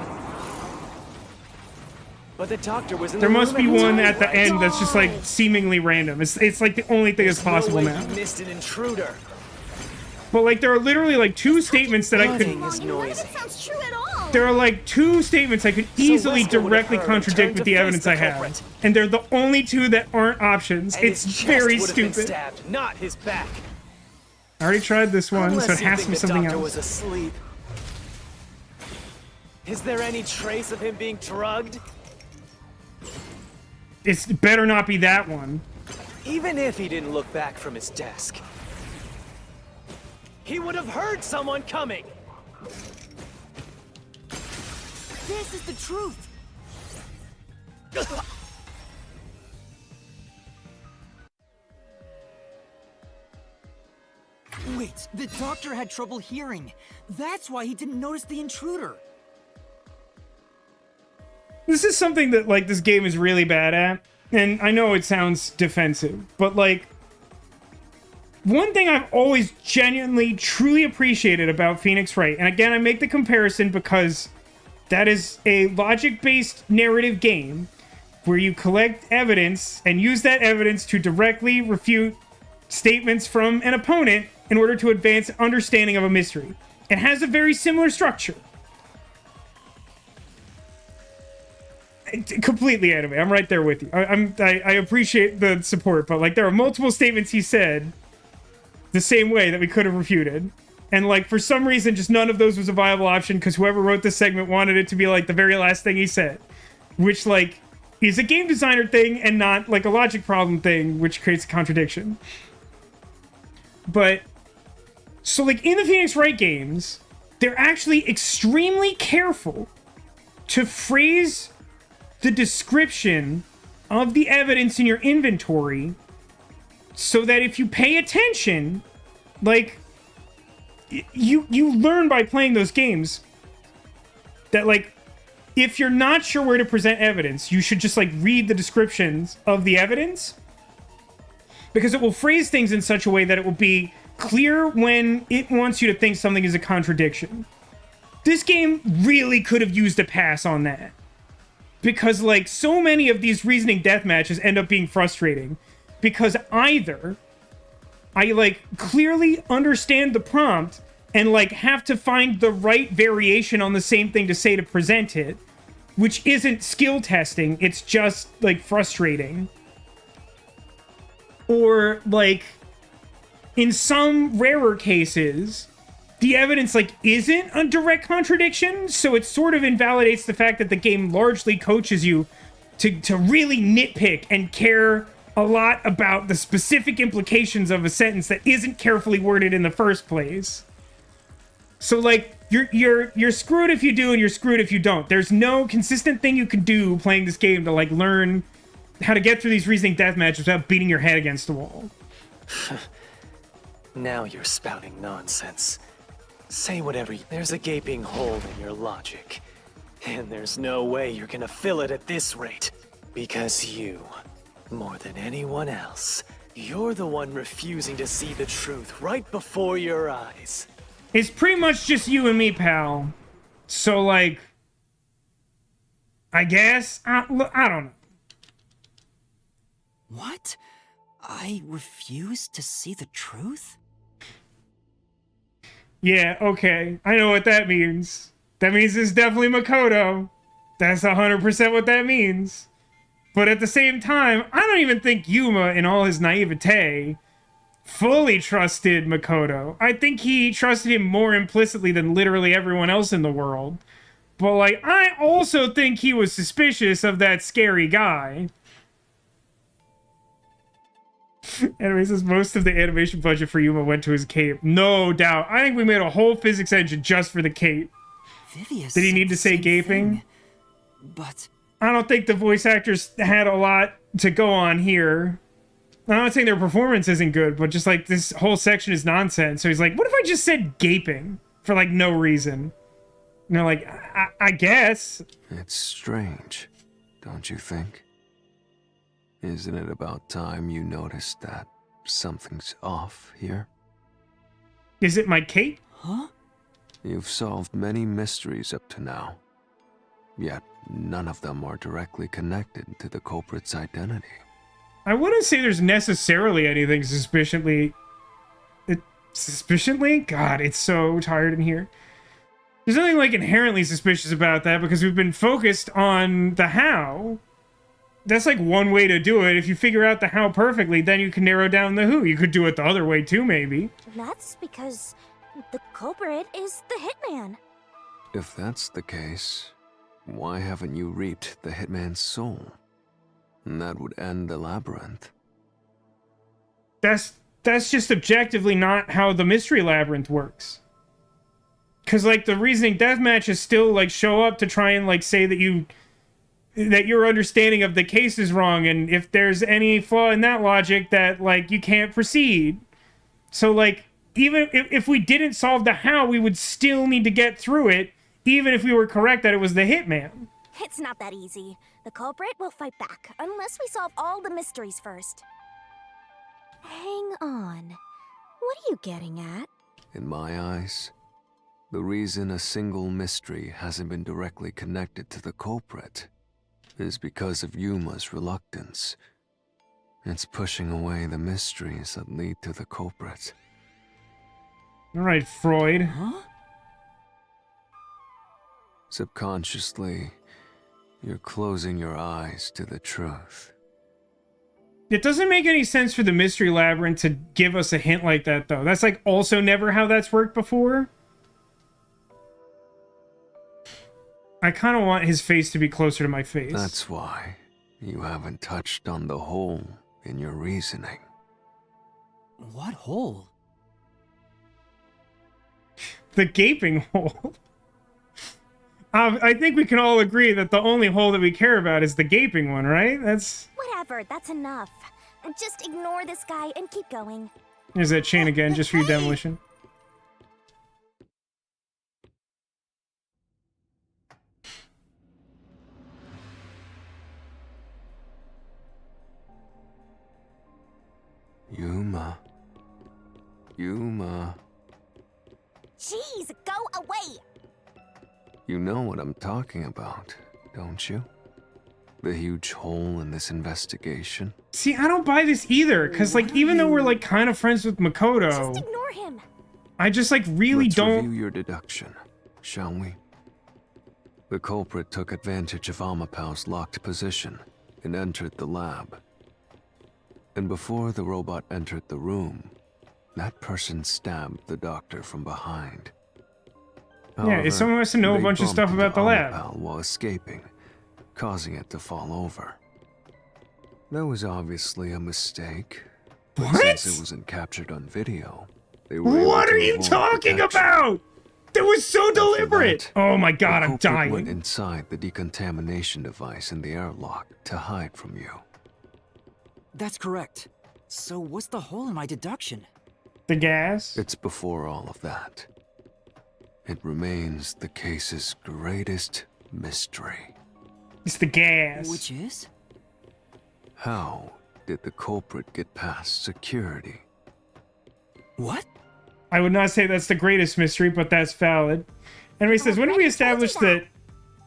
But the doctor was in There the must room be at the one time, at the right? end that's just, like, seemingly random. It's like the only thing that's possible no way now. he missed an intruder. But, like, there are literally, like, two statements that I Running could... is None of it noisy. sounds true at all. There are, like, two statements I could easily Wesker would have directly heard and contradict turned with to the face evidence the I have. culprit. And they're the only two that aren't options. And It's his chest very would have been stupid. stabbed, not his back. I already tried this one, Unless so it you has to think be the something doctor else. was asleep. Is there any trace of him being drugged? It better not be that one. Even if he didn't look back from his desk, he would have heard someone coming. This is the truth. Wait, the doctor had trouble hearing. That's why he didn't notice the intruder. This is something that, like, this game is really bad at. And I know it sounds defensive, but, like, one thing I've always genuinely, truly appreciated about Phoenix Wright, and again, I make the comparison because that is a logic-based narrative game where you collect evidence and use that evidence to directly refute statements from an opponent in order to advance understanding of a mystery. It has a very similar structure. Completely anime. I'm right there with you. I appreciate the support, but, like, there are multiple statements he said the same way that we could have refuted. And, like, for some reason, just none of those was a viable option because whoever wrote this segment wanted it to be, like, the very last thing he said. Which, like, is a game designer thing and not, like, a logic problem thing, which creates a contradiction. But, so, like, in the Phoenix Wright games, they're actually extremely careful to phrase the description of the evidence in your inventory so that if you pay attention, like, you learn by playing those games that, like, if you're not sure where to present evidence, you should just, like, read the descriptions of the evidence, because it will phrase things in such a way that it will be clear when it wants you to think something is a contradiction. This game really could have used a pass on that, because, like, so many of these reasoning death matches end up being frustrating because either I, like, clearly understand the prompt and, like, have to find the right variation on the same thing to say to present it, which isn't skill testing, it's just, like, frustrating. Or, like, in some rarer cases, the evidence, like, isn't a direct contradiction, so it sort of invalidates the fact that the game largely coaches you to really nitpick and care a lot about the specific implications of a sentence that isn't carefully worded in the first place. So, like, you're screwed if you do and you're screwed if you don't. There's no consistent thing you can do playing this game to, like, learn how to get through these reasoning death matches without beating your head against the wall. Now you're spouting nonsense. Say whatever. There's a gaping hole in your logic. And there's no way you're gonna fill it at this rate. Because you, more than anyone else, you're the one refusing to see the truth right before your eyes. It's pretty much just you and me, pal. So, like, I guess, I don't know. What? I refuse to see the truth? Yeah, okay. I know what that means. That means it's definitely Makoto. That's 100% what that means. But at the same time, I don't even think Yuma, in all his naivete, fully trusted Makoto. I think he trusted him more implicitly than literally everyone else in the world. But, like, I also think he was suspicious of that scary guy. Anyway, says most of the animation budget for Yuma went to his cape. No doubt. I think we made a whole physics engine just for the cape. Vivius Did he need to said the say same gaping? thing, but I don't think the voice actors had a lot to go on here. I'm not saying their performance isn't good, but just, like, this whole section is nonsense. So he's like, what if I just said gaping for, like, no reason? You know, like, I guess. It's strange, don't you think? Isn't it about time you noticed that something's off here? Is it my cape? huh? You've solved many mysteries up to now, yet none of them are directly connected to the culprit's identity. I wouldn't say there's necessarily anything suspiciously... Suspiciously? God, it's so tired in here. There's nothing, like, inherently suspicious about that because we've been focused on the how. That's, like, one way to do it. If you figure out the how perfectly, then you can narrow down the who. You could do it the other way, too, maybe. That's because the culprit is the hitman. If that's the case, why haven't you reaped the hitman's soul? And that would end the labyrinth. That's just objectively not how the Mystery Labyrinth works. Because, like, the reasoning deathmatch is still, like, show up to try and, like, say that your understanding of the case is wrong, and if there's any flaw in that logic, that, like, you can't proceed. So, like, even if we didn't solve the how, we would still need to get through it, even if we were correct that it was the hitman. It's not that easy. The culprit will fight back, unless we solve all the mysteries first. Hang on. What are you getting at? In my eyes, the reason a single mystery hasn't been directly connected to the culprit is because of Yuma's reluctance. It's pushing away the mysteries that lead to the culprit. All right, Freud. Huh? Subconsciously, you're closing your eyes to the truth. It doesn't make any sense for the Mystery Labyrinth to give us a hint like that, though. That's, like, also never how that's worked before. I kind of want his face to be closer to my face. That's why you haven't touched on the hole in your reasoning. What hole? The gaping hole. I think we can all agree that the only hole that we care about is the gaping one, right? That's... Whatever, that's enough. Just ignore this guy and keep going. There's that chain again, just for your demolition. Yuma. Yuma. Jeez, go away! You know what I'm talking about, don't you? The huge hole in this investigation. See, I don't buy this either, because, like, even though we're, like, kind of friends with Makoto... Just ignore him. I just, like, really Let's don't... review your deduction, shall we? The culprit took advantage of Amapau's locked position and entered the lab. And before the robot entered the room, that person stabbed the doctor from behind. Yeah, someone has to know a bunch of stuff about the lab. Amapau while escaping, causing it to fall over. That was obviously a mistake. But What? since it wasn't captured on video, they were able What to are you avoid talking detection. about? That was so deliberate! that, Oh my god, The I'm culprit dying. went inside the decontamination device in the airlock to hide from you. That's correct. So what's the hole in my deduction? The gas? It's before all of that. It remains the case's greatest mystery. It's the gas. Which is? How did the culprit get past security? What? I would not say that's the greatest mystery, but that's valid. Anyway, says, when did we establish that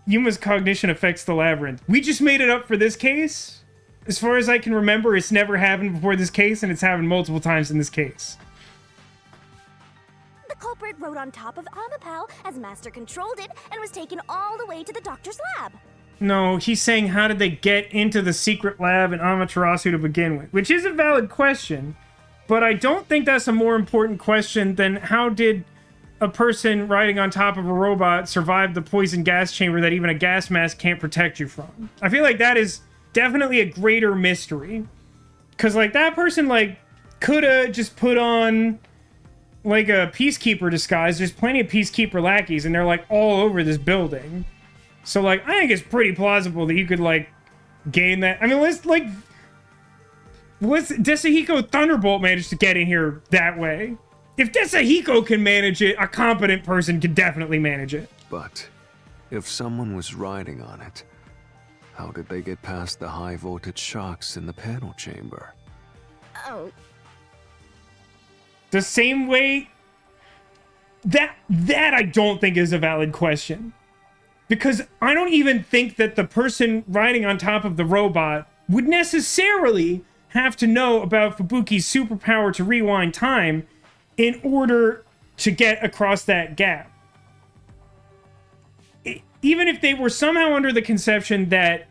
Yuma's cognition affects the labyrinth? We just made it up for this case. As far as I can remember, it's never happened before this case, and it's happened multiple times in this case. The culprit rode on top of Amapau as Master controlled it and was taken all the way to the doctor's lab. No, he's saying how did they get into the secret lab in Amaterasu to begin with? Which is a valid question, but I don't think that's a more important question than how did a person riding on top of a robot survive the poison gas chamber that even a gas mask can't protect you from? I feel like that is definitely a greater mystery. Because, like, that person, like, coulda just put on, like, a Peacekeeper disguise. There's plenty of Peacekeeper lackeys, and they're, like, all over this building. So, like, I think it's pretty plausible that you could, like, gain that. I mean, let's Desahiko Thunderbolt managed to get in here that way. If Desahiko can manage it, a competent person can definitely manage it. But if someone was riding on it, how did they get past the high voltage shocks in the panel chamber? Oh, The same way... That I don't think is a valid question. Because I don't even think that the person riding on top of the robot would necessarily have to know about Fubuki's superpower to rewind time in order to get across that gap. Even if they were somehow under the conception that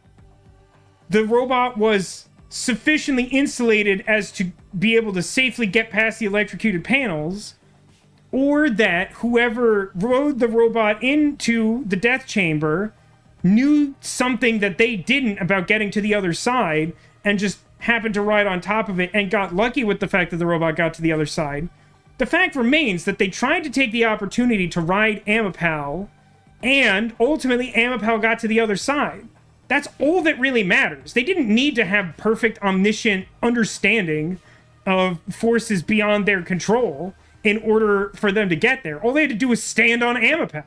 the robot was sufficiently insulated as to be able to safely get past the electrocuted panels, or that whoever rode the robot into the death chamber knew something that they didn't about getting to the other side and just happened to ride on top of it and got lucky with the fact that the robot got to the other side. The fact remains that they tried to take the opportunity to ride Amapau, and ultimately Amapau got to the other side. That's all that really matters. They didn't need to have perfect omniscient understanding of forces beyond their control in order for them to get there. All they had to do was stand on Amapau.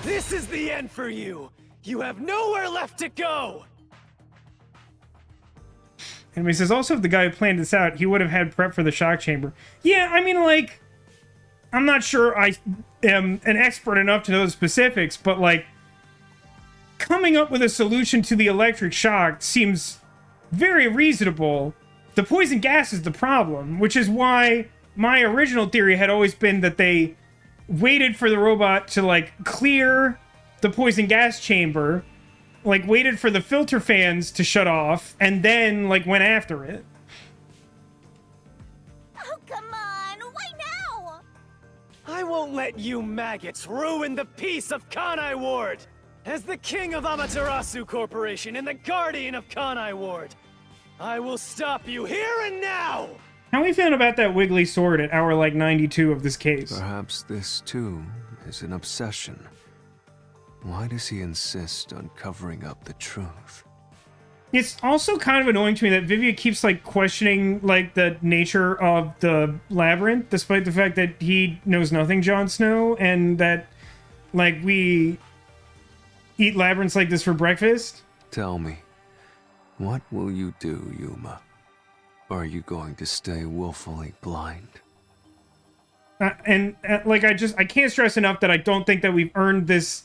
This is the end for you! You have nowhere left to go! And he says, also, if the guy who planned this out, he would have had prep for the shock chamber. Yeah, I mean, like, I'm not sure I am an expert enough to know the specifics, but, like, coming up with a solution to the electric shock seems very reasonable. The poison gas is the problem, which is why my original theory had always been that they waited for the robot to, like, clear the poison gas chamber, like, waited for the filter fans to shut off, and then, like, went after it. oh, come on! Why now? I won't let you maggots ruin the peace of Kanai Ward! As the king of Amaterasu Corporation and the guardian of Kanai Ward, I will stop you here and now! How are we feeling about that wiggly sword at hour like 92 of this case? Perhaps this, too, is an obsession. Why does he insist on covering up the truth? It's also kind of annoying to me that Vivia keeps, like, questioning, like, the nature of the labyrinth, despite the fact that he knows nothing, Jon Snow, and that, like, we eat labyrinths like this for breakfast. Tell me, what will you do, Yuma? Are you going to stay willfully blind? Like, I can't stress enough that I don't think that we've earned this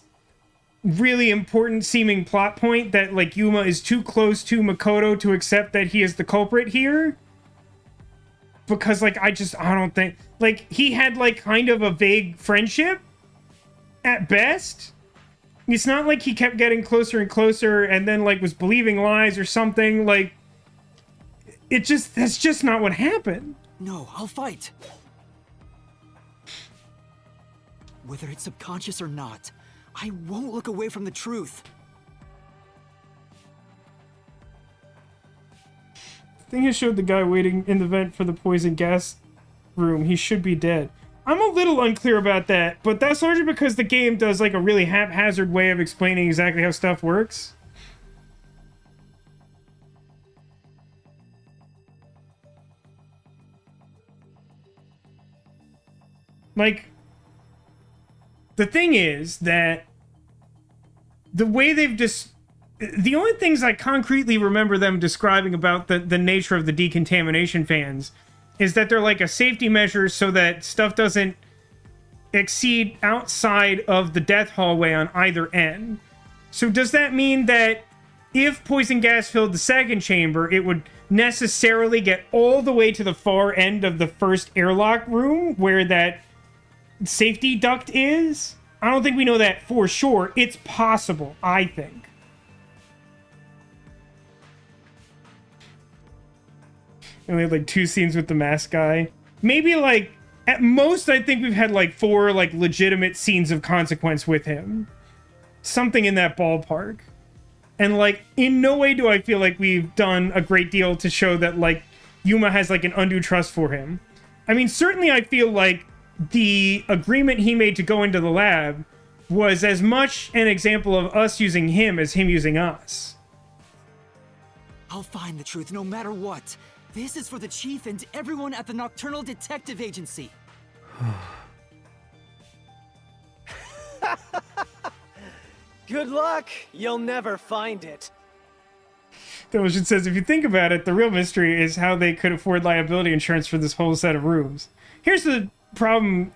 really important seeming plot point that, like, Yuma is too close to Makoto to accept that he is the culprit here. Because, like, I don't think... Like, he had, like, kind of a vague friendship, at best. It's not like he kept getting closer and closer and then, like, was believing lies or something. Like, that's just not what happened. No, I'll fight. Whether it's subconscious or not, I won't look away from the truth. Thing has showed the guy waiting in the vent for the poison gas room. He should be dead. I'm a little unclear about that, but that's largely because the game does, like, a really haphazard way of explaining exactly how stuff works. Like, the thing is that the way they've just... The only things I concretely remember them describing about the nature of the decontamination fans is that they're like a safety measure so that stuff doesn't exceed outside of the death hallway on either end. So does that mean that if poison gas filled the second chamber, it would necessarily get all the way to the far end of the first airlock room where that safety duct is? I don't think we know that for sure. It's possible, I think. And we had, like, 2 scenes with the mask guy. Maybe, like, at most, I think we've had, like, 4, like, legitimate scenes of consequence with him. Something in that ballpark. And, like, in no way do I feel like we've done a great deal to show that, like, Yuma has, like, an undue trust for him. I mean, certainly I feel like the agreement he made to go into the lab was as much an example of us using him as him using us. I'll find the truth no matter what. This is for the Chief and everyone at the Nocturnal Detective Agency. Good luck. You'll never find it. Delusion says, if you think about it, the real mystery is how they could afford liability insurance for this whole set of rooms. Here's the problem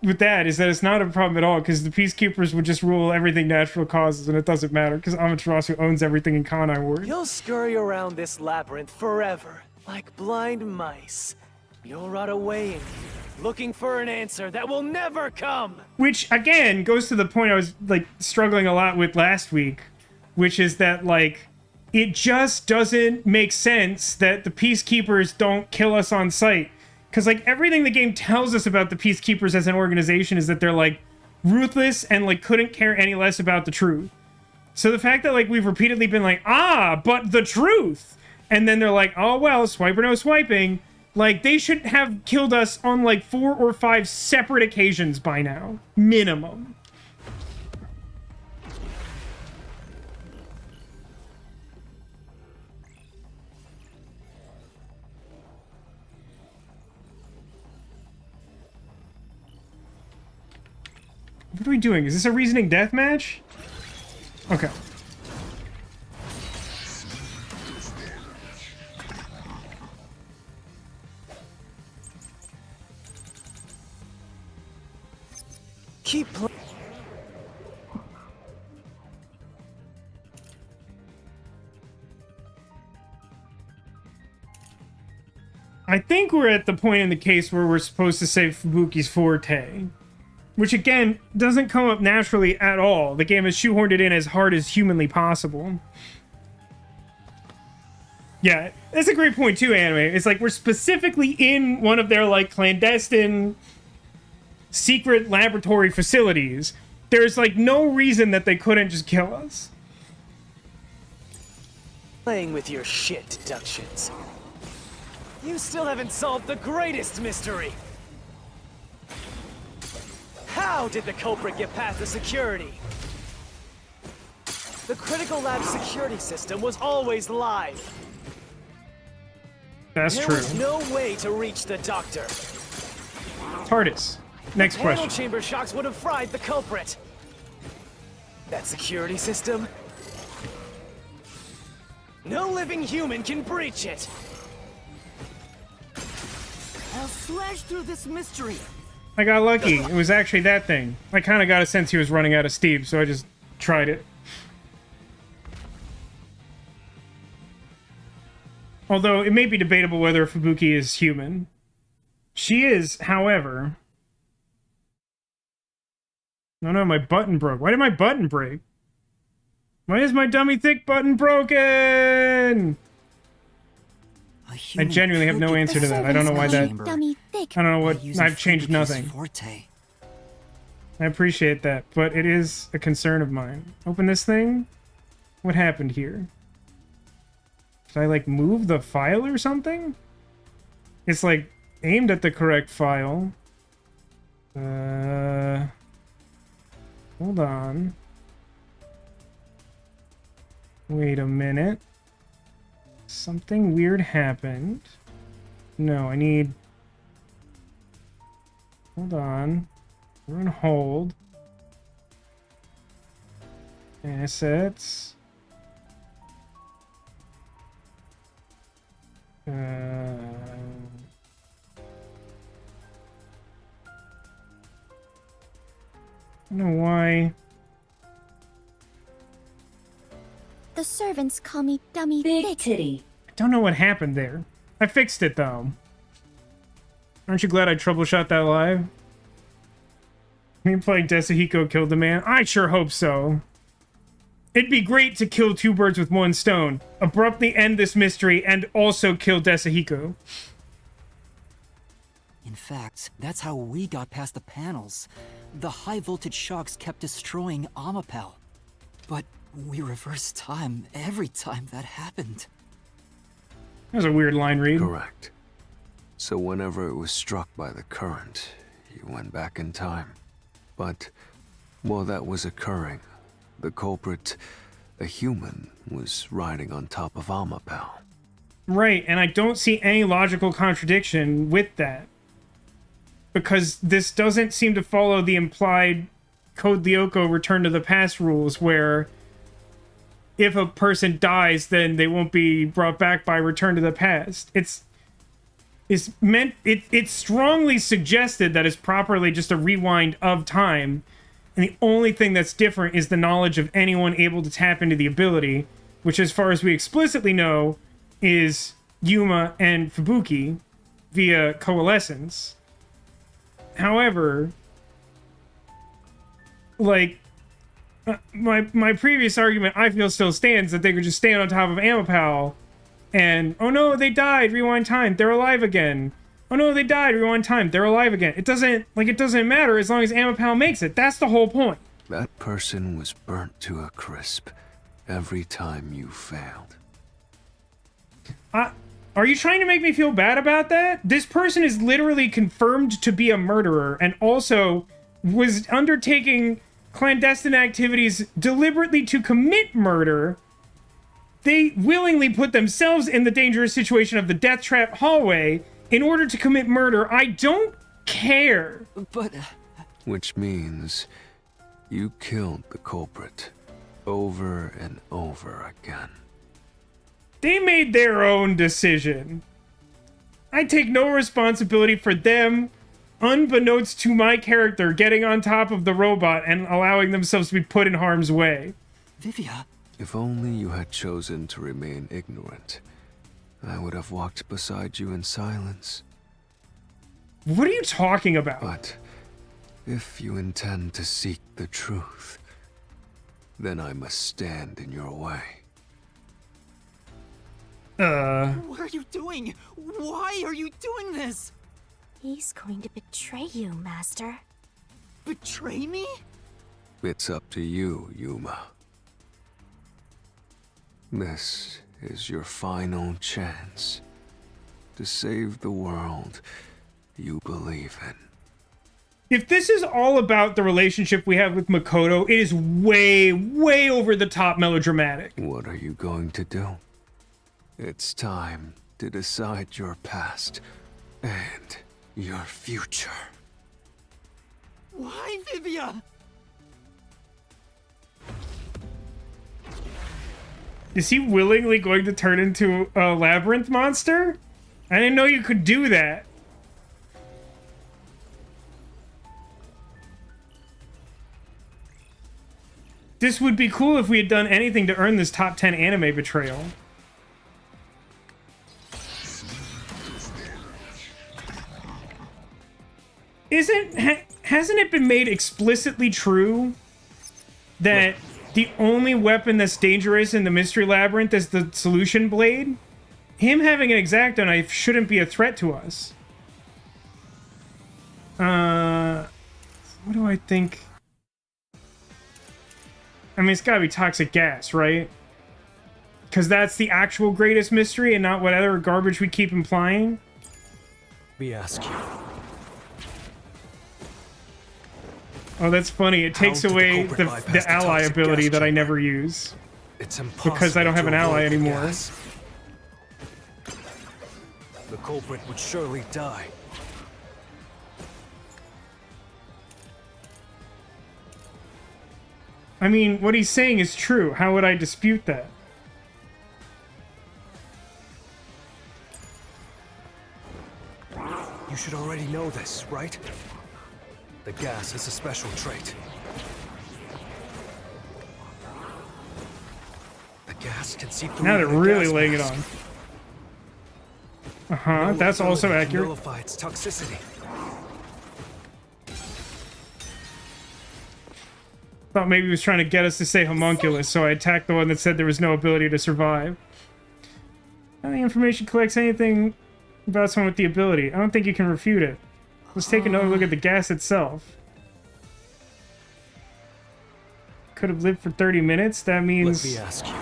with that, is that it's not a problem at all, because the Peacekeepers would just rule everything natural causes, and it doesn't matter, because Amaterasu owns everything in Kanai Ward. You'll scurry around this labyrinth forever, like blind mice. You'll rot away in here, looking for an answer that will never come. Which, again, goes to the point I was, like, struggling a lot with last week, which is that, like, it just doesn't make sense that the Peacekeepers don't kill us on sight. Because, like, everything the game tells us about the Peacekeepers as an organization is that they're, like, ruthless and, like, couldn't care any less about the truth. So the fact that, like, we've repeatedly been like, but the truth! And then they're like, oh, well, swipe or no swiping. Like, they should have killed us on, like, 4 or 5 separate occasions by now. Minimum. What are we doing? Is this a reasoning death match? Okay. Keep playing. I think we're at the point in the case where we're supposed to say Fubuki's forte. Which, again, doesn't come up naturally at all. The game has shoehorned it in as hard as humanly possible. Yeah, that's a great point, too, Anime. It's like we're specifically in one of their, like, clandestine secret laboratory facilities. there's like no reason that they couldn't just kill us. Playing with your shit deductions. You still haven't solved the greatest mystery. How did the culprit get past the security? The critical lab security system was always live. That's There true. was no way to reach the doctor. TARDIS. Next Panel question. chamber shocks would have fried the culprit. That security system? No living human can breach it. I'll slash through this mystery. I got lucky. It was actually that thing. I kind of got a sense he was running out of steam, so I just tried it. Although it may be debatable whether Fubuki is human. She is, however... No, my button broke. Why did my button break? Why is my dummy thick button broken? I genuinely have no answer to that. I don't know why that... Dummy thick. I don't know what... I've changed nothing. Forte. I appreciate that, but it is a concern of mine. Open this thing? What happened here? Did I, like, move the file or something? It's, like, aimed at the correct file. Hold on. Wait a minute. Something weird happened. No, I need... Hold on. We're on hold. Assets. I don't know why. The servants call me Dummy Thick. Titty. I don't know what happened there. I fixed it, though. Aren't you glad I troubleshot that live? Me playing Desahiko killed the man? I sure hope so. It'd be great to kill two birds with one stone. Abruptly end this mystery and also kill Desahiko. In fact, that's how we got past the panels. The high-voltage shocks kept destroying Amapel. But we reversed time every time that happened. That was a weird line read. Correct. So whenever it was struck by the current, you went back in time. But while that was occurring, the culprit, a human, was riding on top of Amapel. Right, and I don't see any logical contradiction with that. Because this doesn't seem to follow the implied Code Lyoko Return to the Past rules, where if a person dies, then they won't be brought back by Return to the Past. It's strongly suggested that it's properly just a rewind of time, and the only thing that's different is the knowledge of anyone able to tap into the ability, which, as far as we explicitly know, is Yuma and Fubuki via coalescence. However, like, my previous argument, I feel, still stands, that they could just stand on top of Amapal and, oh no, they died, rewind time, they're alive again. Oh no, they died, rewind time, they're alive again. It doesn't matter as long as Amapal makes it. That's the whole point. That person was burnt to a crisp every time you failed. Are you trying to make me feel bad about that? This person is literally confirmed to be a murderer and also was undertaking clandestine activities deliberately to commit murder. They willingly put themselves in the dangerous situation of the death trap hallway in order to commit murder. I don't care. But... Which means you killed the culprit over and over again. They made their own decision. I take no responsibility for them, unbeknownst to my character, getting on top of the robot and allowing themselves to be put in harm's way. Vivia... If only you had chosen to remain ignorant, I would have walked beside you in silence. What are you talking about? But if you intend to seek the truth, then I must stand in your way. What are you doing? Why are you doing this? He's going to betray you, Master. Betray me? It's up to you, Yuma. This is your final chance to save the world you believe in. If this is all about the relationship we have with Makoto, it is way, way over the top melodramatic. What are you going to do? It's time to decide your past and your future. Why, Vivia? Is he willingly going to turn into a labyrinth monster? I didn't know you could do that. This would be cool if we had done anything to earn this top 10 anime betrayal. Hasn't it been made explicitly true that the only weapon that's dangerous in the Mystery Labyrinth is the solution blade? Him having an X-Acto knife shouldn't be a threat to us. What do I think? I mean, it's gotta be toxic gas, right? Because that's the actual greatest mystery and not whatever garbage we keep implying. We ask you. Oh, that's funny. It takes away the ally ability that I never use. It's impossible Because I don't have an ally anymore. The culprit would surely die. I mean, what he's saying is true. How would I dispute that? You should already know this, right? The gas is a special trait. The gas can see through. Now they're even a really gas laying it mask. on. Uh-huh, No that's also ability to accurate. nullify its toxicity. Thought maybe he was trying to get us to say homunculus, so I attacked the one that said there was no ability to survive. How the information collects anything about someone with the ability? I don't think you can refute it. Let's take another look at the gas itself. Could have lived for 30 minutes? That means... Let me ask you.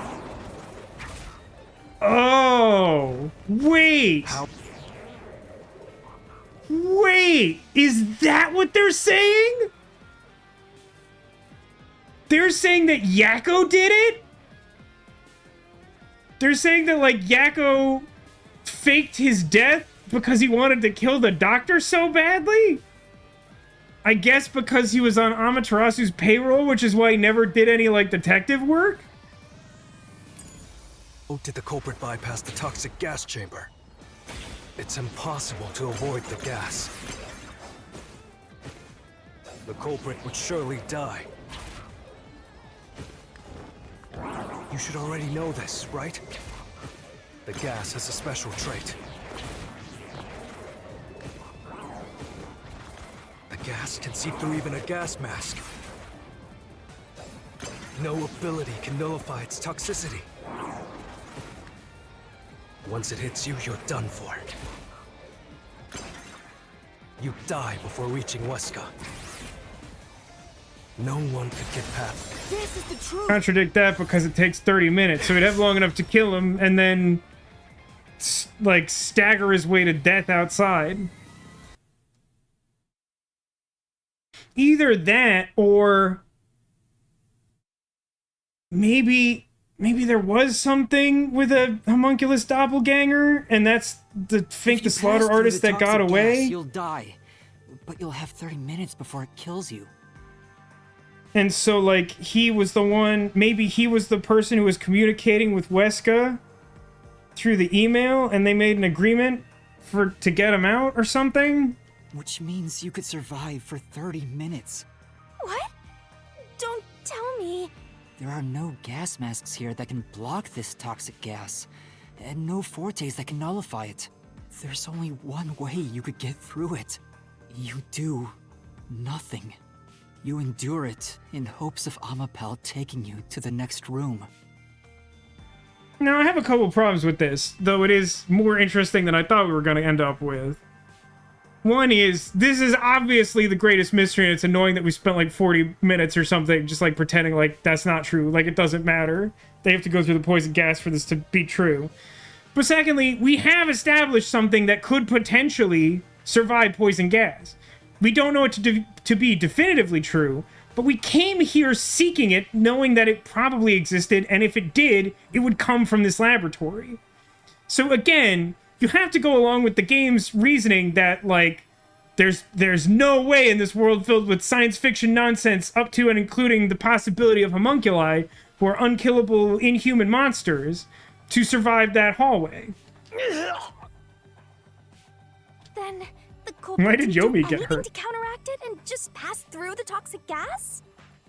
Oh! Wait! Wait! Is that what they're saying? They're saying that Yakko did it? They're saying that, like, Yakko faked his death because he wanted to kill the doctor so badly? I guess because he was on Amaterasu's payroll, which is why he never did any, like, detective work? Oh, did the culprit bypass the toxic gas chamber? It's impossible to avoid the gas. The culprit would surely die. You should already know this, right? The gas has a special trait. The gas can see through even a gas mask. No ability can nullify its toxicity. Once it hits you, you're done for. You die before reaching Weska. No one could get past. This is the truth. Contradict that because it takes 30 minutes, so he'd have long enough to kill him and then, like, stagger his way to death outside. Either that, or maybe there was something with a homunculus doppelganger, and that's the Fink the Slaughter artist that got away. You'll die, but you'll have 30 minutes before it kills you. And so, like, he was the one, maybe he was the person who was communicating with Weska through the email, and they made an agreement to get him out or something? Which means you could survive for 30 minutes. What? Don't tell me. There are no gas masks here that can block this toxic gas, and no fortes that can nullify it. There's only one way you could get through it. You do nothing. You endure it in hopes of Amapel taking you to the next room. Now, I have a couple problems with this, though it is more interesting than I thought we were going to end up with. One is, this is obviously the greatest mystery, and it's annoying that we spent like 40 minutes or something just like pretending like that's not true. Like, it doesn't matter. They have to go through the poison gas for this to be true. But secondly, we have established something that could potentially survive poison gas. We don't know it to be definitively true, but we came here seeking it, knowing that it probably existed, and if it did, it would come from this laboratory. So again, you have to go along with the game's reasoning that, like, there's no way in this world filled with science fiction nonsense up to and including the possibility of homunculi, who are unkillable inhuman monsters, to survive that hallway. Then the culprit Why did didn't Yomi do get anything hurt? to counteract it and just pass through the toxic gas?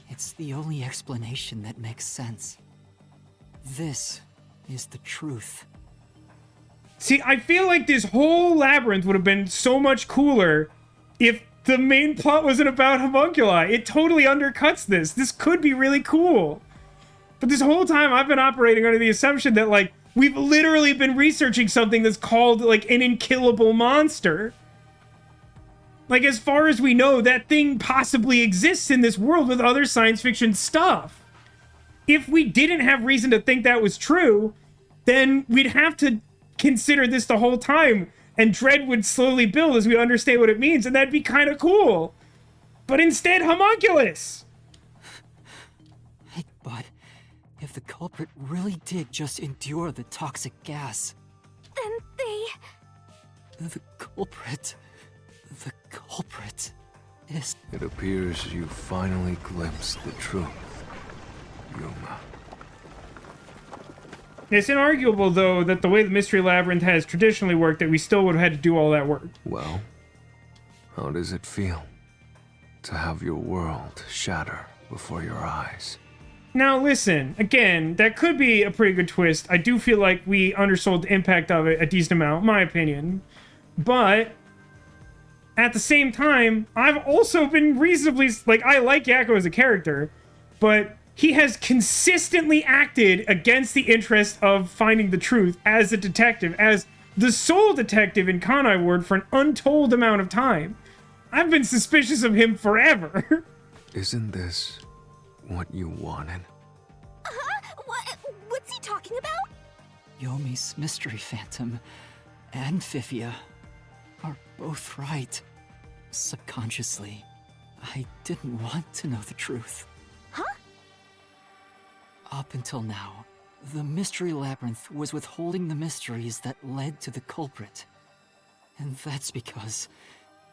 It's the only explanation that makes sense. This is the truth. See, I feel like this whole labyrinth would have been so much cooler if the main plot wasn't about homunculi. It totally undercuts this. This could be really cool. But this whole time, I've been operating under the assumption that, like, we've literally been researching something that's called, like, an unkillable monster. Like, as far as we know, that thing possibly exists in this world with other science fiction stuff. If we didn't have reason to think that was true, then we'd have to consider this the whole time, and dread would slowly build as we understand what it means, and that'd be kind of cool. But instead, homunculus! But if the culprit really did just endure the toxic gas, Then they... the culprit is... It appears you finally glimpsed the truth, Yuma. It's inarguable, though, that the way the Mystery Labyrinth has traditionally worked, that we still would have had to do all that work. Well, how does it feel to have your world shatter before your eyes? Now, listen, again, that could be a pretty good twist. I do feel like we undersold the impact of it a decent amount, my opinion. But at the same time, I've also been reasonably... Like, I like Yakko as a character, but he has consistently acted against the interest of finding the truth as a detective, as the sole detective in Kanai Ward for an untold amount of time. I've been suspicious of him forever. Isn't this what you wanted? What's he talking about? Yomi's mystery phantom and Fifia are both right. Subconsciously, I didn't want to know the truth. Huh? Up until now, the Mystery Labyrinth was withholding the mysteries that led to the culprit. And that's because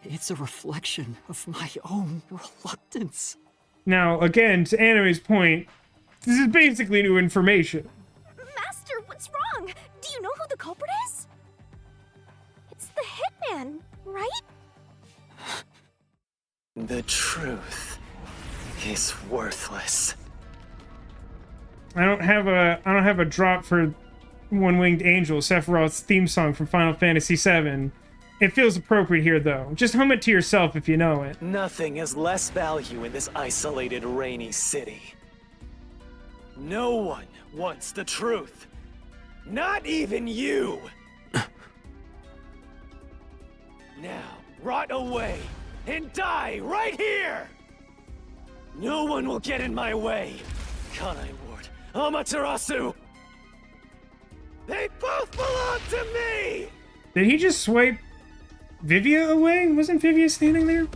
it's a reflection of my own reluctance. Now, again, to Anime's point, this is basically new information. Master, what's wrong? Do you know who the culprit is? It's the hitman, right? The truth is worthless. I don't have a drop for One-Winged Angel, Sephiroth's theme song from Final Fantasy VII. It feels appropriate here, though. Just hum it to yourself if you know it. Nothing has less value in this isolated, rainy city. No one wants the truth. Not even you! Now, rot away and die right here! No one will get in my way. Kanai Ward, Amaterasu! They both belong to me! Did he just swipe Vivia away? Wasn't Vivia standing there?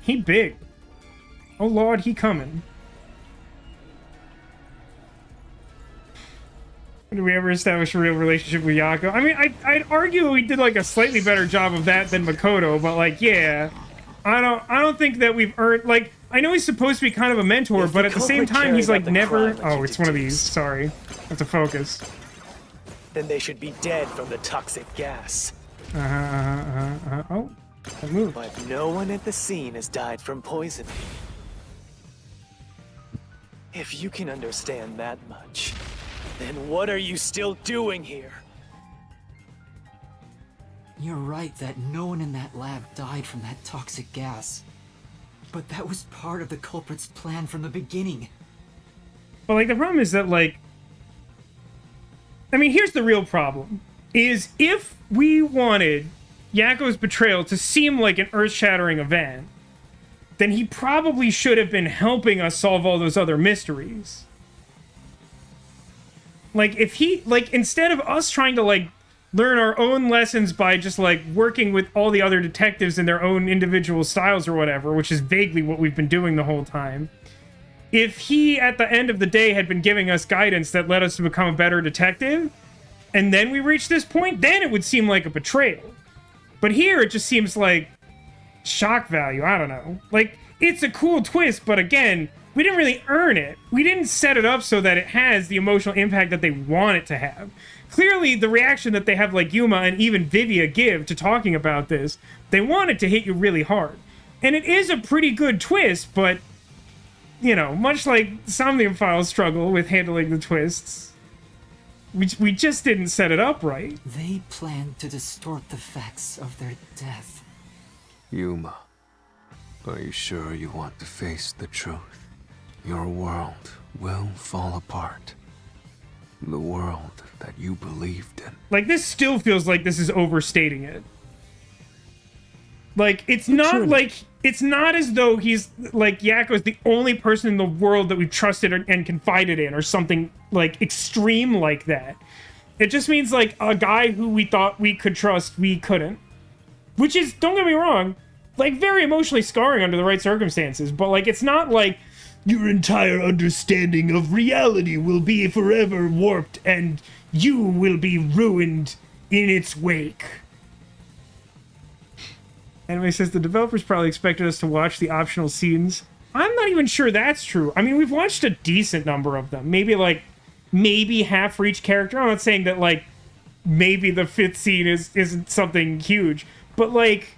He big. Oh lord, he coming. Did we ever establish a real relationship with Yakko? I mean, I'd argue we did like a slightly better job of that than Makoto, but like, yeah. I don't think that we've earned, like, I know he's supposed to be kind of a mentor, but at the same time, he's like never... Oh, it's one of these. Sorry. That's a focus. Then they should be dead from the toxic gas. Oh, that moved. But no one at the scene has died from poisoning. If you can understand that much, then what are you still doing here? You're right that no one in that lab died from that toxic gas. But that was part of the culprit's plan from the beginning. But like, the problem is that, like... I mean, here's the real problem. is if we wanted Yakko's betrayal to seem like an earth-shattering event, then he probably should have been helping us solve all those other mysteries. Like, if he, like, instead of us trying to, like, learn our own lessons by just, like, working with all the other detectives in their own individual styles or whatever, which is vaguely what we've been doing the whole time, if he, at the end of the day, had been giving us guidance that led us to become a better detective, and then we reached this point, then it would seem like a betrayal. But here, it just seems like shock value. I don't know. Like, it's a cool twist, but again, we didn't really earn it. We didn't set it up so that it has the emotional impact that they want it to have. Clearly, the reaction that they have, like Yuma and even Vivia give to talking about this, they want it to hit you really hard. And it is a pretty good twist, but, you know, much like Somnium Files struggle with handling the twists, we just didn't set it up right. They planned to distort the facts of their death. Yuma, are you sure you want to face the truth? Your world will fall apart. The world that you believed in. Like, this still feels like this is overstating it. Like, it's not like... It's not as though he's, like, Yakko's the only person in the world that we've trusted and confided in or something, like, extreme like that. It just means, like, a guy who we thought we could trust, we couldn't. Which is, don't get me wrong, like, very emotionally scarring under the right circumstances. But, like, it's not like your entire understanding of reality will be forever warped and you will be ruined in its wake. Anime says the developers probably expected us to watch the optional scenes. I'm not even sure that's true. I mean, we've watched a decent number of them. Maybe half for each character. I'm not saying that, like, maybe the 5th scene isn't something huge. But, like,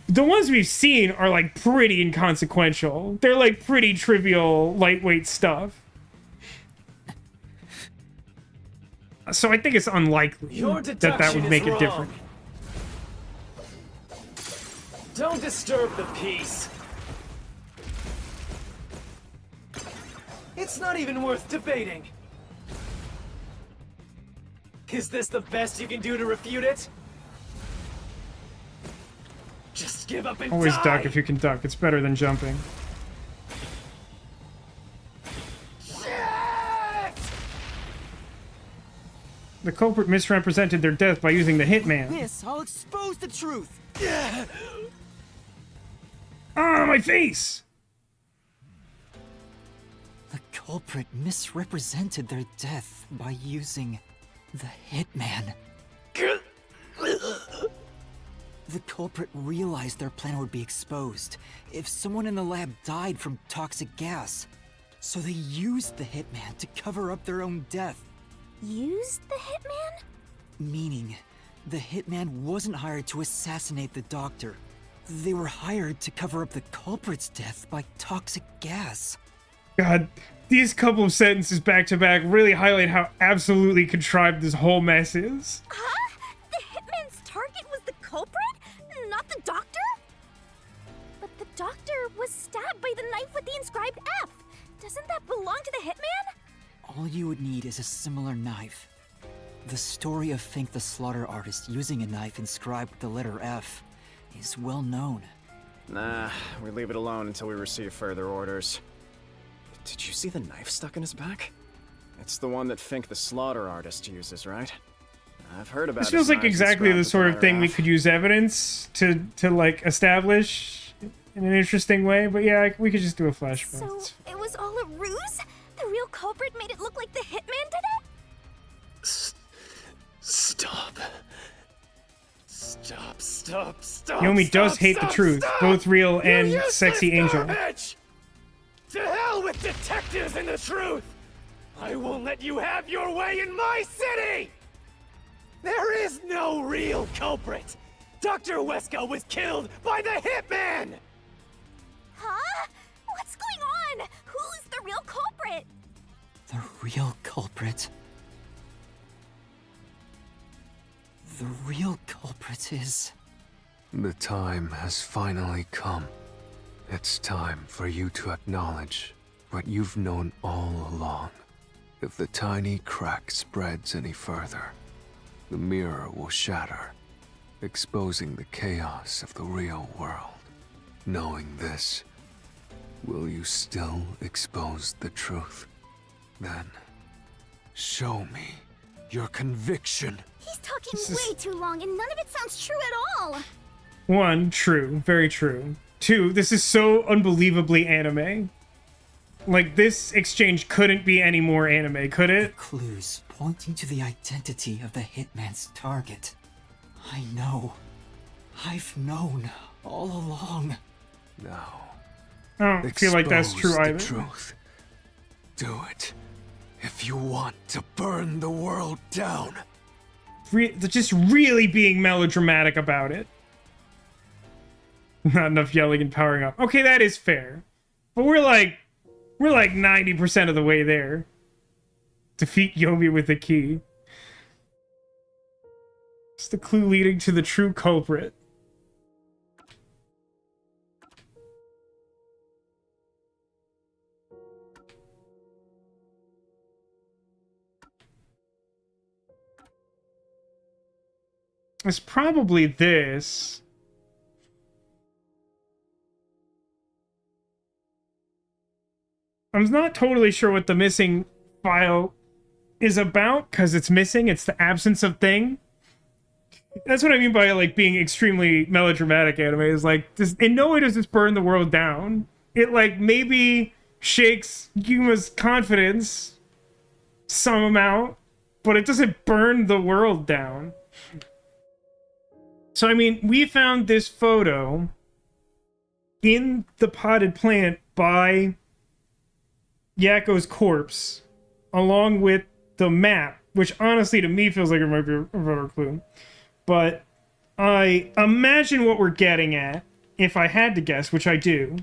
the ones we've seen are, like, pretty inconsequential. They're, like, pretty trivial, lightweight stuff. So I think it's unlikely that would make it different. Don't disturb the peace. It's not even worth debating. Is this the best you can do to refute it? Just give up and Always die. duck if you can duck. It's better than jumping. Shit! The culprit misrepresented their death by using the hitman. This, I'll expose the truth. Ah, my face! The culprit misrepresented their death by using the hitman. The culprit realized their plan would be exposed if someone in the lab died from toxic gas. So they used the hitman to cover up their own death. Used the hitman? Meaning, the hitman wasn't hired to assassinate the doctor. They were hired to cover up the culprit's death by toxic gas. God, these couple of sentences back to back really highlight how absolutely contrived this whole mess is. Huh? The hitman's target was the culprit, not the doctor? But the doctor was stabbed by the knife with the inscribed F. Doesn't that belong to the hitman? All you would need is a similar knife. The story of Fink the slaughter artist using a knife inscribed with the letter F is well known. Nah, we leave it alone until we receive further orders. Did you see the knife stuck in his back? It's the one that Fink the slaughter artist uses, right? I've heard about This feels like exactly the sort of thing we could use evidence to like establish in an interesting way. But yeah, we could just do a flashback. So it was all a ruse? The real culprit made it look like the hitman did it? Stop. Stop. Yomi does hate the truth, both real and You useless sexy angel. garbage! To hell with detectives and the truth! I won't let you have your way in my city! There is no real culprit! Dr. Wesker was killed by the hitman! Huh? What's going on? Who's the real culprit? The real culprit. The real culprit is... The time has finally come. It's time for you to acknowledge what you've known all along. If the tiny crack spreads any further, the mirror will shatter, exposing the chaos of the real world. Knowing this, will you still expose the truth? Then, show me your conviction. He's talking way too long, and none of it sounds true at all. 1, true, very true. 2, this is so unbelievably anime. Like, this exchange couldn't be any more anime, could it? Clues pointing to the identity of the hitman's target. I know. I've known all along. Now, I don't feel like that's true expose either. the truth. Do it. If you want to burn the world down. Just really being melodramatic about it. Not enough yelling and powering up. Okay, that is fair. But we're like 90% of the way there. Defeat Yomi with the key. It's the clue leading to the true culprit. It's probably this. I'm not totally sure what the missing file is about, because it's missing. It's the absence of thing. That's what I mean by, like, being extremely melodramatic anime. Is like, this, in no way does this burn the world down. It, like, maybe shakes Yuma's confidence some amount, but it doesn't burn the world down. So, I mean, we found this photo in the potted plant by Yakko's corpse, along with the map, which honestly to me feels like it might be a better clue. But I imagine what we're getting at, if I had to guess, which I do.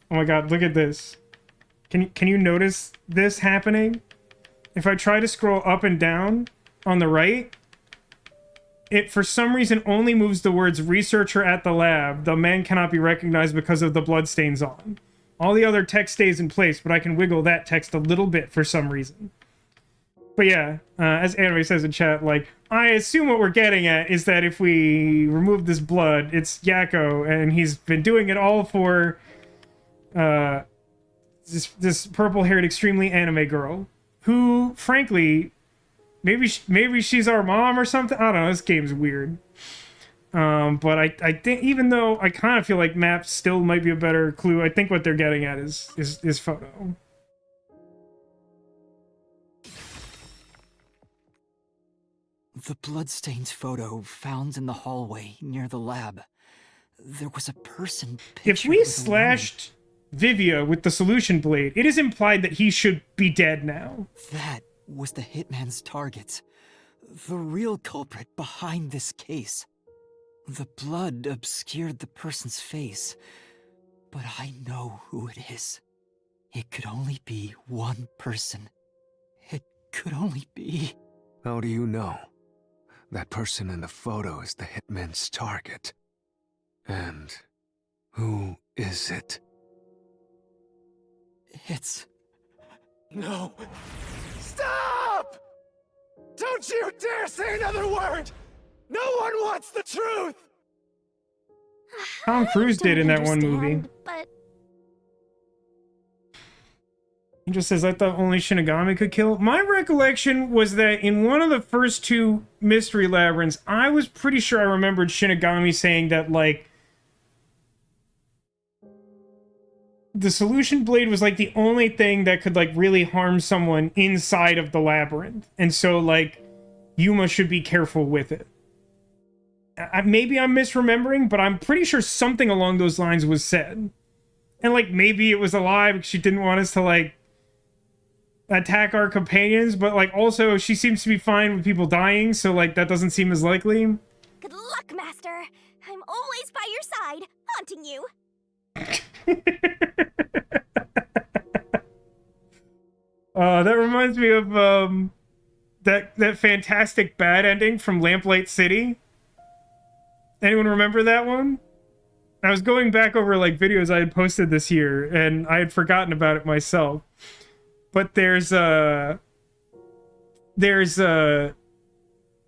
Oh my god, look at this. Can you notice this happening? If I try to scroll up and down on the right, it for some reason only moves the words researcher at the lab. The man cannot be recognized because of the bloodstains on. All the other text stays in place, but I can wiggle that text a little bit for some reason. But yeah, as Anime says in chat, like, I assume what we're getting at is that if we remove this blood, it's Yakko, and he's been doing it all for this purple-haired, extremely anime girl, who, frankly, maybe she's our mom or something. I don't know. This game's weird. But I think, even though I kind of feel like maps still might be a better clue, I think what they're getting at is photo. The bloodstains photo found in the hallway near the lab. There was a person If pictured we with a slashed Vivia with the solution blade, it is implied that he should be dead now. woman. That was the hitman's target. The real culprit behind this case. The blood obscured the person's face, but I know who it is. It could only be one person. It could only be... How do you know? That person in the photo is the hitman's target. And who is it? It's... No! Stop! Don't you dare say another word! No one wants the truth! Tom Cruise did in that one movie. But He just says, I thought only Shinigami could kill. My recollection was that in one of the first 2 Mystery Labyrinths, I was pretty sure I remembered Shinigami saying that, like, the solution blade was, like, the only thing that could, like, really harm someone inside of the labyrinth. And so, like, Yuma should be careful with it. Maybe I'm misremembering, but I'm pretty sure something along those lines was said. And, like, maybe it was a lie because she didn't want us to, like, attack our companions, but, like, also she seems to be fine with people dying, so, like, that doesn't seem as likely. good luck, Master. I'm always by your side, haunting you. That reminds me of that fantastic bad ending from Lamplight City. Anyone remember that one? I was going back over, like, videos I had posted this year, and I had forgotten about it myself. But there's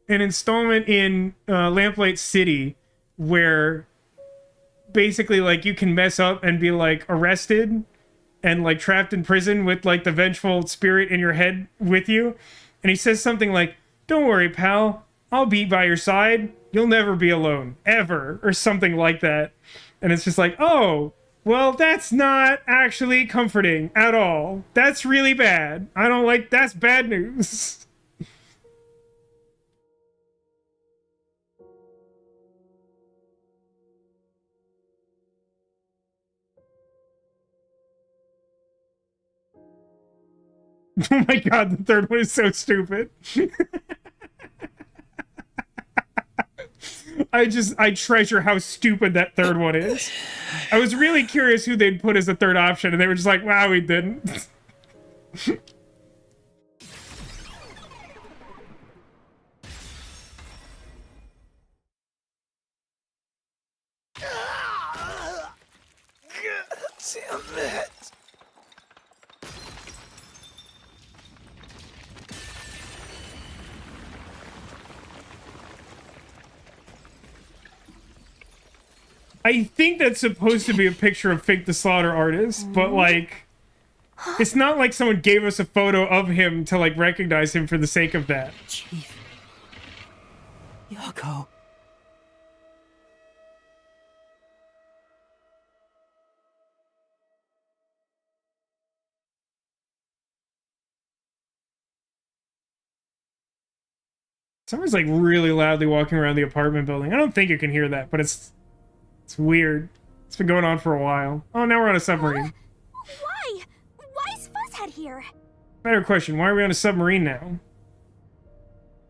an installment in Lamplight City where basically like you can mess up and be like arrested and like trapped in prison with like the vengeful spirit in your head with you. And he says something like, "Don't worry, pal. I'll be by your side. You'll never be alone. Ever." Or something like that. And it's just like, oh, well, that's not actually comforting at all. That's really bad. I don't like... That's bad news. Oh my god, the third one is so stupid. I treasure how stupid that third one is. I was really curious who they'd put as the third option, and they were just like, wow, we didn't. Damn it. I think that's supposed to be a picture of Fink the Slaughter Artist, but like, it's not like someone gave us a photo of him to like recognize him for the sake of that. Chief. Yako. Someone's like really loudly walking around the apartment building. I don't think you can hear that, but it's weird. It's been going on for a while. Oh, now we're on a submarine. Why? Why is Fuzzhead here? Better question, why are we on a submarine now?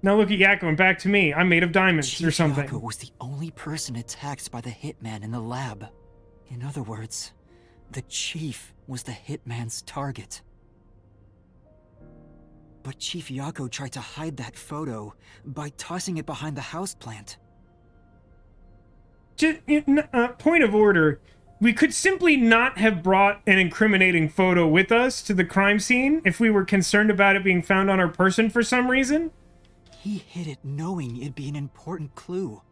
Now look at Yakko and back to me. I'm made of diamonds Chief or something. Yako was the only person attacked by the hitman in the lab. In other words, the Chief was the hitman's target. But Chief Yako tried to hide that photo by tossing it behind the houseplant. Just, point of order. We could simply not have brought an incriminating photo with us to the crime scene if we were concerned about it being found on our person for some reason. He hid it knowing it'd be an important clue.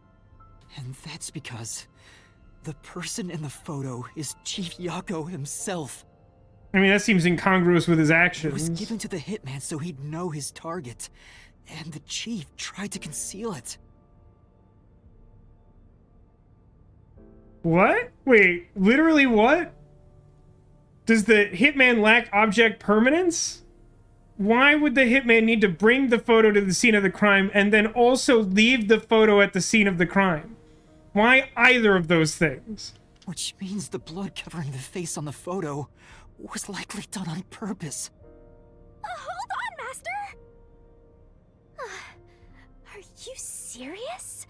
And that's because the person in the photo is Chief Yako himself. I mean, that seems incongruous with his It actions. was given to the hitman so he'd know his target, and the Chief tried to conceal it. What? Wait, literally what? Does the hitman lack object permanence? Why would the hitman need to bring the photo to the scene of the crime and then also leave the photo at the scene of the crime? Why either of those things? Which means the blood covering the face on the photo was likely done on purpose. Hold on, Master! Are you serious?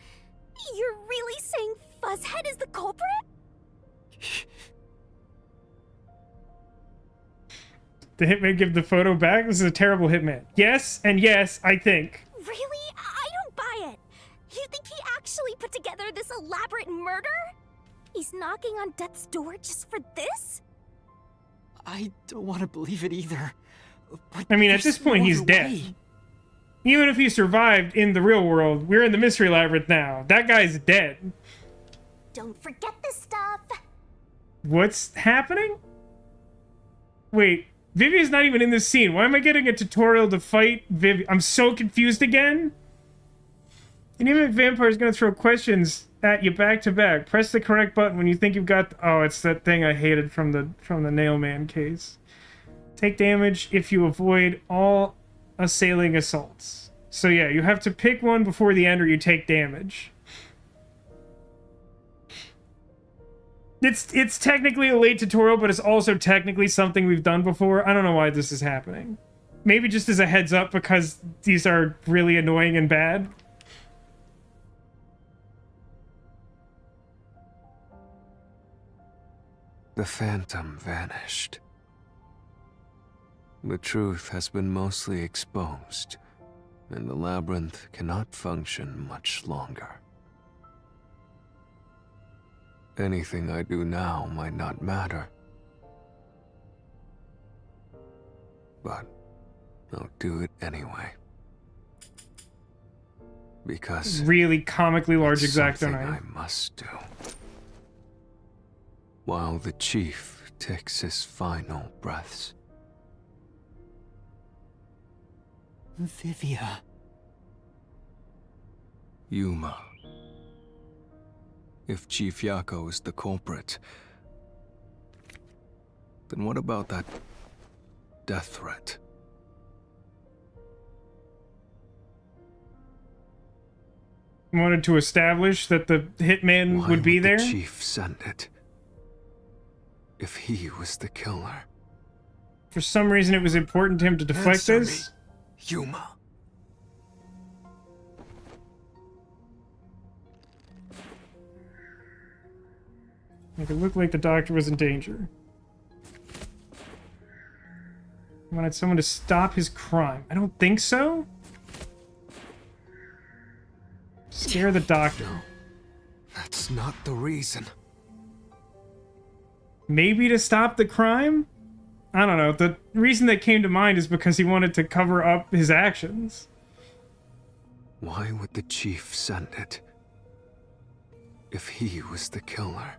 You're really saying Fuzzhead is the culprit? The hitman give the photo back? This is a terrible hitman. Yes, and yes, I think. Really? I don't buy it. You think he actually put together this elaborate murder? He's knocking on death's door just for this? I don't want to believe it either. But I mean, at there's this point, no he's other dead. way. Even if he survived in the real world, we're in the Mystery Labyrinth now. That guy's dead. Don't forget this stuff. What's happening? Wait, Vivia's not even in this scene. Why am I getting a tutorial to fight Vivi? I'm so confused again. Anemic Vampire's gonna throw questions at you back to back. Press the correct button when you think you've got... Oh, it's that thing I hated from the Nailman case. Take damage if you avoid all assailing assaults. So yeah, you have to pick one before the end or you take damage. It's technically a late tutorial, but it's also technically something we've done before. I don't know why this is happening. Maybe just as a heads up because these are really annoying and bad. The phantom vanished. The truth has been mostly exposed, and the labyrinth cannot function much longer. Anything I do now might not matter, but I'll do it anyway. Because really comically large it's Exacto something knife. I must do. While the chief takes his final breaths. Vivia. Yuma. If Chief Yako is the culprit, then what about that death threat? Wanted to establish that the hitman Why would be there. the chief send it? If he was the killer. For some reason, it was important to him to deflect Answer this. me, Yuma. Make it look like the doctor was in danger. He wanted someone to stop his crime. I don't think so. Scare the doctor. That's not the reason. Maybe to stop the crime? I don't know. The reason that came to mind is because he wanted to cover up his actions. Why would the chief send it? If he was the killer.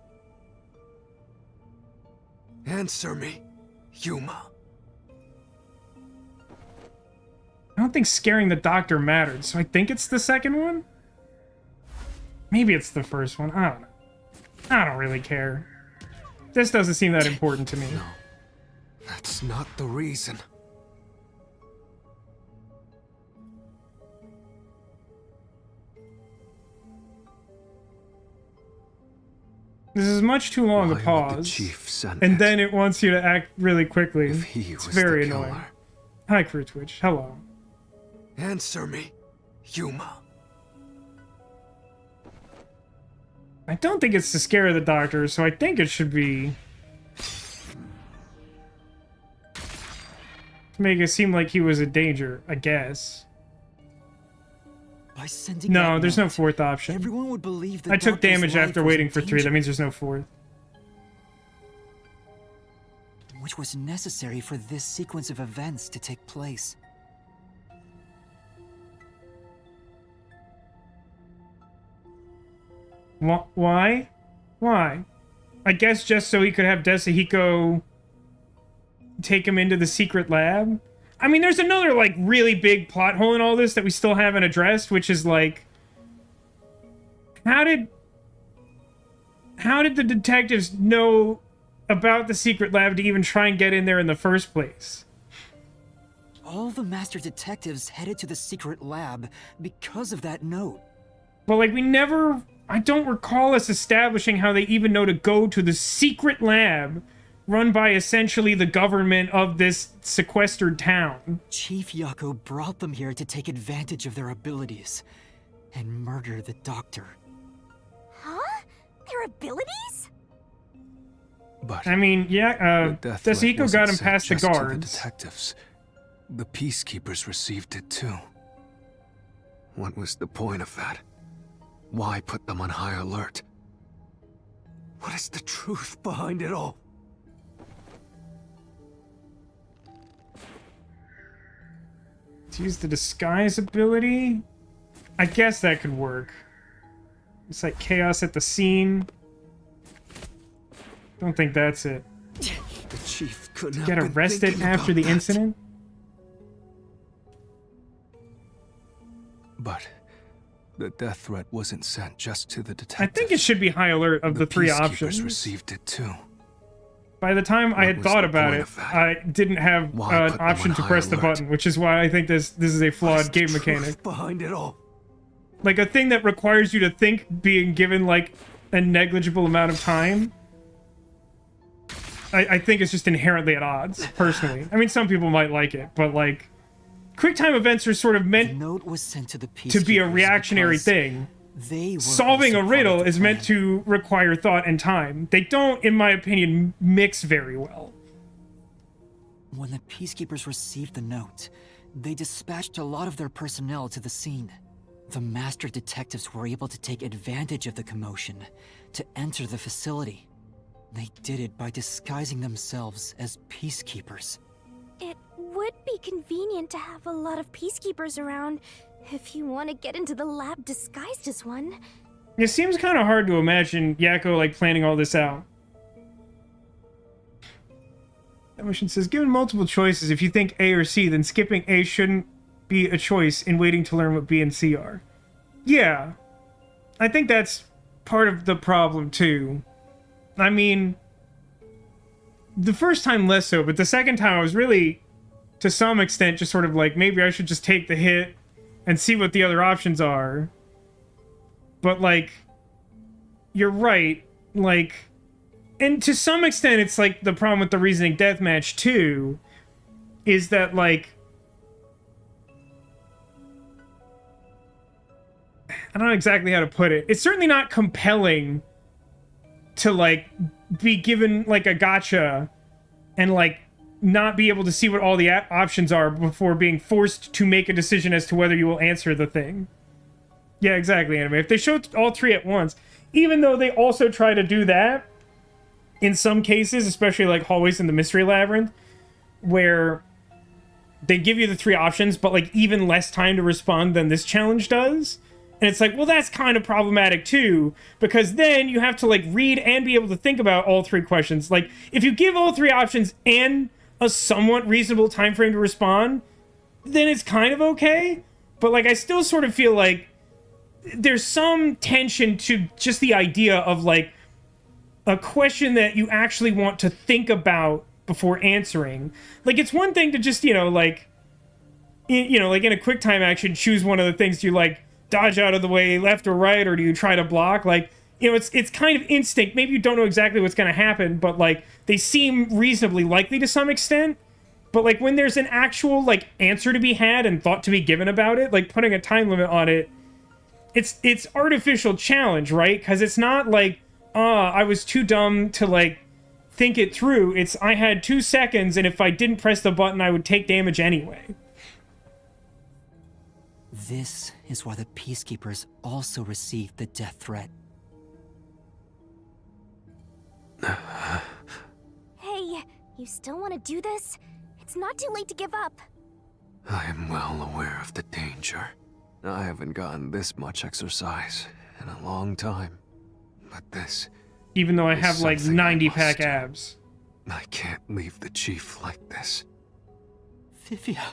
Answer me, Yuma. I don't think scaring the doctor mattered, so I think it's the second one? Maybe it's the first one. I don't know. I don't really care. This doesn't seem that important to me. No, that's not the reason. This is much too long Why a would the pause. chief send And it? then it wants you to act really quickly. If he It's was very the annoying. killer. Hi, Crew Twitch. Hello. Answer me, Yuma. I don't think it's to scare the doctor, so I think it should be to make it seem like he was in danger, I guess. By sending No, that there's no note, fourth option. everyone would believe the I took doctor's damage life after was waiting in for 3. That danger, means there's no fourth. which was necessary for this sequence of events to take place. Why? Why? I guess just so he could have Desahiko take him into the secret lab? I mean, there's another, like, really big plot hole in all this that we still haven't addressed, which is, like... How did the detectives know about the secret lab to even try and get in there in the first place? All the master detectives headed to the secret lab because of that note. But, like, we never... I don't recall us establishing how they even know to go to the secret lab run by essentially the government of this sequestered town. Chief Yako brought them here to take advantage of their abilities and murder the doctor. Huh? Their abilities? But I mean, yeah, the death threat Desahiko wasn't got him sent past the just to the guards. detectives. The peacekeepers received it too. What was the point of that? Why put them on high alert? What is the truth behind it all? To use the disguise ability? I guess that could work. It's like chaos at the scene. Don't think that's it. The chief couldn't Get have been arrested thinking after about the that. incident? But the death threat wasn't sent just to the I detectives. think it should be high alert of the 3 peacekeepers options. received it too. By the time I What had was thought the about point it, of that? I didn't have Why an put them option on to high press the alert? button, which is why I think this is a What is flawed the game truth mechanic. behind it all? Like, a thing that requires you to think being given, like, a negligible amount of time, I think it's just inherently at odds, personally. I mean, some people might like it, but, like, QuickTime events are sort of The meant note was sent to the to be a peacekeepers reactionary because thing. They were Solving also a part of riddle the is meant plan. to require thought and time. They don't, in my opinion, mix very well. When the peacekeepers received the note, they dispatched a lot of their personnel to the scene. The master detectives were able to take advantage of the commotion to enter the facility. They did it by disguising themselves as peacekeepers. It would be convenient to have a lot of peacekeepers around, If you want to get into the lab disguised as one. It seems kind of hard to imagine Yakko, like, planning all this out. Emotion says, given multiple choices, if you think A or C, then skipping A shouldn't be a choice in waiting to learn what B and C are. Yeah. I think that's part of the problem, too. I mean, the first time less so, but the second time I was really, to some extent, just sort of like, maybe I should just take the hit and see what the other options are. But, like, you're right. Like, and to some extent, it's like the problem with the reasoning deathmatch, too, is that, like, I don't know exactly how to put it. It's certainly not compelling to, like, be given, like, a gotcha and, like, not be able to see what all the options are before being forced to make a decision as to whether you will answer the thing. Yeah, exactly, Anime. If they show all three at once, even though they also try to do that in some cases, especially like hallways in the Mystery Labyrinth, where they give you the three options, but like even less time to respond than this challenge does. And it's like, well, that's kind of problematic too, because then you have to like read and be able to think about all three questions. Like, if you give all three options and a somewhat reasonable time frame to respond, then it's kind of okay. But like, I still sort of feel like there's some tension to just the idea of like a question that you actually want to think about before answering. Like, it's one thing to just, like, like in a quick time action, choose one of the things you like, dodge out of the way, left or right, or do you try to block? Like, it's kind of instinct. Maybe you don't know exactly what's going to happen, but like, they seem reasonably likely to some extent. But like, when there's an actual like answer to be had and thought to be given about it, like putting a time limit on it, it's artificial challenge, right? Because it's not like, I was too dumb to like think it through. It's, I had 2 seconds, and if I didn't press the button, I would take damage anyway. This is why the Peacekeepers also received the death threat. Hey, you still want to do this? It's not too late to give up. I am well aware of the danger. I haven't gotten this much exercise in a long time. But this... Even though I have like 90 I pack abs. I can't leave the chief like this. Vivia.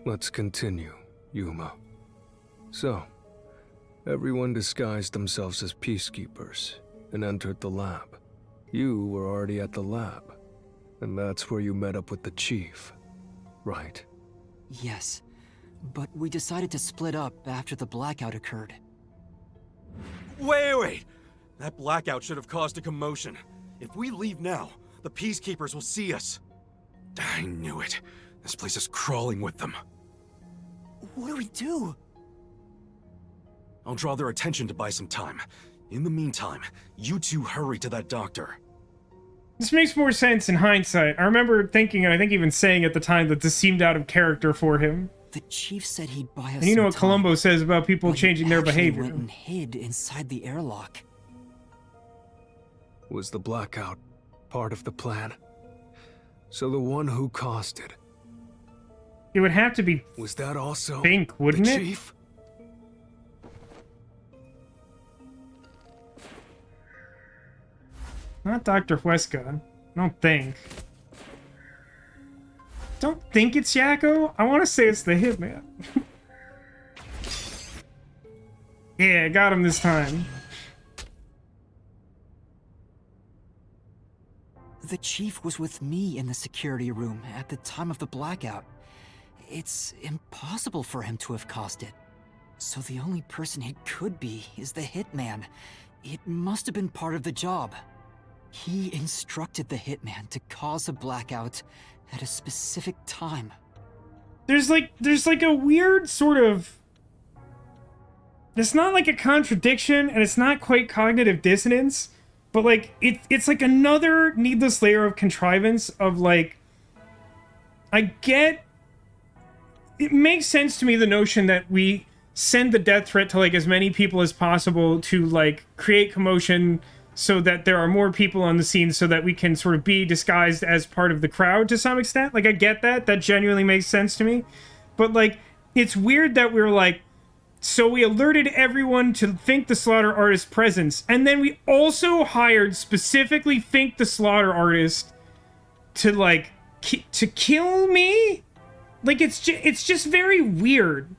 Let's continue, Yuma. So, everyone disguised themselves as peacekeepers and entered the lab. You were already at the lab, and that's where you met up with the chief, right? Yes, but we decided to split up after the blackout occurred. Wait! That blackout should have caused a commotion. If we leave now, the Peacekeepers will see us. I knew it. This place is crawling with them. What do we do? I'll draw their attention to buy some time. In the meantime, you two hurry to that doctor. This makes more sense in hindsight. I remember thinking, and I think even saying at the time, that this seemed out of character for him. The chief said he'd buy us And you know some what time, Columbo says about people but he changing their actually behavior. went and hid inside the airlock. Was the blackout part of the plan? So the one who caused it, It would have to be was that also Fink, wouldn't the it? chief? Not Dr. Huesca. I don't think. Don't think it's Yakko. I want to say it's the Hitman. Yeah, I got him this time. The chief was with me in the security room at the time of the blackout. It's impossible for him to have caused it. So the only person it could be is the hitman. It must have been part of the job. He instructed the hitman to cause a blackout at a specific time. There's like a weird sort of... It's not like a contradiction, and it's not quite cognitive dissonance, but like it's like another needless layer of contrivance of like... I get... It makes sense to me, the notion that we send the death threat to like as many people as possible to like create commotion, so that there are more people on the scene so that we can sort of be disguised as part of the crowd to some extent. Like, I get that. That genuinely makes sense to me. But, like, it's weird that we're like, so we alerted everyone to Fink the Slaughter Artist's presence, and then we also hired specifically Fink the Slaughter Artist to, like, to kill me? Like, it's just very weird.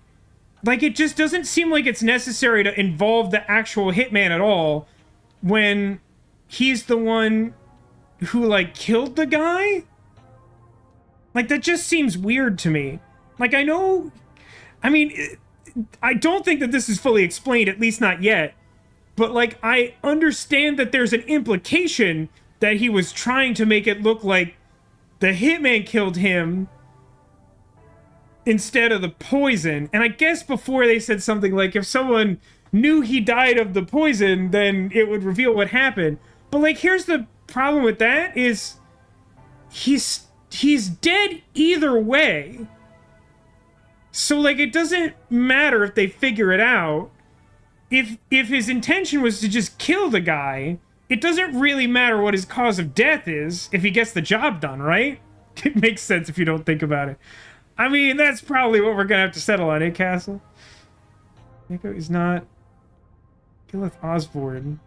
Like, it just doesn't seem like it's necessary to involve the actual hitman at all when he's the one who, like, killed the guy? Like, that just seems weird to me. Like, I know... I mean, I don't think that this is fully explained, at least not yet. But, like, I understand that there's an implication that he was trying to make it look like the hitman killed him instead of the poison. And I guess before they said something like, if someone knew he died of the poison, then it would reveal what happened. But, like, here's the problem with that is he's dead either way. So, like, it doesn't matter if they figure it out. If his intention was to just kill the guy, it doesn't really matter what his cause of death is if he gets the job done, right? It makes sense if you don't think about it. I mean, that's probably what we're gonna have to settle on, eh, Castle? Nico is not... Gilith Osborne.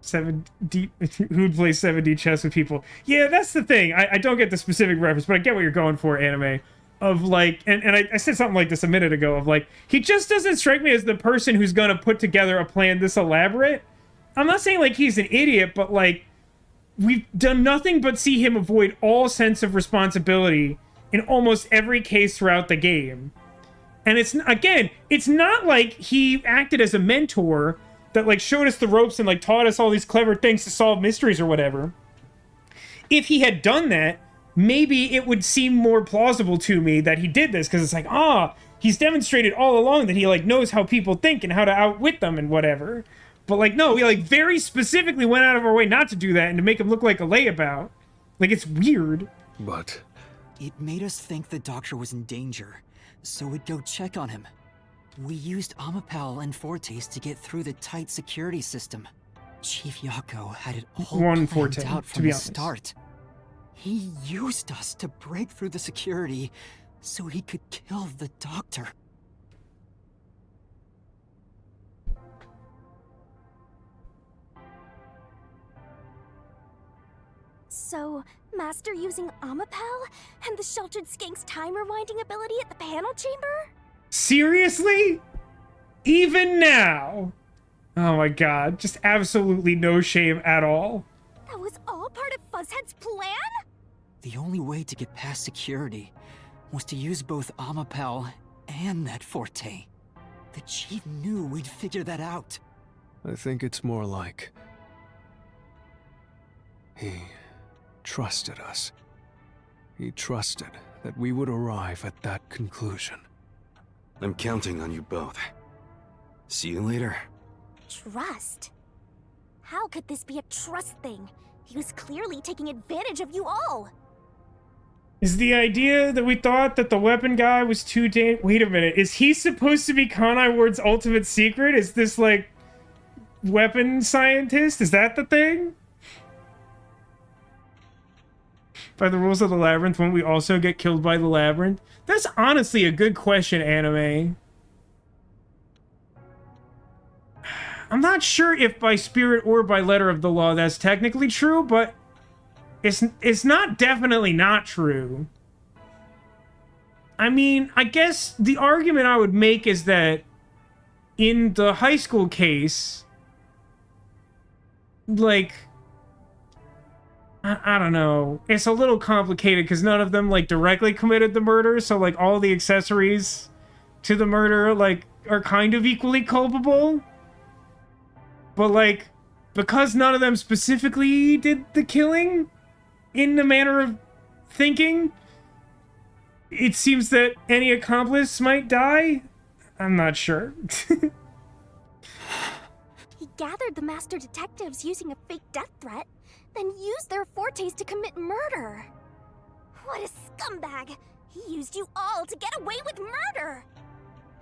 7D... Who'd play 7D chess with people. Yeah, that's the thing. I don't get the specific reference, but I get what you're going for, anime. Of, like... And I said something like this a minute ago, of, like, he just doesn't strike me as the person who's gonna put together a plan this elaborate. I'm not saying, like, he's an idiot, but, like, we've done nothing but see him avoid all sense of responsibility in almost every case throughout the game. And it's, again, it's not like he acted as a mentor that, like, showed us the ropes and, like, taught us all these clever things to solve mysteries or whatever. If he had done that, maybe it would seem more plausible to me that he did this, because it's like, he's demonstrated all along that he, like, knows how people think and how to outwit them and whatever. But, like, no, we, like, very specifically went out of our way not to do that and to make him look like a layabout. Like, it's weird. But... It made us think the doctor was in danger, so we'd go check on him. We used Amapal and Fortes to get through the tight security system. Chief Yako had it all planned out from the start. He used us to break through the security so he could kill the doctor. So, Master using Amapal and the Sheltered Skank's time rewinding ability at the panel chamber? Seriously? Even now? Oh my god, just absolutely no shame at all. That was all part of Fuzzhead's plan? The only way to get past security was to use both Amapal and that Forte. The Chief knew we'd figure that out. I think it's more like... he trusted us. He trusted that we would arrive at that conclusion. I'm counting on you both. See you later. Trust? How could this be a trust thing? He was clearly taking advantage of you all. Is the idea that we thought that the weapon guy was too Wait a minute. Is he supposed to be Kanai Ward's ultimate secret? Is this, like, weapon scientist? Is that the thing? By the rules of the labyrinth, won't we also get killed by the labyrinth? That's honestly a good question, anime. I'm not sure if by spirit or by letter of the law that's technically true, but it's not definitely not true. I mean, I guess the argument I would make is that in the high school case, like... I don't know. It's a little complicated because none of them, like, directly committed the murder, so, like, all the accessories to the murder, like, are kind of equally culpable. But, like, because none of them specifically did the killing in the manner of thinking, it seems that any accomplice might die? I'm not sure. He gathered the master detectives using a fake death threat, then used their fortes to commit murder. What a scumbag! He used you all to get away with murder!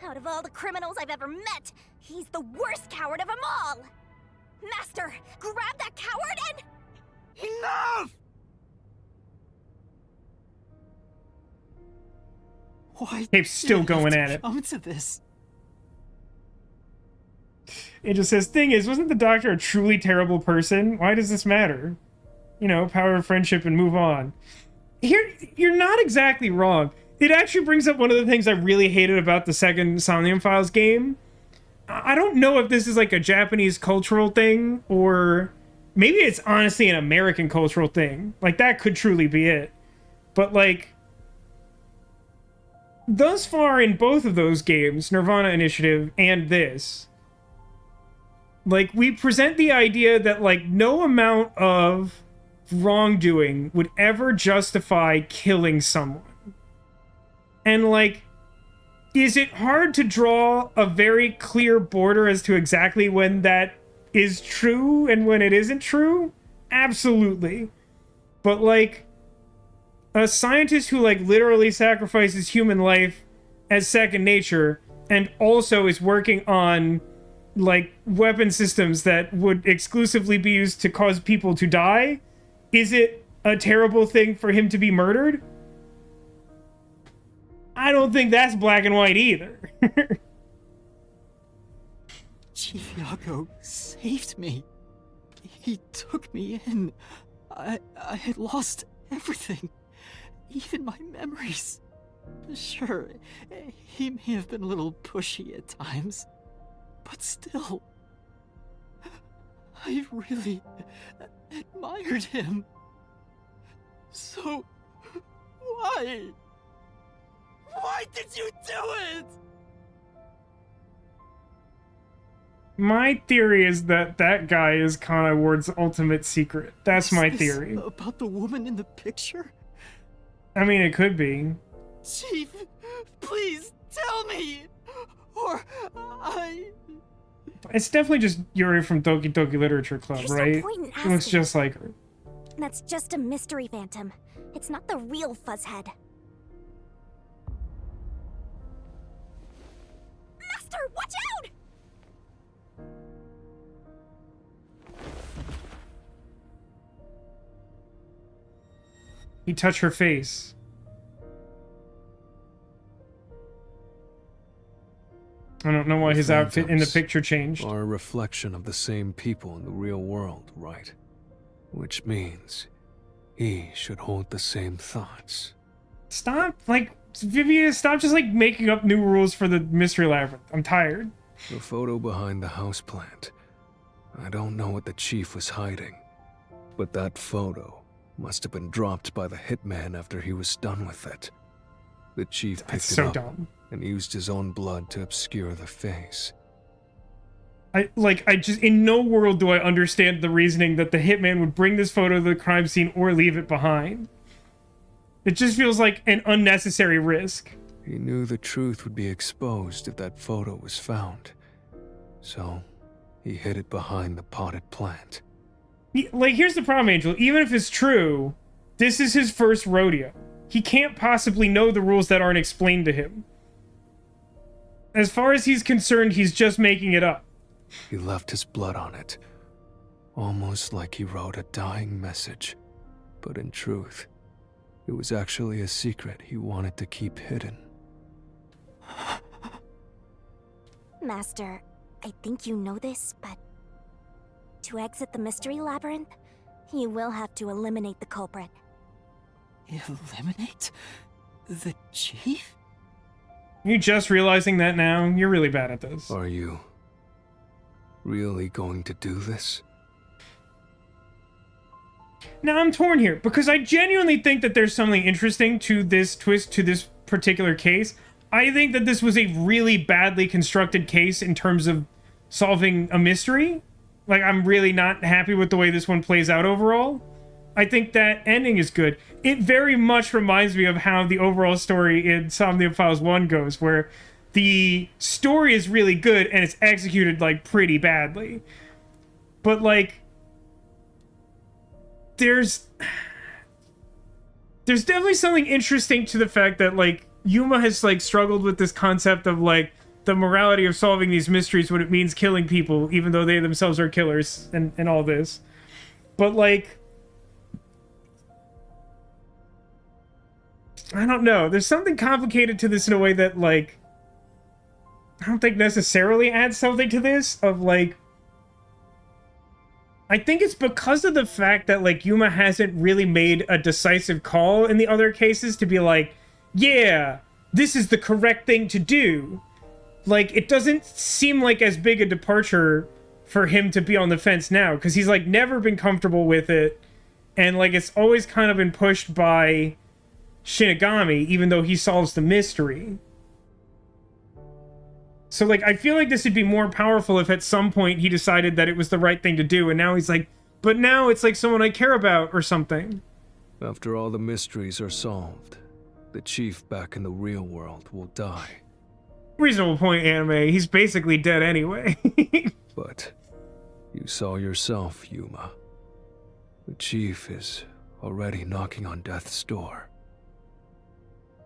Out of all the criminals I've ever met, he's the worst coward of them all! Master, grab that coward and... Enough! Why Cape's still did it have going to at it. come to this? It just says, thing is, wasn't the Doctor a truly terrible person? Why does this matter? You know, power of friendship and move on. Here, you're not exactly wrong. It actually brings up one of the things I really hated about the second Somnium Files game. I don't know if this is like a Japanese cultural thing, or maybe it's honestly an American cultural thing. Like, that could truly be it. But, like, thus far in both of those games, Nirvana Initiative and this, like, we present the idea that, like, no amount of wrongdoing would ever justify killing someone. And, like, is it hard to draw a very clear border as to exactly when that is true and when it isn't true? Absolutely. But, like, a scientist who, like, literally sacrifices human life as second nature and also is working on, like, weapon systems that would exclusively be used to cause people to die, is it a terrible thing for him to be murdered? I don't think that's black and white either. Chief Yago saved me. He took me in. I had lost everything, even my memories. Sure, he may have been a little pushy at times, but still, I really admired him. So, why? Why did you do it? My theory is that that guy is Kana Ward's ultimate secret. That's my theory. About the woman in the picture? I mean, it could be. Chief, please tell me, or It's definitely just Yuri from Doki Doki Literature Club, There's right? no point in It looks asking. just like her. That's just a mystery phantom. It's not the real Fuzzhead. Master, watch out! He touched her face. I don't know why his outfit in the picture changed. Are a reflection of the same people in the real world, right? Which means he should hold the same thoughts. Stop, like, Vivian, stop just, like, making up new rules for the Mystery Labyrinth. I'm tired. The photo behind the houseplant. I don't know what the chief was hiding, but that photo must have been dropped by the hitman after he was done with it. The chief picked That's it so up dumb. and used his own blood to obscure the face. I just, in no world do I understand the reasoning that the hitman would bring this photo to the crime scene or leave it behind. It just feels like an unnecessary risk. He knew the truth would be exposed if that photo was found. So, he hid it behind the potted plant. Like, here's the problem, Angel. Even if it's true, this is his first rodeo. He can't possibly know the rules that aren't explained to him. As far as he's concerned, he's just making it up. He left his blood on it, almost like he wrote a dying message. But in truth, it was actually a secret he wanted to keep hidden. Master, I think you know this, but to exit the Mystery Labyrinth, you will have to eliminate the culprit. eliminate the chief? You just realizing that now? You're really bad at this. Are you really going to do this? Now, I'm torn here, because I genuinely think that there's something interesting to this twist, to this particular case. I think that this was a really badly constructed case in terms of solving a mystery. Like, I'm really not happy with the way this one plays out overall. I think that ending is good. It very much reminds me of how the overall story in Somnium Files 1 goes, where the story is really good and it's executed, like, pretty badly. But, like, there's definitely something interesting to the fact that, like, Yuma has, like, struggled with this concept of, like, the morality of solving these mysteries when it means killing people, even though they themselves are killers, and all this. But, like, I don't know. There's something complicated to this in a way that, like, I don't think necessarily adds something to this, of, like, I think it's because of the fact that, like, Yuma hasn't really made a decisive call in the other cases to be like, yeah, this is the correct thing to do. Like, it doesn't seem like as big a departure for him to be on the fence now, because he's, like, never been comfortable with it, and, like, it's always kind of been pushed by Shinigami, even though he solves the mystery. So, like, I feel like this would be more powerful if at some point he decided that it was the right thing to do, and now he's like, but now it's like someone I care about or something. After all the mysteries are solved, the chief back in the real world will die. Reasonable point, anime. He's basically dead anyway. But you saw yourself, Yuma. The chief is already knocking on death's door.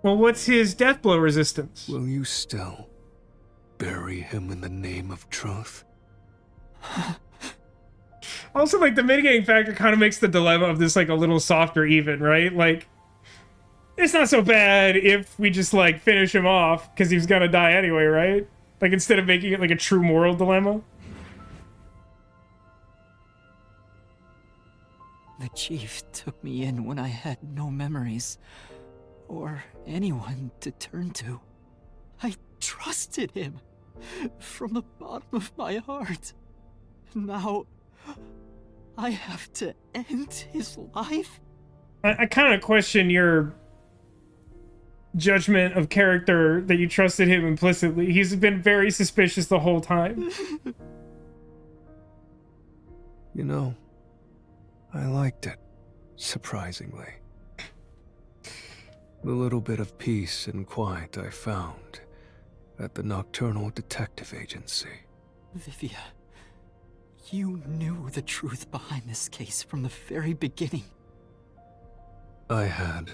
Well, what's his death blow resistance? Will you still bury him in the name of truth? Also, like, the mitigating factor kind of makes the dilemma of this, like, a little softer even, right? Like, it's not so bad if we just, like, finish him off, because he's gonna die anyway, right? Like, instead of making it, like, a true moral dilemma. The chief took me in when I had no memories, or anyone to turn to. I trusted him from the bottom of my heart. Now, I have to end his life? I kind of question your judgment of character that you trusted him implicitly. He's been very suspicious the whole time. You know, I liked it, surprisingly. The little bit of peace and quiet I found at the Nocturnal Detective Agency. Vivia, you knew the truth behind this case from the very beginning. I had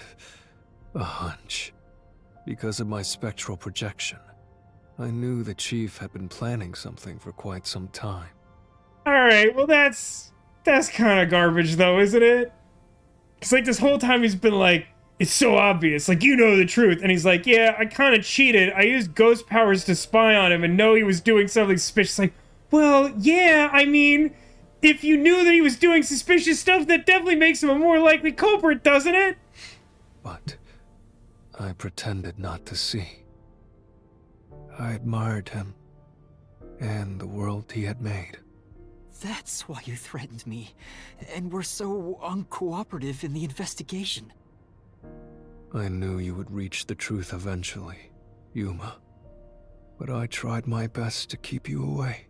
a hunch. Because of my spectral projection, I knew the chief had been planning something for quite some time. Alright, well that's kind of garbage though, isn't it? Because, like, this whole time he's been like, it's so obvious, like, you know the truth. And he's like, yeah, I kind of cheated. I used ghost powers to spy on him and know he was doing something suspicious. Like, well, yeah, I mean, if you knew that he was doing suspicious stuff, that definitely makes him a more likely culprit, doesn't it? But I pretended not to see. I admired him and the world he had made. That's why you threatened me, and were so uncooperative in the investigation. I knew you would reach the truth eventually, Yuma. But I tried my best to keep you away.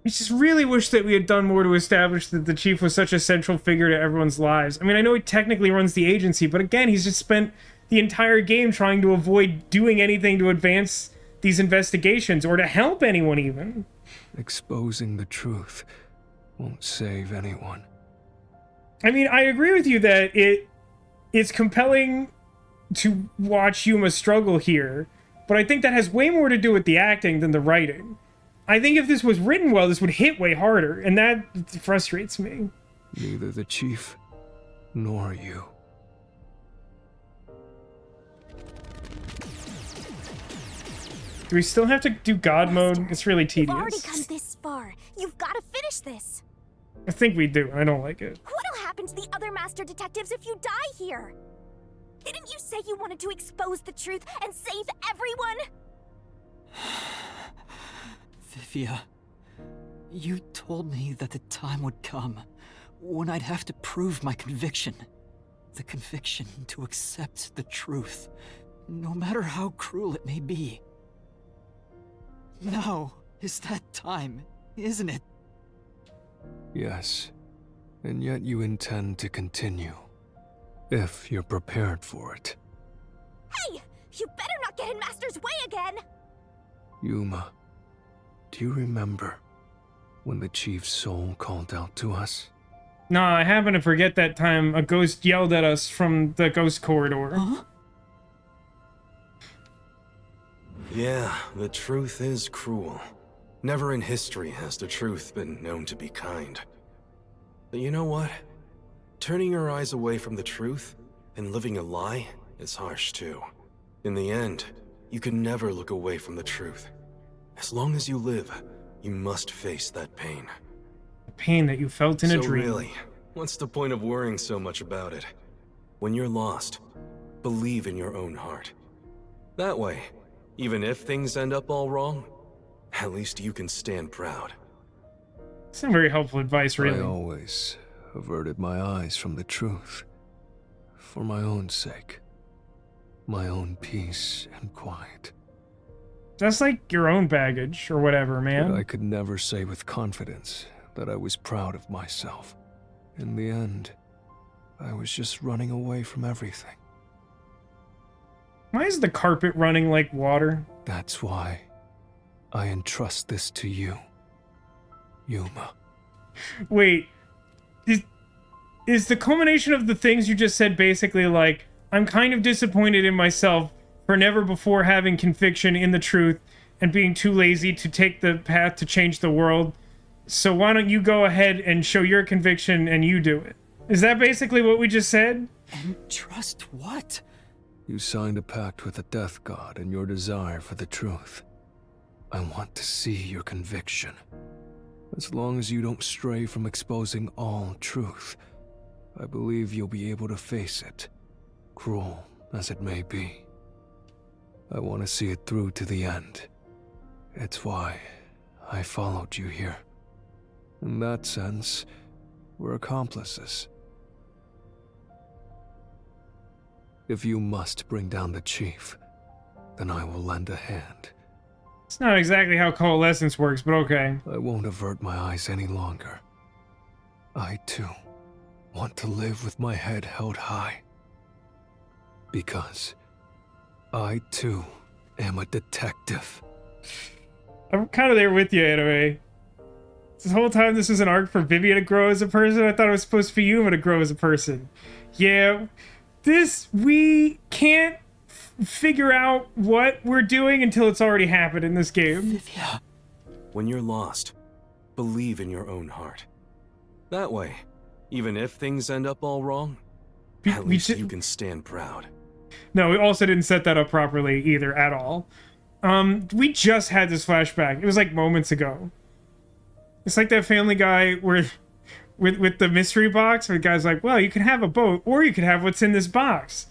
I just really wish that we had done more to establish that the chief was such a central figure to everyone's lives. I mean, I know he technically runs the agency, but again, he's just spent the entire game trying to avoid doing anything to advance these investigations, or to help anyone even. Exposing the truth won't save anyone. I mean, I agree with you that it's compelling to watch Yuma struggle here, but I think that has way more to do with the acting than the writing. I think if this was written well, this would hit way harder, and that frustrates me. Neither the chief nor you. Do we still have to do God mode? It's really tedious. You've already come this far. You've got to finish this. I think we do. I don't like it. What'll happen to the other master detectives if you die here? Didn't you say you wanted to expose the truth and save everyone? Vivia, you told me that the time would come when I'd have to prove my conviction. The conviction to accept the truth, no matter how cruel it may be. Now is that time, isn't it? Yes, and yet you intend to continue. If you're prepared for it. Hey! You better not get in Master's way again! Yuma, do you remember when the chief's soul called out to us? No, I happen to forget that time a ghost yelled at us from the ghost corridor. Huh? Yeah, the truth is cruel. Never in history has the truth been known to be kind. But you know what? Turning your eyes away from the truth and living a lie is harsh too. In the end, you can never look away from the truth. As long as you live, you must face that pain. The pain that you felt in a dream. So really, what's the point of worrying so much about it? When you're lost, believe in your own heart. That way, even if things end up all wrong, at least you can stand proud. It's not very helpful advice, really. I always averted my eyes from the truth. For my own sake. My own peace and quiet. That's like your own baggage, or whatever, man. But I could never say with confidence that I was proud of myself. In the end, I was just running away from everything. Why is the carpet running like water? That's why I entrust this to you, Yuma. Wait, is the culmination of the things you just said basically like, I'm kind of disappointed in myself for never before having conviction in the truth and being too lazy to take the path to change the world, so why don't you go ahead and show your conviction and you do it? Is that basically what we just said? And trust what? You signed a pact with the Death God and your desire for the truth. I want to see your conviction. As long as you don't stray from exposing all truth, I believe you'll be able to face it, cruel as it may be. I want to see it through to the end. It's why I followed you here. In that sense, we're accomplices. If you must bring down the chief, then I will lend a hand. It's not exactly how coalescence works, but okay. I won't avert my eyes any longer. I, too, want to live with my head held high. Because I, too, am a detective. I'm kind of there with you, anyway. This whole time this was an arc for Vivian to grow as a person, I thought it was supposed to be Yuma to grow as a person. Yeah, we can't figure out what we're doing until it's already happened in this game. Vivia. When you're lost, believe in your own heart. That way, even if things end up all wrong, at least you can stand proud. No, we also didn't set that up properly either at all. We just had this flashback. It was like moments ago. It's like that Family Guy where with the mystery box where the guy's like, well, you can have a boat or you can have what's in this box.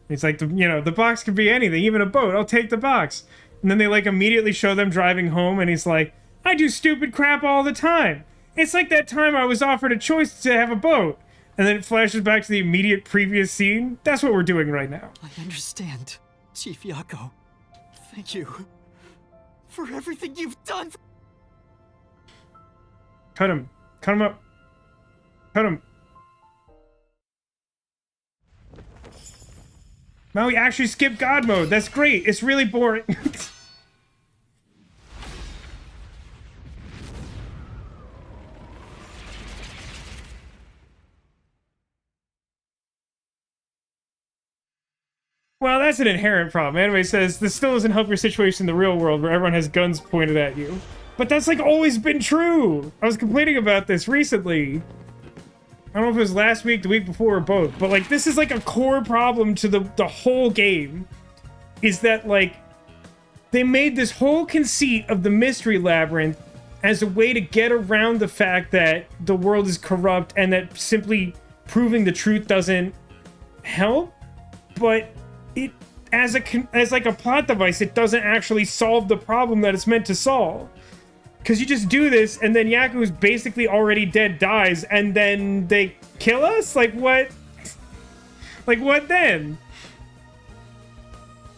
It's like, the box could be anything, even a boat. I'll take the box. And then they like immediately show them driving home and he's like, I do stupid crap all the time. It's like that time I was offered a choice to have a boat. And then it flashes back to the immediate previous scene. That's what we're doing right now. I understand, Chief Yako. Thank you for everything you've done. Cut him. Cut him up. Cut him. Now we actually skipped God mode. That's great. It's really boring. Well, that's an inherent problem. Anime says, this still doesn't help your situation in the real world where everyone has guns pointed at you. But that's like always been true. I was complaining about this recently. I don't know if it was last week, the week before, or both. But like, this is like a core problem to the whole game. Is that like, they made this whole conceit of the Mystery Labyrinth as a way to get around the fact that the world is corrupt and that simply proving the truth doesn't help. But it, as like a plot device, it doesn't actually solve the problem that it's meant to solve. Because you just do this, and then Yaku, who's basically already dead, dies, and then they kill us? Like, what? Like, what then?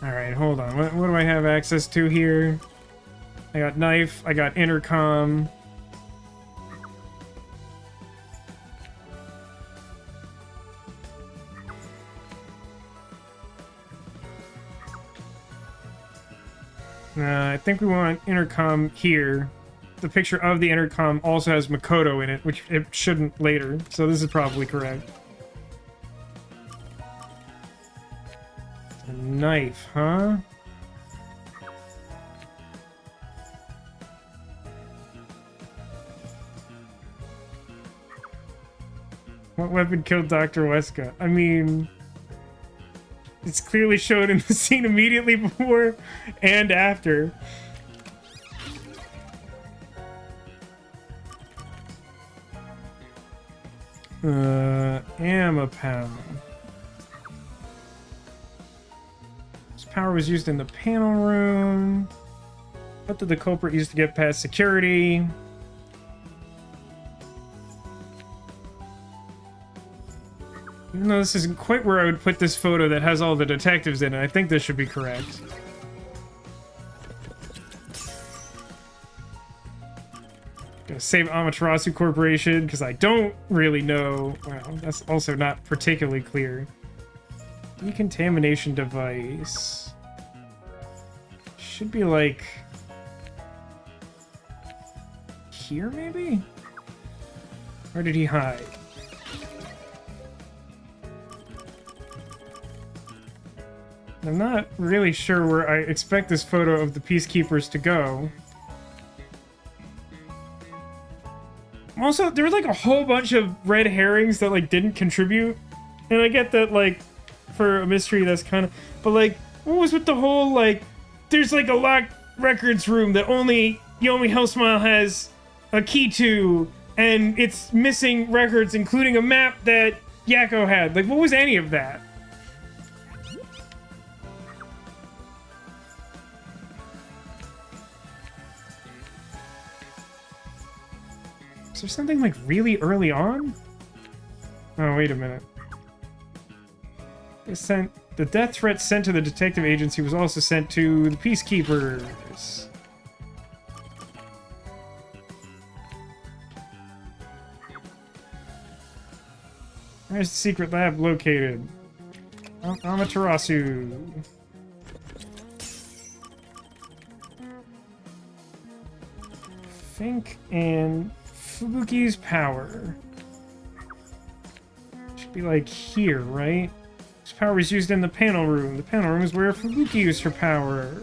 Alright, hold on. What do I have access to here? I got knife, I got intercom. I think we want intercom here. The picture of the intercom also has Makoto in it, which it shouldn't later, so this is probably correct. A knife, huh? What weapon killed Dr. Weska? I mean, it's clearly shown in the scene immediately before and after. Amapal. This power was used in the panel room. What did the culprit use to get past security? Even though this isn't quite where I would put this photo that has all the detectives in it, I think this should be correct. Gonna save Amaterasu Corporation, because I don't really know... Well, that's also not particularly clear. Decontamination device. Should be like... here, maybe? Where did he hide? I'm not really sure where I expect this photo of the Peacekeepers to go. Also, there was like a whole bunch of red herrings that like didn't contribute. And I get that like for a mystery that's kind of... But like, what was with the whole like... There's like a locked records room that only Yomi Hellsmile has a key to, and it's missing records, including a map that Yakko had. Like, what was any of that? Is there something like really early on? Oh, wait a minute. They sent the death threat sent to the detective agency was also sent to the Peacekeepers. Where's the secret lab located? Amaterasu. Fink and Fubuki's power. Should be like here, right? This power is used in the panel room. The panel room is where Fubuki used her power.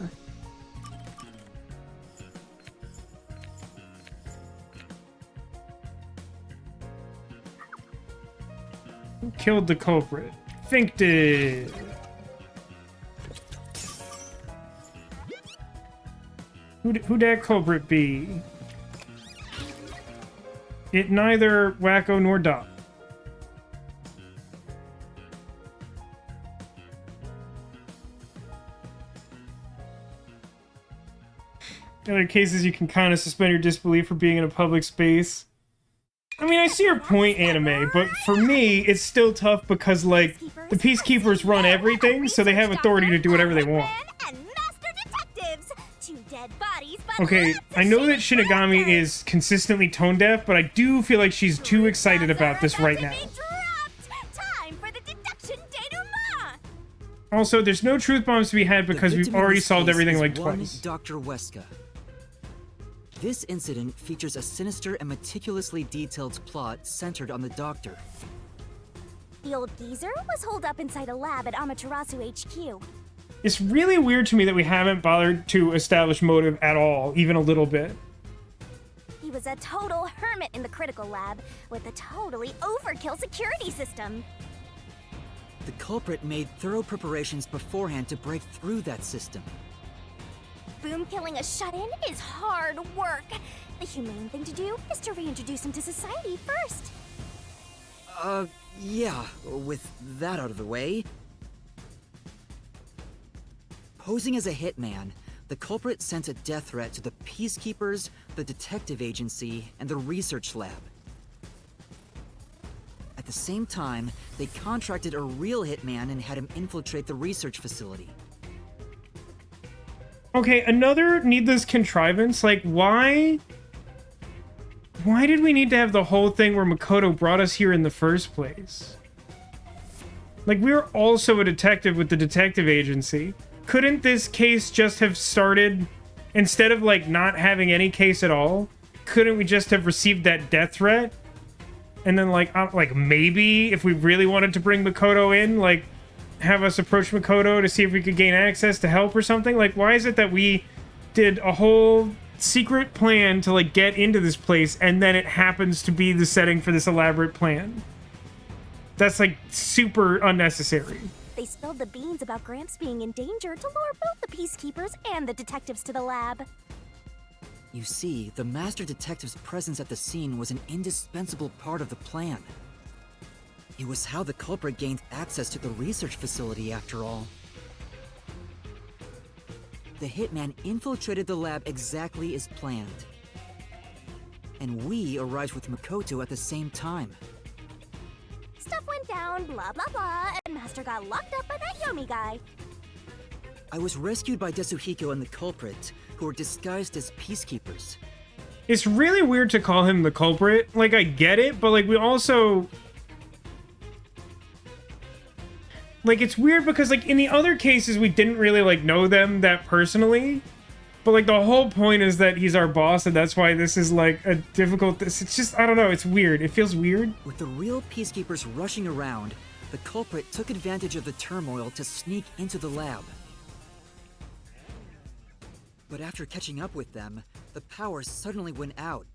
Who killed the culprit? Fink did. Who'd that culprit be? It neither Wacko nor Doc. In other cases, you can kind of suspend your disbelief for being in a public space. I mean, I see your point, anime, but for me, it's still tough because, like, the Peacekeepers run everything, so they have authority to do whatever they want. Okay, I know that Shinigami is consistently tone deaf, but I do feel like she's too excited about this right now. Also, there's no truth bombs to be had because we've already solved everything like twice. Dr. Weska. This incident features a sinister and meticulously detailed plot centered on the Doctor. The old geezer was holed up inside a lab at Amaterasu HQ. It's really weird to me that we haven't bothered to establish motive at all, even a little bit. He was a total hermit in the critical lab with a totally overkill security system. The culprit made thorough preparations beforehand to break through that system. Boom killing a shut-in is hard work. The humane thing to do is to reintroduce him to society first. Yeah, with that out of the way. Posing as a hitman, the culprit sent a death threat to the Peacekeepers, the detective agency, and the research lab. At the same time, they contracted a real hitman and had him infiltrate the research facility. Okay, another needless contrivance. Like, why did we need to have the whole thing where Makoto brought us here in the first place? Like, we're also a detective with the detective agency. Couldn't this case just have started, instead of, like, not having any case at all? Couldn't we just have received that death threat? And then, like maybe, if we really wanted to bring Makoto in, like, have us approach Makoto to see if we could gain access to help or something? Like, why is it that we did a whole secret plan to, like, get into this place, and then it happens to be the setting for this elaborate plan? that's like super unnecessary. They spilled the beans about Gramps being in danger to lure both the peacekeepers and the detectives to the lab. You see, the Master Detective's presence at the scene was an indispensable part of the plan. It was how the culprit gained access to the research facility, after all. The hitman infiltrated the lab exactly as planned. And we arrived with Makoto at the same time. Stuff went down, blah blah blah, and Master got locked up by that Yomi guy. I was rescued by Desuhiko and the culprit, who were disguised as peacekeepers. It's really weird to call him the culprit. Like, I get it, but like we also... Like, it's weird because like in the other cases we didn't really like know them that personally. But like the whole point is that he's our boss, and that's why this is like a difficult... It's just, I don't know, it's weird. It feels weird. With the real peacekeepers rushing around, the culprit took advantage of the turmoil to sneak into the lab. But after catching up with them, the power suddenly went out,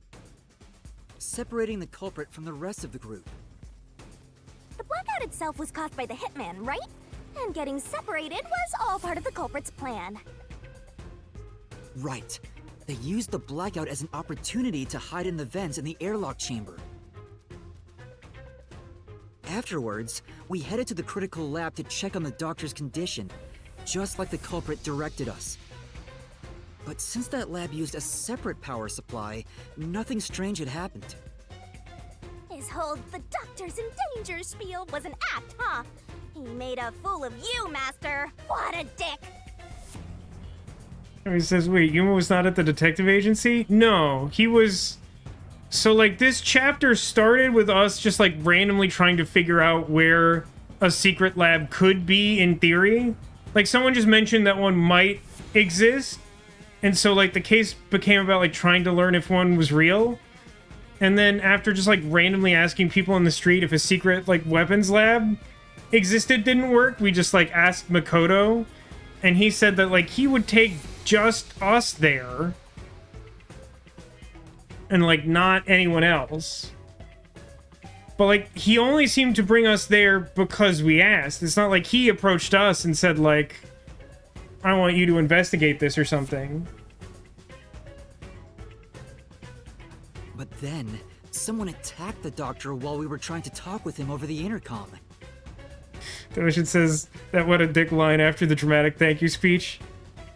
separating the culprit from the rest of the group. The blackout itself was caused by the hitman, right? And getting separated was all part of the culprit's plan. Right. They used the blackout as an opportunity to hide in the vents in the airlock chamber. Afterwards, we headed to the critical lab to check on the doctor's condition, just like the culprit directed us. But since that lab used a separate power supply, nothing strange had happened. His whole "the doctor's in danger" spiel was an act, huh? He made a fool of you, Master. What a dick! He says, wait, Yuma was not at the detective agency? No, he was... So, like, this chapter started with us just, like, randomly trying to figure out where a secret lab could be, in theory. Like, someone just mentioned that one might exist. And so, like, the case became about, like, trying to learn if one was real. And then after just, like, randomly asking people on the street if a secret, like, weapons lab existed didn't work, we just, like, asked Makoto. And he said that, like, he would take just us there. And, like, not anyone else. But, like, he only seemed to bring us there because we asked. It's not like he approached us and said, like, I want you to investigate this or something. But then, someone attacked the doctor while we were trying to talk with him over the intercom. Doshin says that what a dick line after the dramatic thank you speech.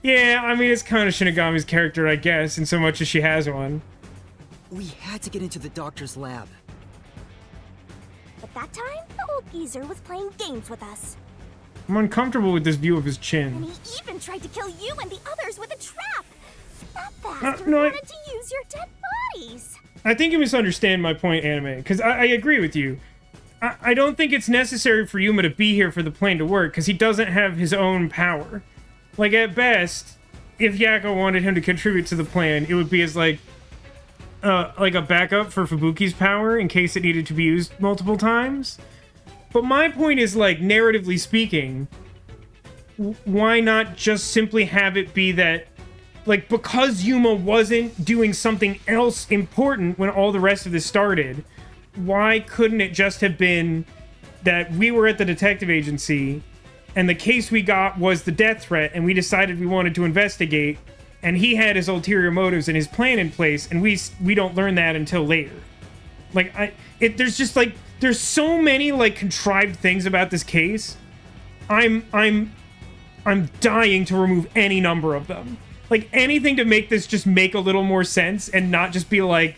Yeah, I mean, it's kind of Shinigami's character, I guess, in so much as she has one. We had to get into the doctor's lab. But that time, the old geezer was playing games with us. I'm uncomfortable with this view of his And chin. he even tried to kill you and the others with a trap. That bastard no, wanted to use your dead bodies. I think you misunderstand my point, Anime, because I agree with you. I don't think it's necessary for Yuma to be here for the plan to work, because he doesn't have his own power. Like, at best, if Yako wanted him to contribute to the plan, it would be as, like a backup for Fubuki's power in case it needed to be used multiple times. But my point is, like, narratively speaking, why not just simply have it be that, like, because Yuma wasn't doing something else important when all the rest of this started, why couldn't it just have been that we were at the detective agency and the case we got was the death threat and we decided we wanted to investigate and he had his ulterior motives and his plan in place and we don't learn that until later. Like, there's just, like, there's so many, like, contrived things about this case. I'm dying to remove any number of them. Like, anything to make this just make a little more sense and not just be, like,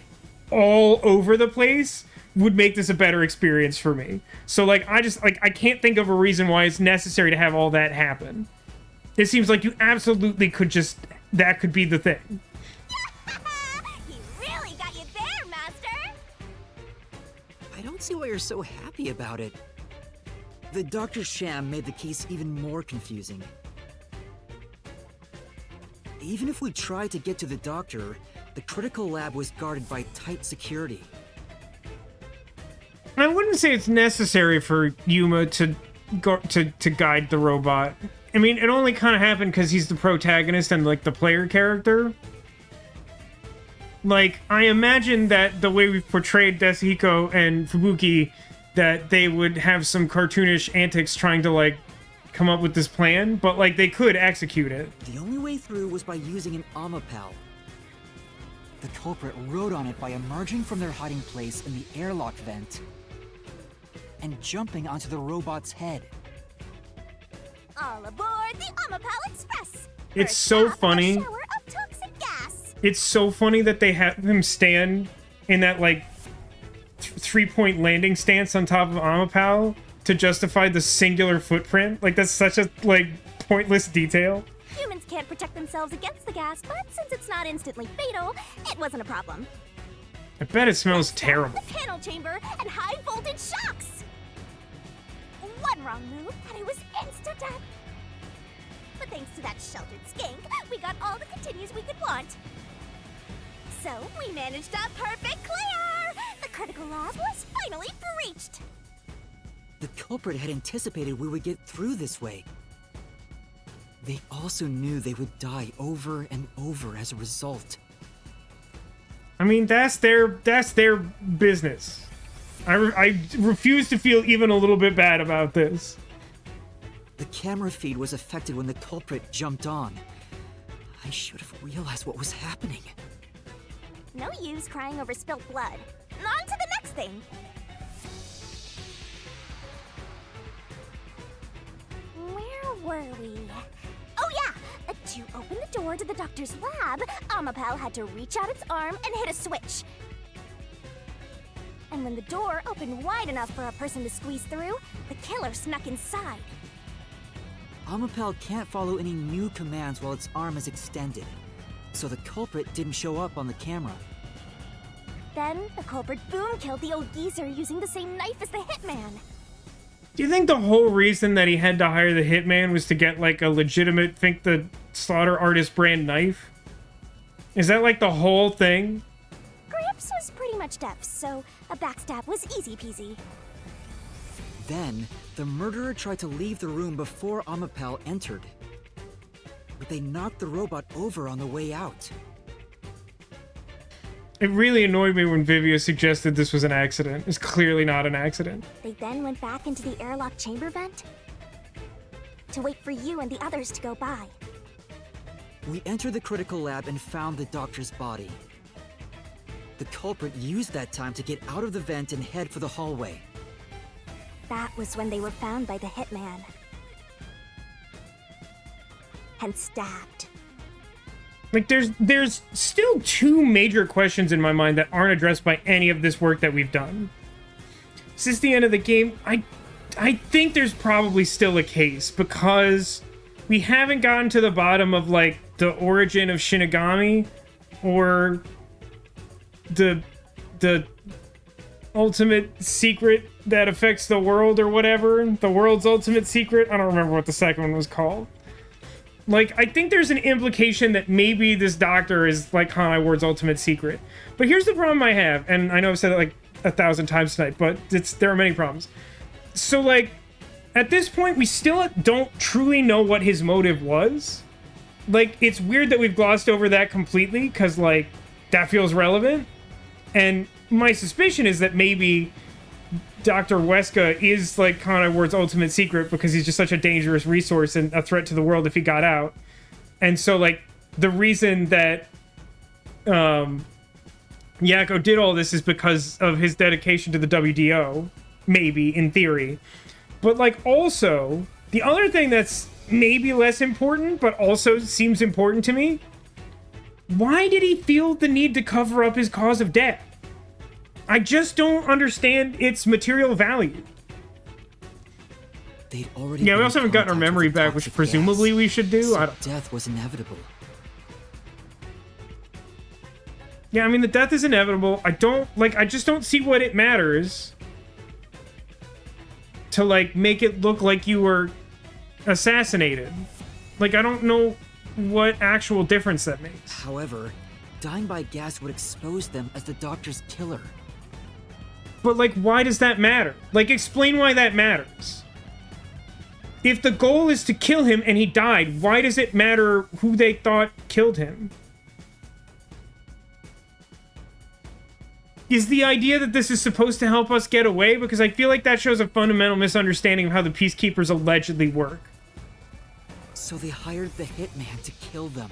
all over the place would make this a better experience for me. So, like, I can't think of a reason why it's necessary to have all that happen. It seems like you absolutely could just... That could be the thing. He really got you there, Master. I don't see why you're so happy about it. The doctor's sham made the case even more confusing. Even if we tried to get to the doctor, the critical lab was guarded by tight security. I wouldn't say it's necessary for Yuma to guide the robot. I mean, it only kind of happened because he's the protagonist and, like, the player character. Like, I imagine that the way we've portrayed Desuhiko and Fubuki that they would have some cartoonish antics trying to like come up with this plan, but like they could execute it. The only way through was by using an Amapel. The culprit rode on it by emerging from their hiding place in the airlock vent and jumping onto the robot's head. All aboard the Amapel Express! It's First so stop, a funny. shower of toxic gas. It's so funny that they have him stand in that like 3-point landing stance on top of Amapal to justify the singular footprint. Like that's such a like pointless detail. Humans can't protect themselves against the gas, but since it's not instantly fatal, it wasn't a problem. I bet it smells terrible. The panel chamber and high voltage shocks. One wrong move and it was instant death. But thanks to that sheltered skink, we got all the continues we could want. So we managed a perfect clear. The critical lab was finally breached. The culprit had anticipated we would get through this way. They also knew they would die over and over as a result. I mean, that's their business. I refuse to feel even a little bit bad about this. The camera feed was affected when the culprit jumped on. I should have realized what was happening. No use crying over spilt blood. On to the next thing. Where were we? Oh yeah! To open the door to the doctor's lab, Amapal had to reach out its arm and hit a switch. And when the door opened wide enough for a person to squeeze through, the killer snuck inside. Amapel can't follow any new commands while its arm is extended, so the culprit didn't show up on the camera. Then, the culprit boom killed the old geezer using the same knife as the hitman. Do you think the whole reason that he had to hire the hitman was to get like a legitimate Think the Slaughter Artist brand knife? Is that like the whole thing? Gramps was pretty much deaf, so a backstab was easy peasy. Then, the murderer tried to leave the room before Amapel entered. But they knocked the robot over on the way out. It really annoyed me when Vivia suggested this was an accident. It's clearly not an accident. They then went back into the airlock chamber vent to wait for you and the others to go by. We entered the critical lab and found the doctor's body. The culprit used that time to get out of the vent and head for the hallway. That was when they were found by the hitman. And stabbed. Like, there's still two major questions in my mind that aren't addressed by any of this work that we've done. Since the end of the game, I think there's probably still a case, because we haven't gotten to the bottom of, like, the origin of Shinigami, or the ultimate secret that affects the world or whatever. The world's ultimate secret. I don't remember what the second one was called. Like, I think there's an implication that maybe this doctor is, like, Hanai Ward's ultimate secret. But here's the problem I have, and I know I've said it, like, 1,000 times tonight, but there are many problems. So, like, at this point, we still don't truly know what his motive was. Like, it's weird that we've glossed over that completely, because, like, that feels relevant. And my suspicion is that maybe Dr. Weska is, like, Hanai Ward's ultimate secret because he's just such a dangerous resource and a threat to the world if he got out. And so, like, the reason that Yakko did all this is because of his dedication to the WDO, maybe, in theory. But, like, also, the other thing that's maybe less important, but also seems important to me, why did he feel the need to cover up his cause of death? I just don't understand its material value. They'd already Yeah, we also haven't gotten our memory back, which presumably we should do. So death was inevitable. Yeah, I mean, the death is inevitable. I just don't see what it matters to, like, make it look like you were assassinated. Like, I don't know what actual difference that makes. However, dying by gas would expose them as the doctor's killer. But, like, why does that matter? Like, explain why that matters. If the goal is to kill him and he died, why does it matter who they thought killed him? is the idea that this is supposed to help us get away, because I feel like that shows a fundamental misunderstanding of how the Peacekeepers allegedly work. So they hired the hitman to kill them.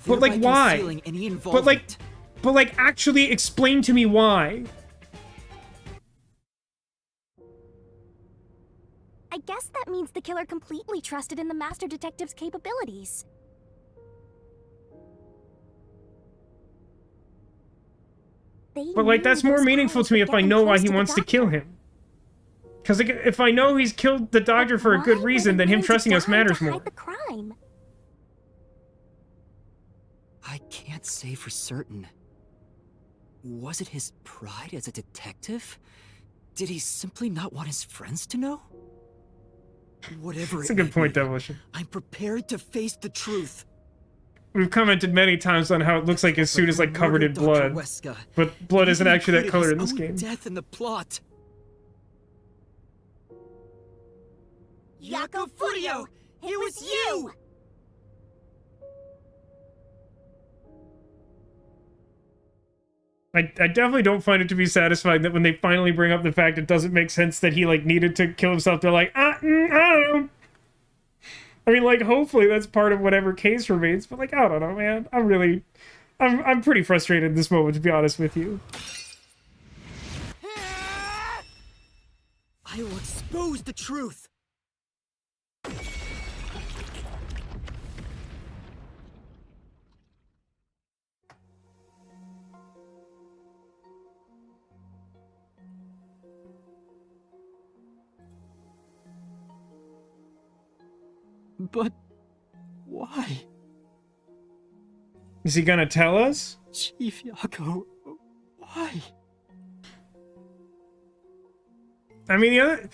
But like, why? Concealing any involvement. But like, actually explain to me why. I guess that means the killer completely trusted in the Master Detective's capabilities. But like, that's more meaningful to me if I know why he wants to kill him. Because if I know he's killed the doctor for a good reason, then him trusting us matters more. The crime. I can't say for certain. Was it his pride as a detective? Did he simply not want his friends to know? Whatever That's a good point, Demolition. I'm prepared to face the truth. We've commented many times on how it looks like his suit is like covered in blood, but blood isn't actually that color in this game. Death in the plot. Yako Furio, it was you! I definitely don't find it to be satisfying that when they finally bring up the fact it doesn't make sense that he, like, needed to kill himself, they're like, I don't know. I mean, like, hopefully that's part of whatever case remains, but, like, I don't know, man. I'm pretty frustrated in this moment, to be honest with you. I will expose the truth. But why? Is he gonna tell us? Chief Yako, why? I mean, the other...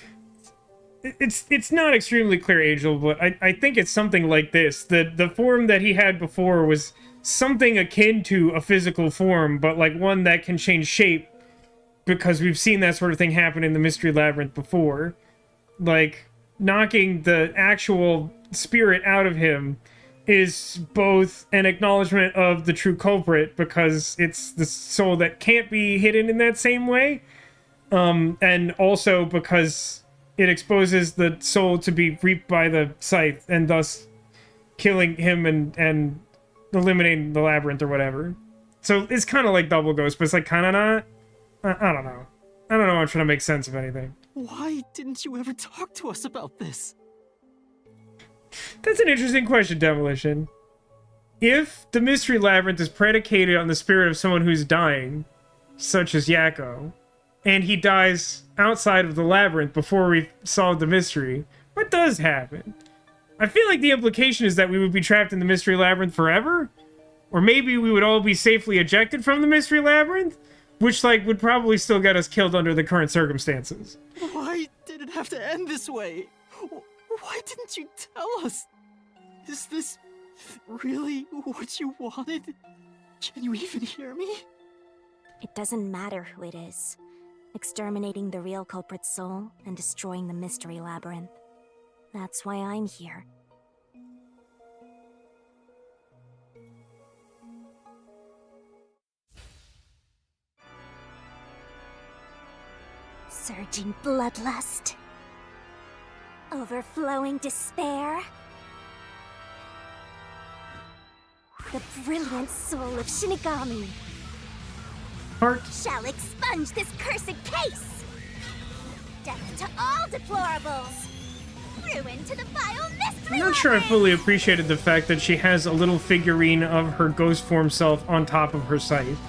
It's not extremely clear, Angel, but I think it's something like this. The form that he had before was something akin to a physical form, but like one that can change shape, because we've seen that sort of thing happen in the Mystery Labyrinth before. Like, knocking the actual spirit out of him is both an acknowledgement of the true culprit, because it's the soul that can't be hidden in that same way, and also because it exposes the soul to be reaped by the scythe, and thus killing him and eliminating the labyrinth or whatever. So it's kind of like Double Ghost, but it's like kind of not. I don't know. I don't know. I'm trying to make sense of anything. Why didn't you ever talk to us about this? That's an interesting question, Demolition. If the Mystery Labyrinth is predicated on the spirit of someone who's dying, such as Yako, and he dies outside of the labyrinth before we solve the mystery, what does happen? I feel like the implication is that we would be trapped in the Mystery Labyrinth forever? Or maybe we would all be safely ejected from the Mystery Labyrinth? Which, like, would probably still get us killed under the current circumstances. Why did it have to end this way? Why didn't you tell us? Is this really what you wanted? Can you even hear me? It doesn't matter who it is. Exterminating the real culprit's soul and destroying the Mystery Labyrinth. That's why I'm here. Surging bloodlust. Overflowing despair. The brilliant soul of Shinigami Heart. shall expunge this cursed case. Death to all deplorables. Ruin to the vile mystery. I'm not sure I fully appreciated the fact that she has a little figurine of her ghost form self on top of her scythe.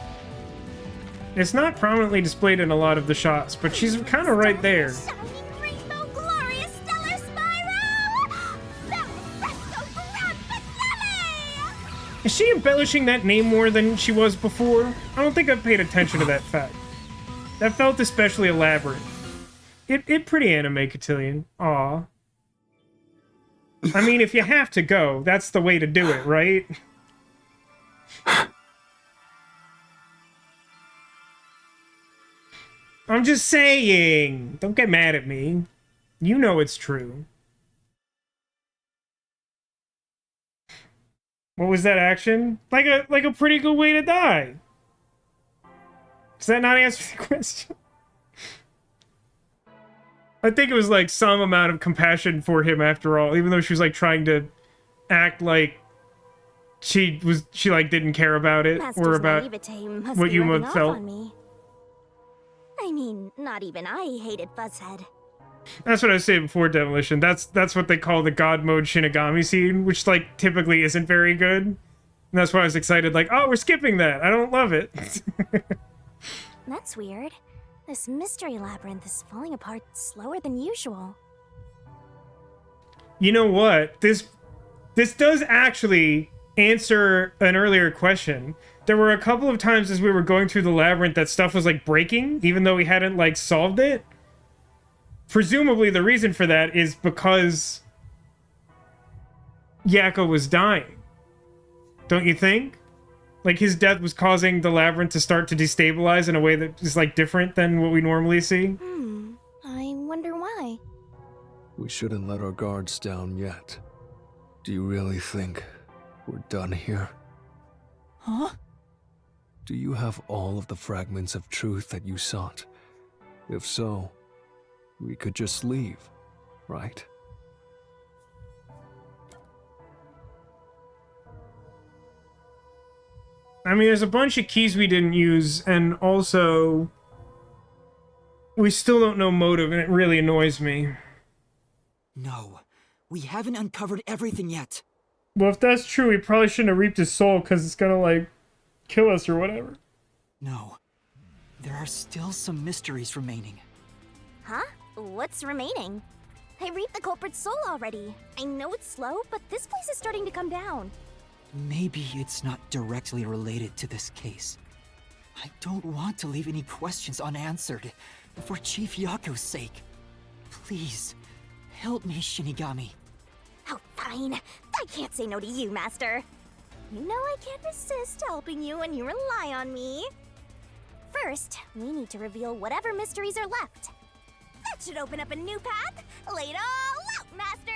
It's not prominently displayed in a lot of the shots, but she's kind of right there. Shining rainbow glorious stellar spiral. Is she embellishing that name more than she was before? I don't think I've paid attention to that fact. That felt especially elaborate. It pretty anime, Cotillion. Aw. I mean, if you have to go, that's the way to do it, right? I'm just saying. Don't get mad at me. You know it's true. What was that action? Like a pretty good way to die. Does that not answer the question? I think it was like some amount of compassion for him after all, even though she was like trying to act like she like didn't care about it Master's or about naivete must what be Yuma rubbing off felt. on me. I mean, not even I hated Fuzzhead. That's what I was saying before, Demolition. That's what they call the God Mode Shinigami scene, which like typically isn't very good. And that's why I was excited, like, oh, we're skipping that. I don't love it. That's weird. This Mystery Labyrinth is falling apart slower than usual. You know what? This does actually answer an earlier question. There were a couple of times as we were going through the labyrinth that stuff was like breaking, even though we hadn't like solved it. Presumably the reason for that is because Yakko was dying. Don't you think? Like, his death was causing the labyrinth to start to destabilize in a way that is, like, different than what we normally see. I wonder why. We shouldn't let our guards down yet. Do you really think we're done here? Huh? Do you have all of the fragments of truth that you sought? If so, we could just leave, right? I mean, there's a bunch of keys we didn't use, and also we still don't know motive, and it really annoys me. No, we haven't uncovered everything yet. Well, if that's true, we probably shouldn't have reaped his soul, because it's gonna, like, kill us or whatever. No, there are still some mysteries remaining. Huh? What's remaining? I reaped the culprit's soul already. I know it's slow, but this place is starting to come down. Maybe it's not directly related to this case. I don't want to leave any questions unanswered, for Chief Yakko's sake. Please, help me, Shinigami. Oh, fine. I can't say no to you, Master. You know I can't resist helping you when you rely on me. First, we need to reveal whatever mysteries are left. That should open up a new path. Lay it all out, Master!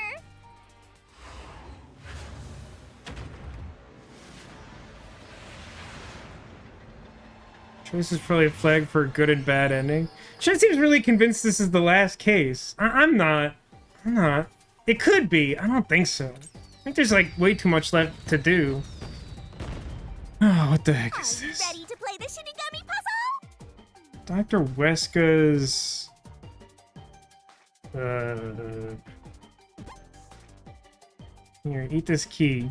This is probably a flag for a good and bad ending. Shen seems really convinced this is the last case. I'm not. It could be. I don't think so. I think there's like way too much left to do. Oh, what the heck is this? Ready to play the Shinigami puzzle? Dr. Weska's... Here, eat this key.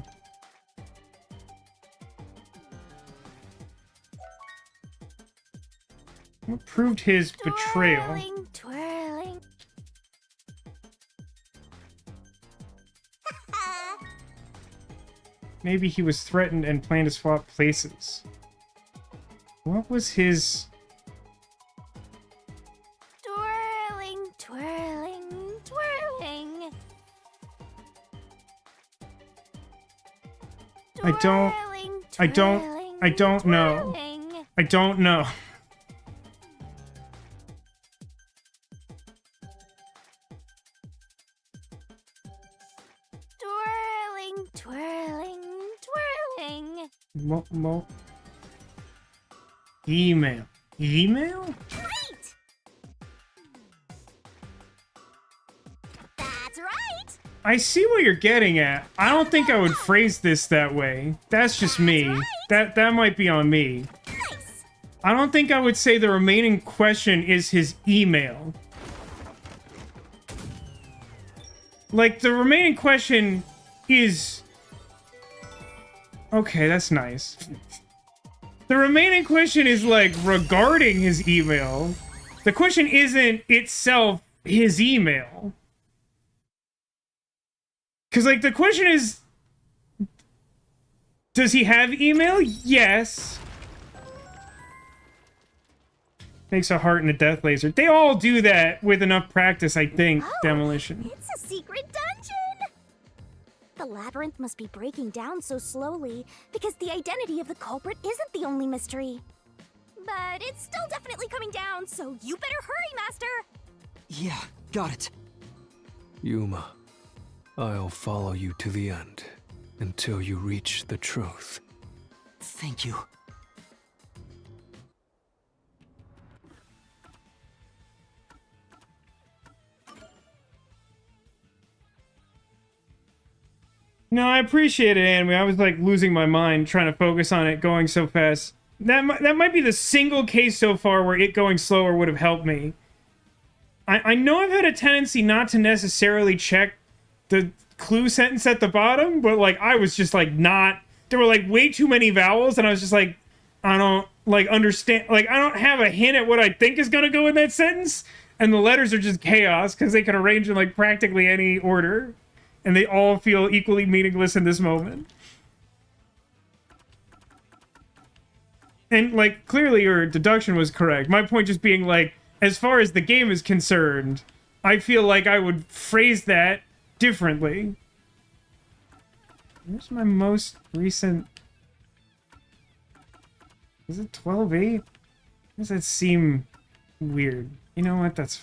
What proved his betrayal? Twirling, twirling. Maybe he was threatened and planned to swap places. What was his... Twirling, twirling, twirling. I don't know. Twirling. I don't know. Twirling, twirling, twirling. Email. Email? Right! That's right! I see what you're getting at. I don't think I would phrase this that way. That's just me. That might be on me. Nice! I don't think I would say the remaining question is his email. Like, the remaining question is... Okay, that's nice. The remaining question is, like, regarding his email. The question isn't itself his email. Because, like, the question is... Does he have email? Yes. Makes a heart and a death laser. They all do that with enough practice, I think, Demolition. It's a secret dungeon! The labyrinth must be breaking down so slowly because the identity of the culprit isn't the only mystery. But it's still definitely coming down, so you better hurry, Master! Yeah, got it. Yuma, I'll follow you to the end until you reach the truth. Thank you. No, I appreciate it, Anime. I was like losing my mind trying to focus on it going so fast. That might be the single case so far where it going slower would have helped me. I know I've had a tendency not to necessarily check the clue sentence at the bottom, but like I was just like not. There were like way too many vowels, and I was just like, I don't like understand. Like I don't have a hint at what I think is gonna go in that sentence, and the letters are just chaos because they can arrange in like practically any order, and they all feel equally meaningless in this moment. And like clearly your deduction was correct. My point just being like, as far as the game is concerned, I feel like I would phrase that differently. Where's my most recent... Is it 12.8? Does that seem weird? You know what? That's...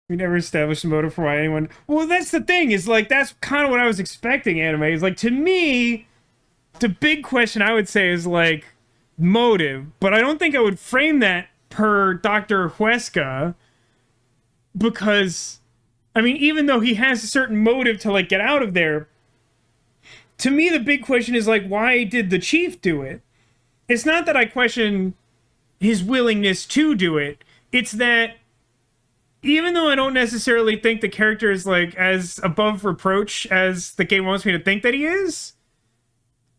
We never established a motive for why anyone... Well, that's the thing, is like, that's kind of what I was expecting, Anime. Is like, to me, the big question I would say is like, motive. But I don't think I would frame that per Dr. Huesca, because, I mean, even though he has a certain motive to like get out of there, to me the big question is like, why did the chief do it? It's not that I question his willingness to do it. It's that even though I don't necessarily think the character is like as above reproach as the game wants me to think that he is,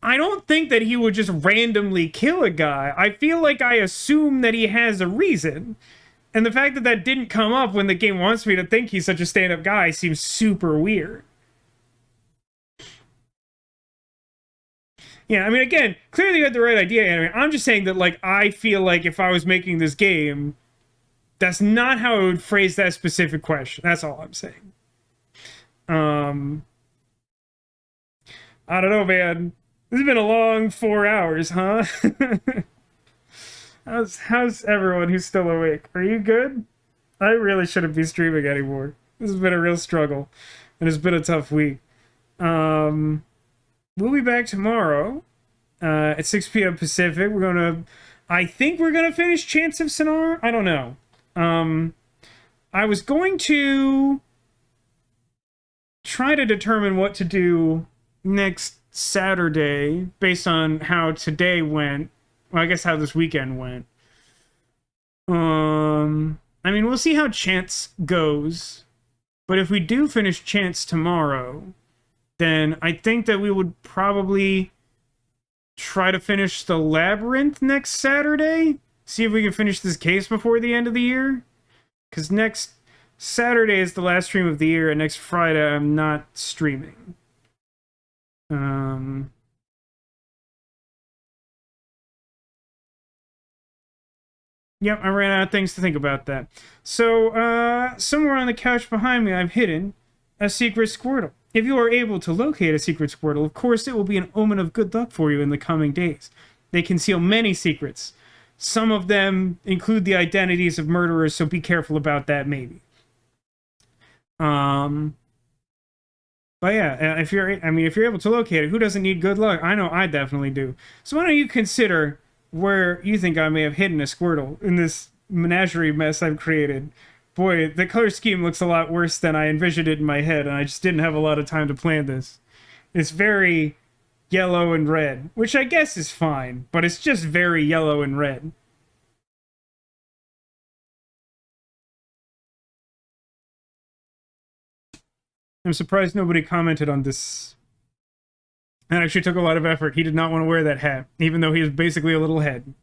I don't think that he would just randomly kill a guy. I feel like I assume that he has a reason. And the fact that that didn't come up when the game wants me to think he's such a stand-up guy seems super weird. Yeah, I mean, again, clearly you had the right idea, Anime. I'm just saying that, like, I feel like if I was making this game, that's not how I would phrase that specific question. That's all I'm saying. I don't know, man. This has been a long 4 hours, huh? How's everyone who's still awake? Are you good? I really shouldn't be streaming anymore. This has been a real struggle, and it's been a tough week. We'll be back tomorrow at 6 p.m. Pacific. I think we're gonna finish Chants of Sonar. I don't know. I was going to try to determine what to do next Saturday based on how today went. Well, I guess how this weekend went. I mean, we'll see how Chants goes. But if we do finish Chants tomorrow, then I think that we would probably try to finish the Labyrinth next Saturday. See if we can finish this case before the end of the year. Because next Saturday is the last stream of the year, and next Friday I'm not streaming. Yep, I ran out of things to think about that. So, somewhere on the couch behind me, I've hidden a secret Squirtle. If you are able to locate a secret Squirtle, of course it will be an omen of good luck for you in the coming days. They conceal many secrets. Some of them include the identities of murderers, so be careful about that, maybe. But yeah, if you're able to locate it, who doesn't need good luck? I know I definitely do. So why don't you consider where you think I may have hidden a Squirtle in this menagerie mess I've created. Boy, the color scheme looks a lot worse than I envisioned it in my head, and I just didn't have a lot of time to plan this. It's very yellow and red, which I guess is fine, but it's just very yellow and red. I'm surprised nobody commented on this. That actually took a lot of effort. He did not want to wear that hat, even though he is basically a little head.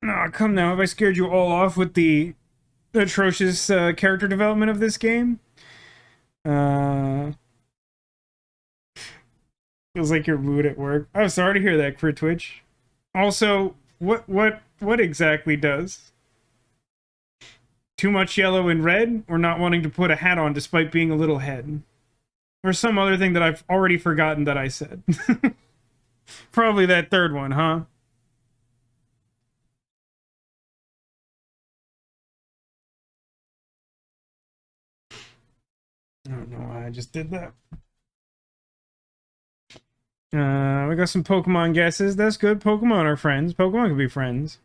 Aw, oh, come now. Have I scared you all off with the atrocious character development of this game? Feels like your mood at work. Oh, sorry to hear that, Crit Twitch. Also, what exactly does? Too much yellow and red, or not wanting to put a hat on despite being a little head? Or some other thing that I've already forgotten that I said. Probably that third one, huh? I don't know why I just did that. We got some Pokemon guesses. That's good. Pokemon are friends. Pokemon can be friends.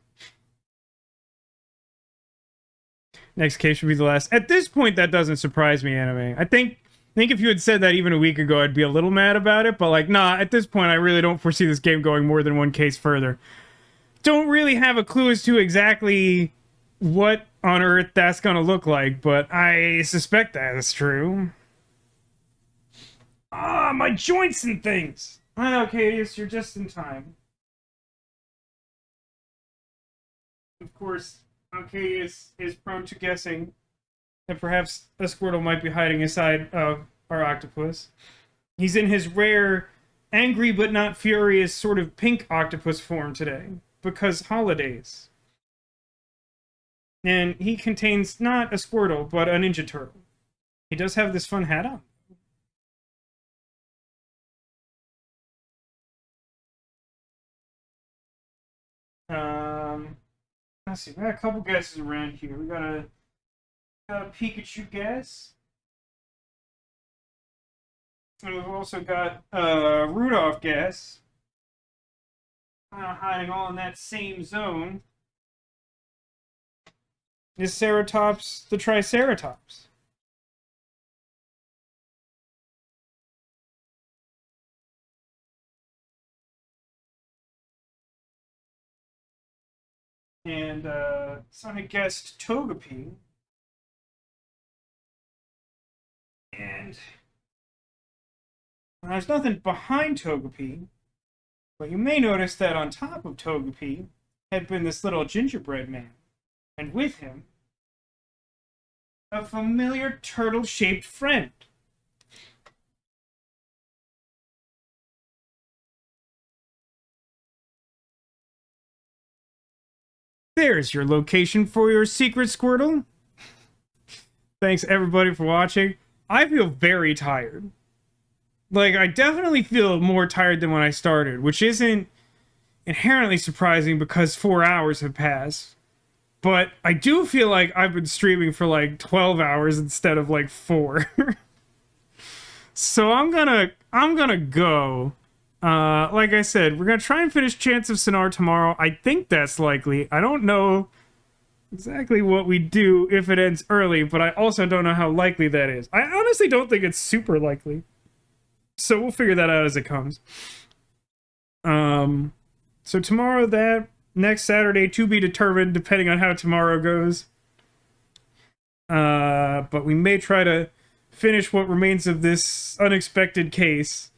Next case should be the last. At this point, that doesn't surprise me, anime. I think if you had said that even a week ago, I'd be a little mad about it. But, like, nah, at this point, I really don't foresee this game going more than one case further. Don't really have a clue as to exactly what on earth that's gonna look like, but I suspect that is true. Ah, my joints and things! Okay, yes, you're just in time. Of course, okay is prone to guessing that perhaps a Squirtle might be hiding inside of our octopus. He's in his rare, angry but not furious sort of pink octopus form today, because holidays. And he contains not a Squirtle, but a Ninja Turtle. He does have this fun hat on. Let's see, we got a couple guesses around here. We got a Pikachu guess. And we've also got a Rudolph guess. Hiding all in that same zone. Is Ceratops the Triceratops? And Sonic guessed Togepi. And there's nothing behind Togepi, but you may notice that on top of Togepi had been this little gingerbread man. And with him, a familiar turtle-shaped friend. There's your location for your secret, Squirtle. Thanks, everybody, for watching. I feel very tired. Like, I definitely feel more tired than when I started, which isn't inherently surprising because 4 hours have passed. But I do feel like I've been streaming for like 12 hours instead of like 4. So I'm gonna go. Like I said, we're gonna try and finish Chants of Sonar tomorrow. I think that's likely. I don't know exactly what we do if it ends early, but I also don't know how likely that is. I honestly don't think it's super likely. So we'll figure that out as it comes. So tomorrow, that next Saturday, to be determined, depending on how tomorrow goes. But we may try to finish what remains of this unexpected case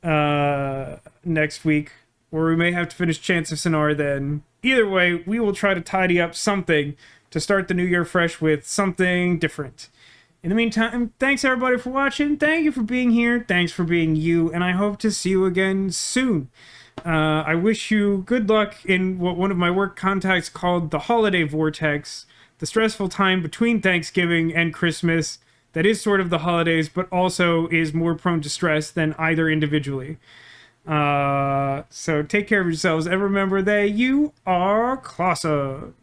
next week, or we may have to finish Chants of Sonar then. Either way, we will try to tidy up something to start the new year fresh with something different. In the meantime, thanks everybody for watching. Thank you for being here. Thanks for being you, and I hope to see you again soon. I wish you good luck in what one of my work contacts called the holiday vortex, the stressful time between Thanksgiving and Christmas that is sort of the holidays, but also is more prone to stress than either individually. So take care of yourselves, and remember that you are Clawsome.